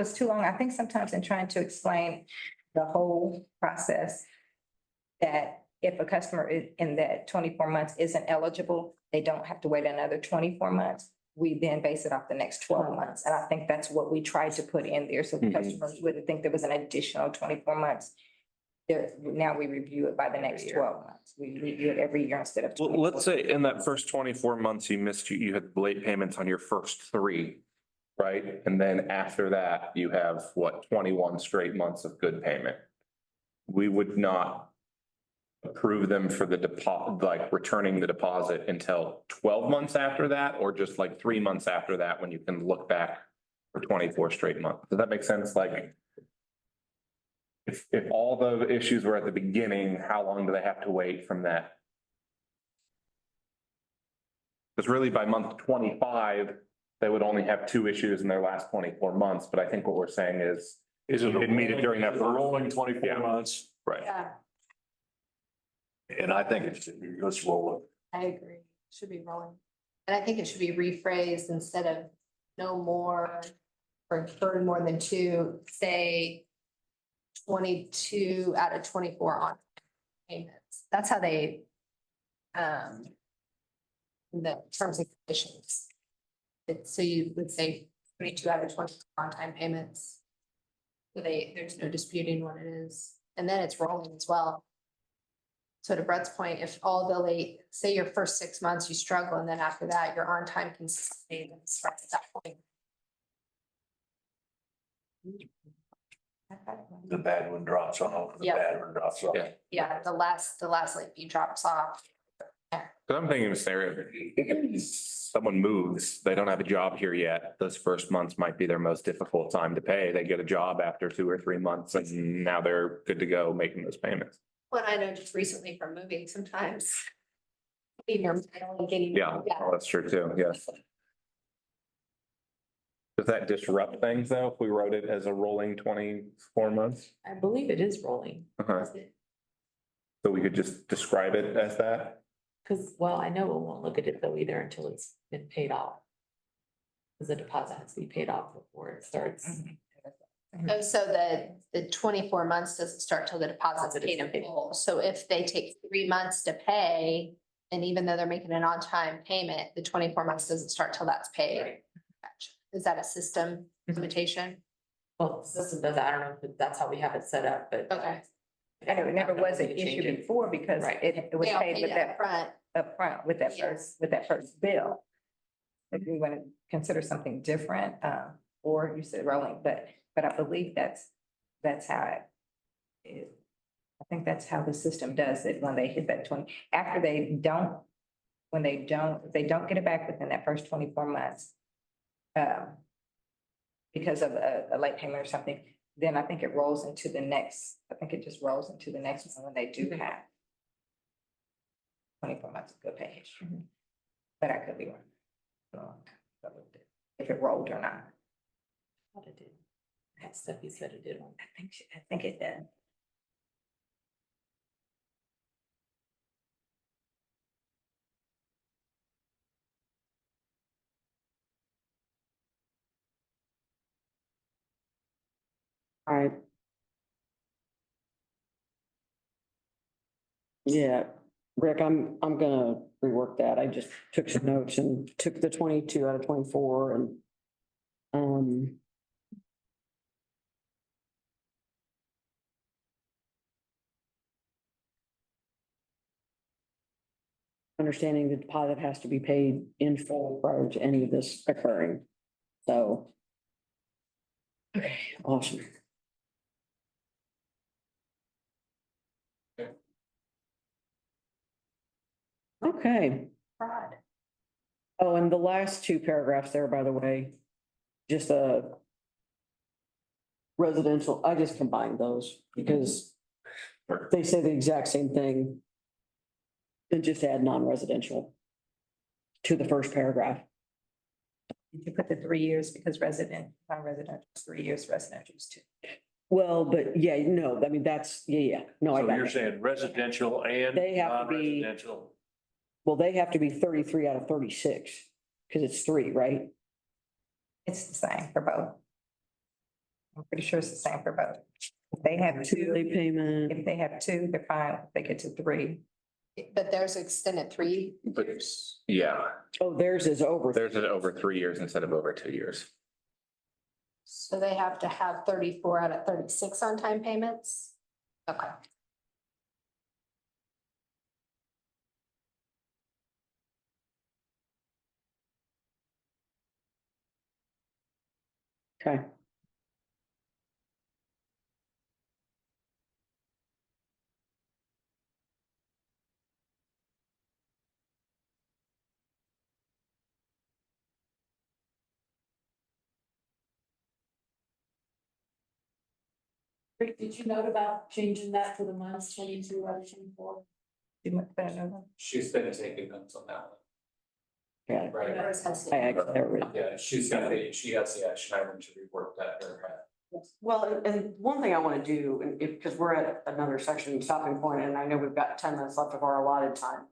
was too long. I think sometimes in trying to explain the whole process, that if a customer is in that 24 months isn't eligible, they don't have to wait another 24 months. We then base it off the next 12 months. And I think that's what we tried to put in there. So the Mhm. customers wouldn't think there was an additional 24 months. Now we review it by the next 12 months. We review it every year instead of. Well, 24. let's say in that first 24 months, you had late payments on your first 3, right? And then after that, you have 21 straight months of good payment. We would not approve them for the deposit, like returning the deposit until 12 months after that, or just like 3 months after that, when you can look back for 24 straight months. Does that make sense? Like, if all the issues were at the beginning, how long do they have to wait from that? Because really by month 25, they would only have 2 issues in their last 24 months. But I think what we're saying is, Is it It meet it during that is it rolling 24 Yeah. months? right, Yeah, And I think let's roll I agree. Should be rolling. And I think it should be rephrased instead of no more or incurred more than two, say 22 out of 24 on payments. That's how they the terms and conditions. So you would say 22 out of 20 on-time payments. So there's no disputing what it is. And then it's rolling as well. So to Brett's point, if all the late, say your first 6 months you struggle, and then after that, you're on time consistent payments right at that point. the bad one drops off, the Yeah. bad one drops off. Yeah. Yeah, the last late fee drops off. Cause I'm thinking of a scenario, someone moves, they don't have a job here yet. Those first months might be their most difficult time to pay. They get a job after 2 or 3 months and now they're good to go making those payments. Well, I know just recently from moving sometimes. Being your title and getting. Yeah, well, that's true too, yes. Does that disrupt things though, if we wrote it as a rolling 24 months? I believe it is rolling, Uh-huh. So we could just describe it as that? because, well, I know we won't look at it though either until it's been paid off. Because the deposit has to be paid off before it starts. Oh, so the 24 months doesn't start till the deposit's paid in full. So if they take 3 months to pay, and even though they're making an on-time payment, the 24 months doesn't start till that's paid. Gotcha. Is that a system limitation? Well, the system does, I don't know if that's how we have it set up, but. Okay. I know it never was an We can change issue it. before because Right. it was They all paid paid with that upfront. upfront with that Yes. with that first bill. If we want to consider something different, or you said rolling, but I believe that's how it is. I think that's how the system does it when they hit that 20, after they don't, if they don't get it back within that first 24 months. Because of a late payment or something, then I think it rolls into the next, I think it just rolls into the next one when they do have 24 months of good pay history. But I could be wrong. If it rolled or not. Thought it did. That stuff you said it did. I think it did. All right. Yeah, Rick, I'm gonna rework that. I just took some notes and took the 22 out of 24 and understanding the deposit has to be paid in full prior to any of this occurring. So. Okay, awesome. Okay. Fraud. Oh, and the last two paragraphs there, by the way, just a residential, I just combined those because they say the exact same thing. And just add non-residential to the first paragraph. You can put the 3 years because non-residential is 3 years, residential is 2. Well, but yeah, no, I mean, that's, yeah. No, I So got you're it. saying residential and They have to be- non-residential? Well, they have to be 33 out of 36 because it's 3, right? It's the same for both. I'm pretty sure it's the same for both. If they have Two late two, payment. if they have 2, they're fine. If they get to 3, But there's extended 3. But yeah, Oh, theirs is over. there's an over 3 years instead of over 2 years. So they have to have 34 out of 36 on-time payments? Okay. Okay. Rick, did you note about changing that to the minus 22 out of 24? you might better know that. She's been taking notes on that Yeah. one. Right. Yours has- I actually, there it is. Yeah, she has the action item to rework that paragraph. Well, and one thing I want to do, and if, because we're at another section stopping point, and I know we've got 10 minutes left of our allotted time.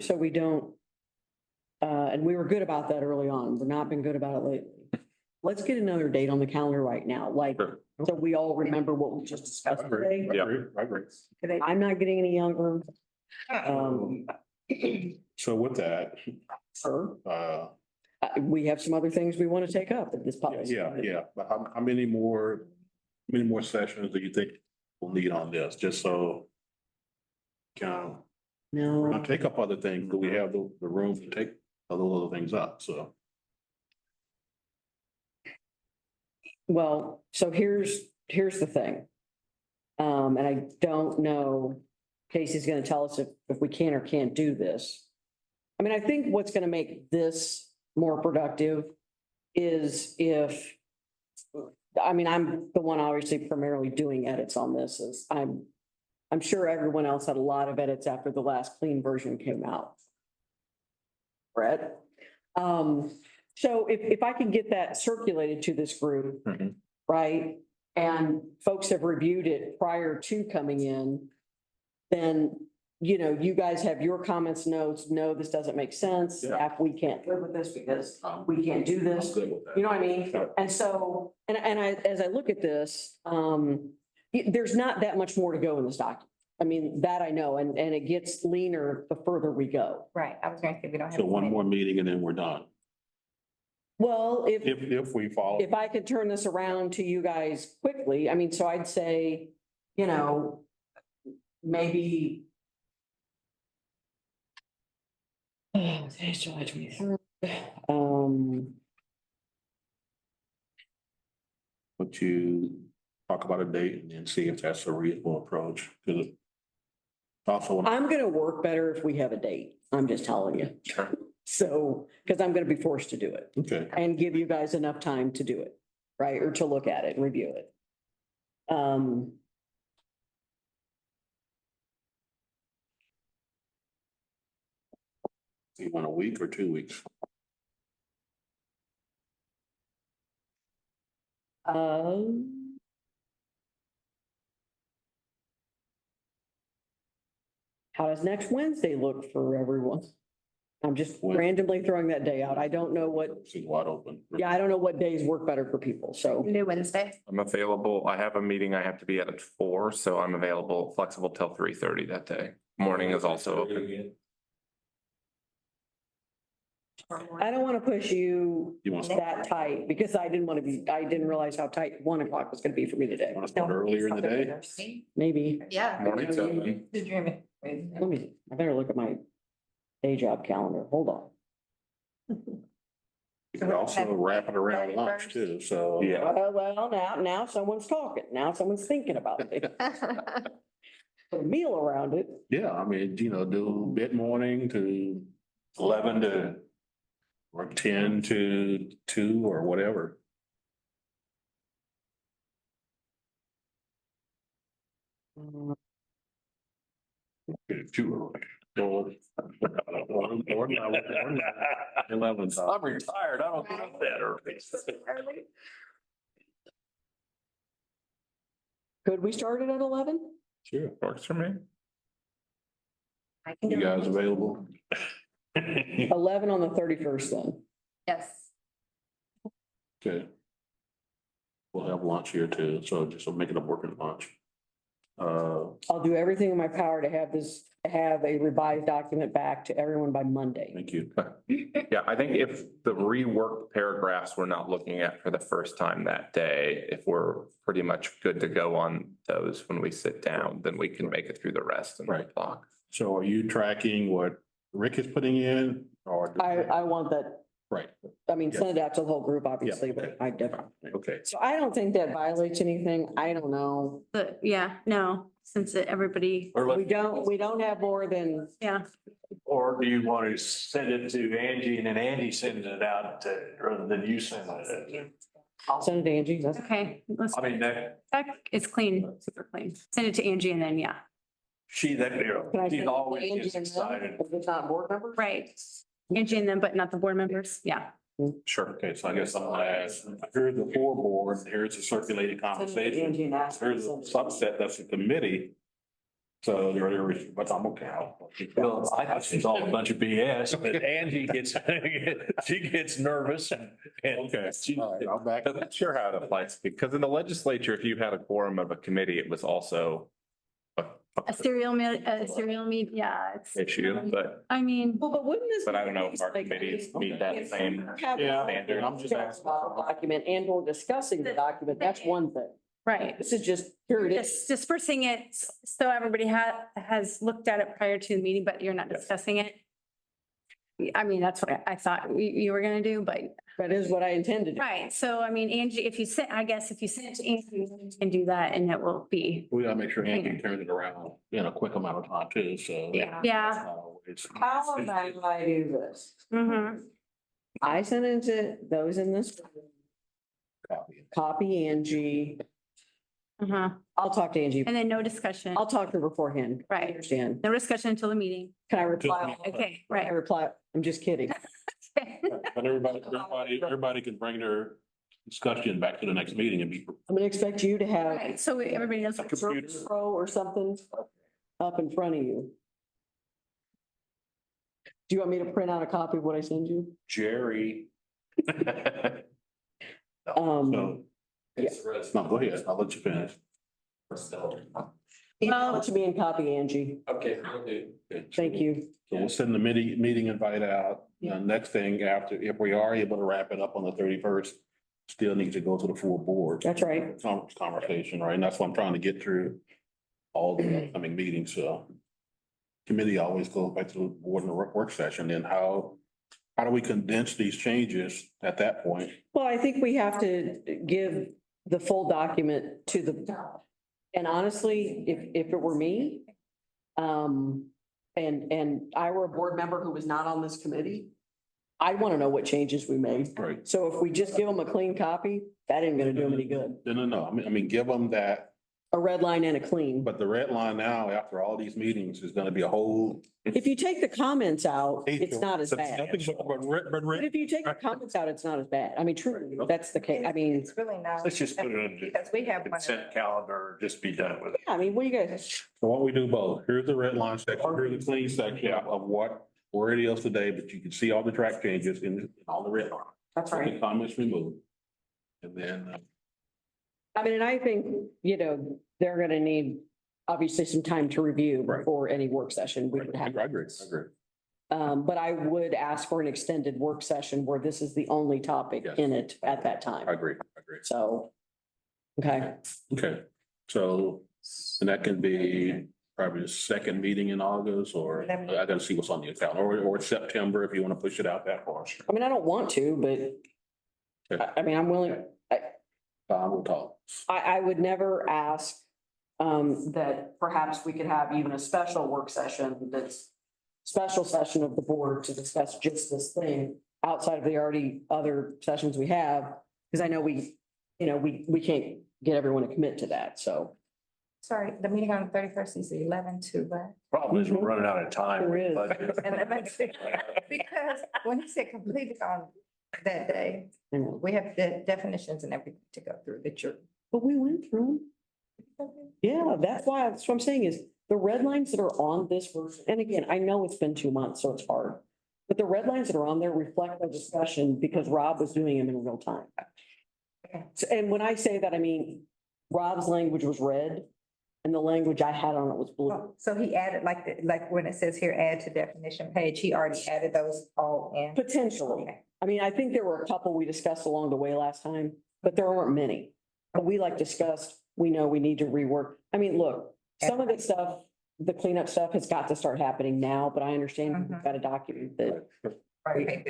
So we don't, and we were good about that early on. We've not been good about it lately. Let's get another date on the calendar right now, like, Sure. so we all remember what we just discussed today. I agree. I'm not getting any younger. Um, So with that, sir, uh, we have some other things we want to take up at this policy. yeah, but how many more sessions do you think we'll need on this, just so? We're gonna No, take up other things, but we have the room to take those other things up, so. well, so here's the thing. And I don't know, Casey's gonna tell us if we can or can't do this. I mean, I think what's gonna make this more productive is if, I mean, I'm the one obviously primarily doing edits on this, is I'm sure everyone else had a lot of edits after the last clean version came out. Brett? So if I can get that circulated to this group, Mhm. right? And folks have reviewed it prior to coming in, then, you know, you guys have your comments, notes, no, this doesn't make sense. Yeah. Staff, we can't live with this because I'm we can't do this. good with that. You know what I mean? Sure. And so, and I, as I look at this, there's not that much more to go in this document. I mean, that I know, and it gets leaner the further we go. Right, I was going to say, we don't have. So one more meeting and then we're done, Well, if we follow. if I could turn this around to you guys quickly, I mean, so I'd say, you know, maybe. Today's July 23rd. Would you talk about a date and then see if that's a reasonable approach? Because also, I'm gonna work better if we have a date. I'm just telling you. Sure. So, because I'm gonna be forced to do it okay, and give you guys enough time to do it, right? Or to look at it and review it. you want a week or 2 weeks? Um. How does next Wednesday look for everyone? I'm just randomly throwing that day out. I don't know what, Seems wide open. yeah, I don't know what days work better for people, so. New Wednesday. I'm available. I have a meeting I have to be at 4, so I'm available, flexible till 3:30 that day. Morning is also open. I don't want to push you You want to that tight because I didn't realize how tight 1 o'clock was going to be for me today. start earlier in the day? Maybe. Yeah. Morning's open. I better look at my day job calendar. Hold on. You could also wrap it around lunch too, so. Yeah. Well, now someone's talking. Now someone's thinking about it. Put a meal around it. Yeah, I mean, do mid-morning to 11 to, or 10 to 2 or whatever. Too early. Or 11. I'm retired. I don't get up that early. Could we start it at 11? Sure. Works for me. I can You do guys it. available? 11 on the 31st then. Yes. Okay. We'll have lunch here too, so just make it a working lunch. I'll do everything in my power to have a revised document back to everyone by Monday. Thank you. Yeah, I think if the reworked paragraphs we're not looking at for the first time that day, if we're pretty much good to go on those when we sit down, then we can make it through the rest in the Right. block. So are you tracking what Rick is putting in or? I want that, Right, I mean, send it out to the whole group, obviously, Yeah, okay. but I definitely. okay. So I don't think that violates anything. I don't know. But yeah, no, since everybody, We don't have more than, yeah, Or do you want to send it to Angie and then Angie sends it out rather than you sending it? I'll send it to Angie. That's, okay. Let's, I mean, that, it's clean, super clean. Send it to Angie and then, yeah, she's can I send she's it to always Angie gets and them excited. if it's not board members? right. Angie and them, but not the board members. Yeah. Sure. Okay, so I guess I'm gonna ask, here's the full board, here's the circulated conversation. Angie and ask. Here's a subset that's a committee. So but I'm okay. Well, I think it's all a bunch of BS, but Angie gets, she gets nervous and. Okay, all right, I'm back. I'm not sure how it applies, because in the legislature, if you had a quorum of a committee, it was also A serial meet, yeah, it's. issue, but I mean, Well, but wouldn't this? But I don't know if our committees meet that same Yeah, standard. I'm just asking. Document and or discussing the document, that's one thing. right. This is just, here it is. Just dispersing it so everybody has looked at it prior to the meeting, but you're not discussing it. I mean, that's what I thought you were gonna do, but, That is what I intended. right, so I mean, Angie, if you sent, I guess if you send it to Angie, you can do that and it will be, We gotta make sure Angie turns it around in a quick amount of time too, so. yeah. How about I do this? Mm-hmm. I sent it to those in this, copy Angie. Uh-huh. I'll talk to Angie. And then no discussion, I'll talk to her beforehand. I Right. understand. no discussion until the meeting. Can I reply? Okay, Can I right. reply? I'm just kidding. But everybody can bring their discussion back to the next meeting and be. I'm gonna expect you to have Right, so everybody knows. a Surface Pro or something up in front of you. Do you want me to print out a copy of what I send you? Jerry. Um, No, go ahead. I'll let you finish. email it to me and copy Angie. Okay, will do. Thank you. So we'll send the meeting invite out. The next thing after, if we are able to wrap it up on the 31st, still needs to go to the full board. That's right. Conversation, right? And that's what I'm trying to get through all the upcoming meetings, so. Committee always goes back to the board in the work session, then how do we condense these changes at that point? Well, I think we have to give the full document to the, and honestly, if it were me, and I were a board member who was not on this committee, I want to know what changes we made. Right. So if we just give them a clean copy, that ain't gonna do them any good. No. I mean, give them that, A red line and a clean. but the red line now, after all these meetings, is gonna be a whole. If you take the comments out, it's not as bad. Nothing But if you take the comments out, it's not as bad. I mean, truly, that's the case. I mean, It's really not. Let's just put it in Because we have one. consent calendar, just be done with it. I mean, what do you guys? So why don't we do both? Here's the red line section, here's the clean section of where it is today, but you can see all the track changes in all the red line. That's The comments removed. And then, I mean, and I think, they're gonna need obviously some time to review Right. before any work session we would I have. agree. But I would ask for an extended work session where this is the only topic Yes. in it at that time. I agree. So, okay, Okay, so, and that can be probably the second meeting in August, or I gotta see what's on the account, or September, if you wanna push it out that far. I mean, I don't want to, but I mean, I'm willing, We'll talk. I would never ask that perhaps we could have even a special work session that's special session of the board to discuss just this thing outside of the already other sessions we have. Because I know we can't get everyone to commit to that, so. Sorry, the meeting on the 31st is 11 to what? Problem is, we're running out of time. There is. Because when he said completed on that day, you know, we have the definitions and everything to go through that you're. But we went through them. Yeah, that's what I'm saying is the red lines that are on this version, and again, I know it's been 2 months, so it's hard. But the red lines that are on there reflect the discussion because Rob was doing them in real time. And when I say that, I mean, Rob's language was red and the language I had on it was blue. So he added like when it says here, add to definition page, he already added those all in. Potentially. I mean, I think there were a couple we discussed along the way last time, but there weren't many. But we discussed, we know we need to rework. I mean, look, some of the stuff, the cleanup stuff has got to start happening now, but I understand we've got to document that. Right.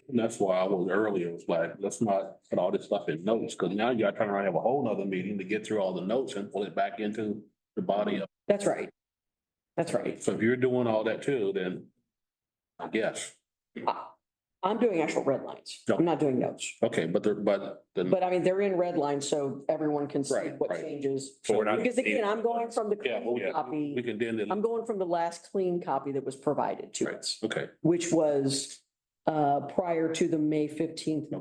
And that's why I was earlier, was like, let's not put all this stuff in notes, because now you gotta turn around and have a whole nother meeting to get through all the notes and pull it back into the body of. That's right. That's right. So if you're doing all that too, then I guess, I'm doing actual red lines. I'm not doing notes. okay, but But I mean, they're in red lines so everyone can see Right, what right. changes. So we're not- Because again, I'm going from the yeah, clean we copy, can then, I'm going from the last clean copy that was provided to right, us, okay, which was prior to the May 15th.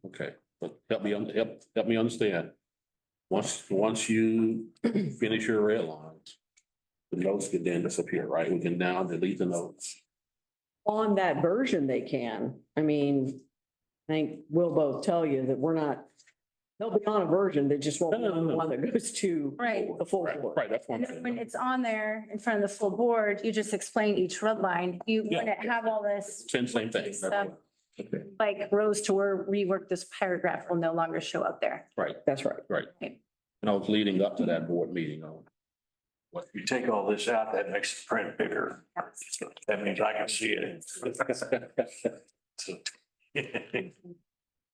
Okay, but help me understand. Once you finish your red lines, the notes can then disappear, right? We can now delete the notes. On that version, they can. I mean, I think we'll both tell you that we're not, they'll be on a version, they just won't be on the one that goes to Right. the full board. Right, that's what And I'm then when saying. it's on there in front of the full board, you just explain each red line. You wouldn't have all this, Same thing. Stuff. like rows to rework this paragraph will no longer show up there. Right, That's right. right. And I was leading up to that board meeting on. If you take all this out, that makes the print bigger. That means I can see it.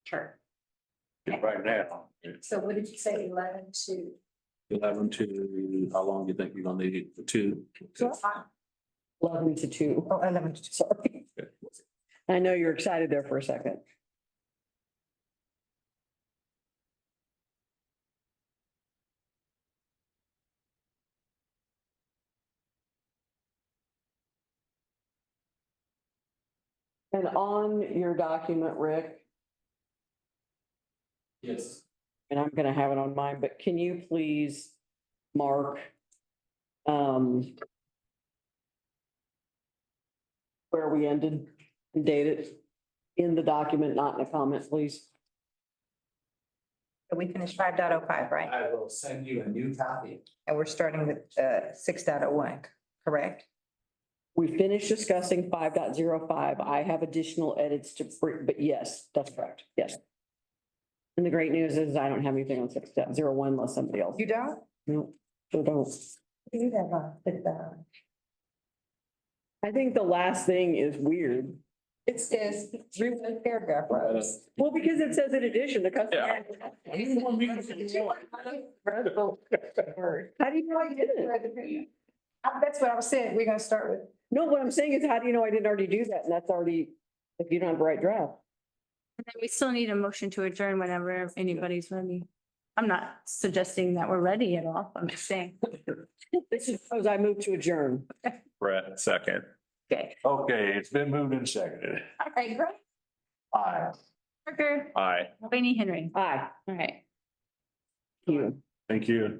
Sure. Right now. So what did you say, 11 to? 11 to, how long do you think you're gonna need for two? 11 to 2. Oh, 11 to 2. Sorry. I know you're excited there for a second. And on your document, Rick, Yes. and I'm gonna have it on mine, but can you please mark where we ended and date it in the document, not in a comment, please? So we finished 5.05, right? I will send you a new copy. And we're starting with 6.01, correct? We finished discussing 5.05. I have additional edits to, but yes, that's correct. Yes. And the great news is I don't have anything on 6.01 unless somebody else. You don't? No, sure don't. You have a, I think the last thing is weird. it says remove paragraph, right? Well, because it says in addition, the customer. Yeah. How do you know I didn't? That's what I was saying. We're gonna start with. No, what I'm saying is, how do you know I didn't already do that? And that's already, if you don't have the right draft. And then we still need a motion to adjourn whenever anybody's ready. I'm not suggesting that we're ready at all. I'm just saying. This is, suppose I move to adjourn. Brett, second. Okay. Okay, it's been moved and seconded. All right, great. Aye. Parker, Aye. Rainey, Henry. Aye. All right. You. Thank you.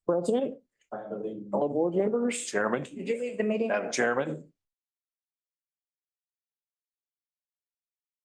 President, I believe. all board members. Chairman, Did you leave the meeting? Madam Chairman.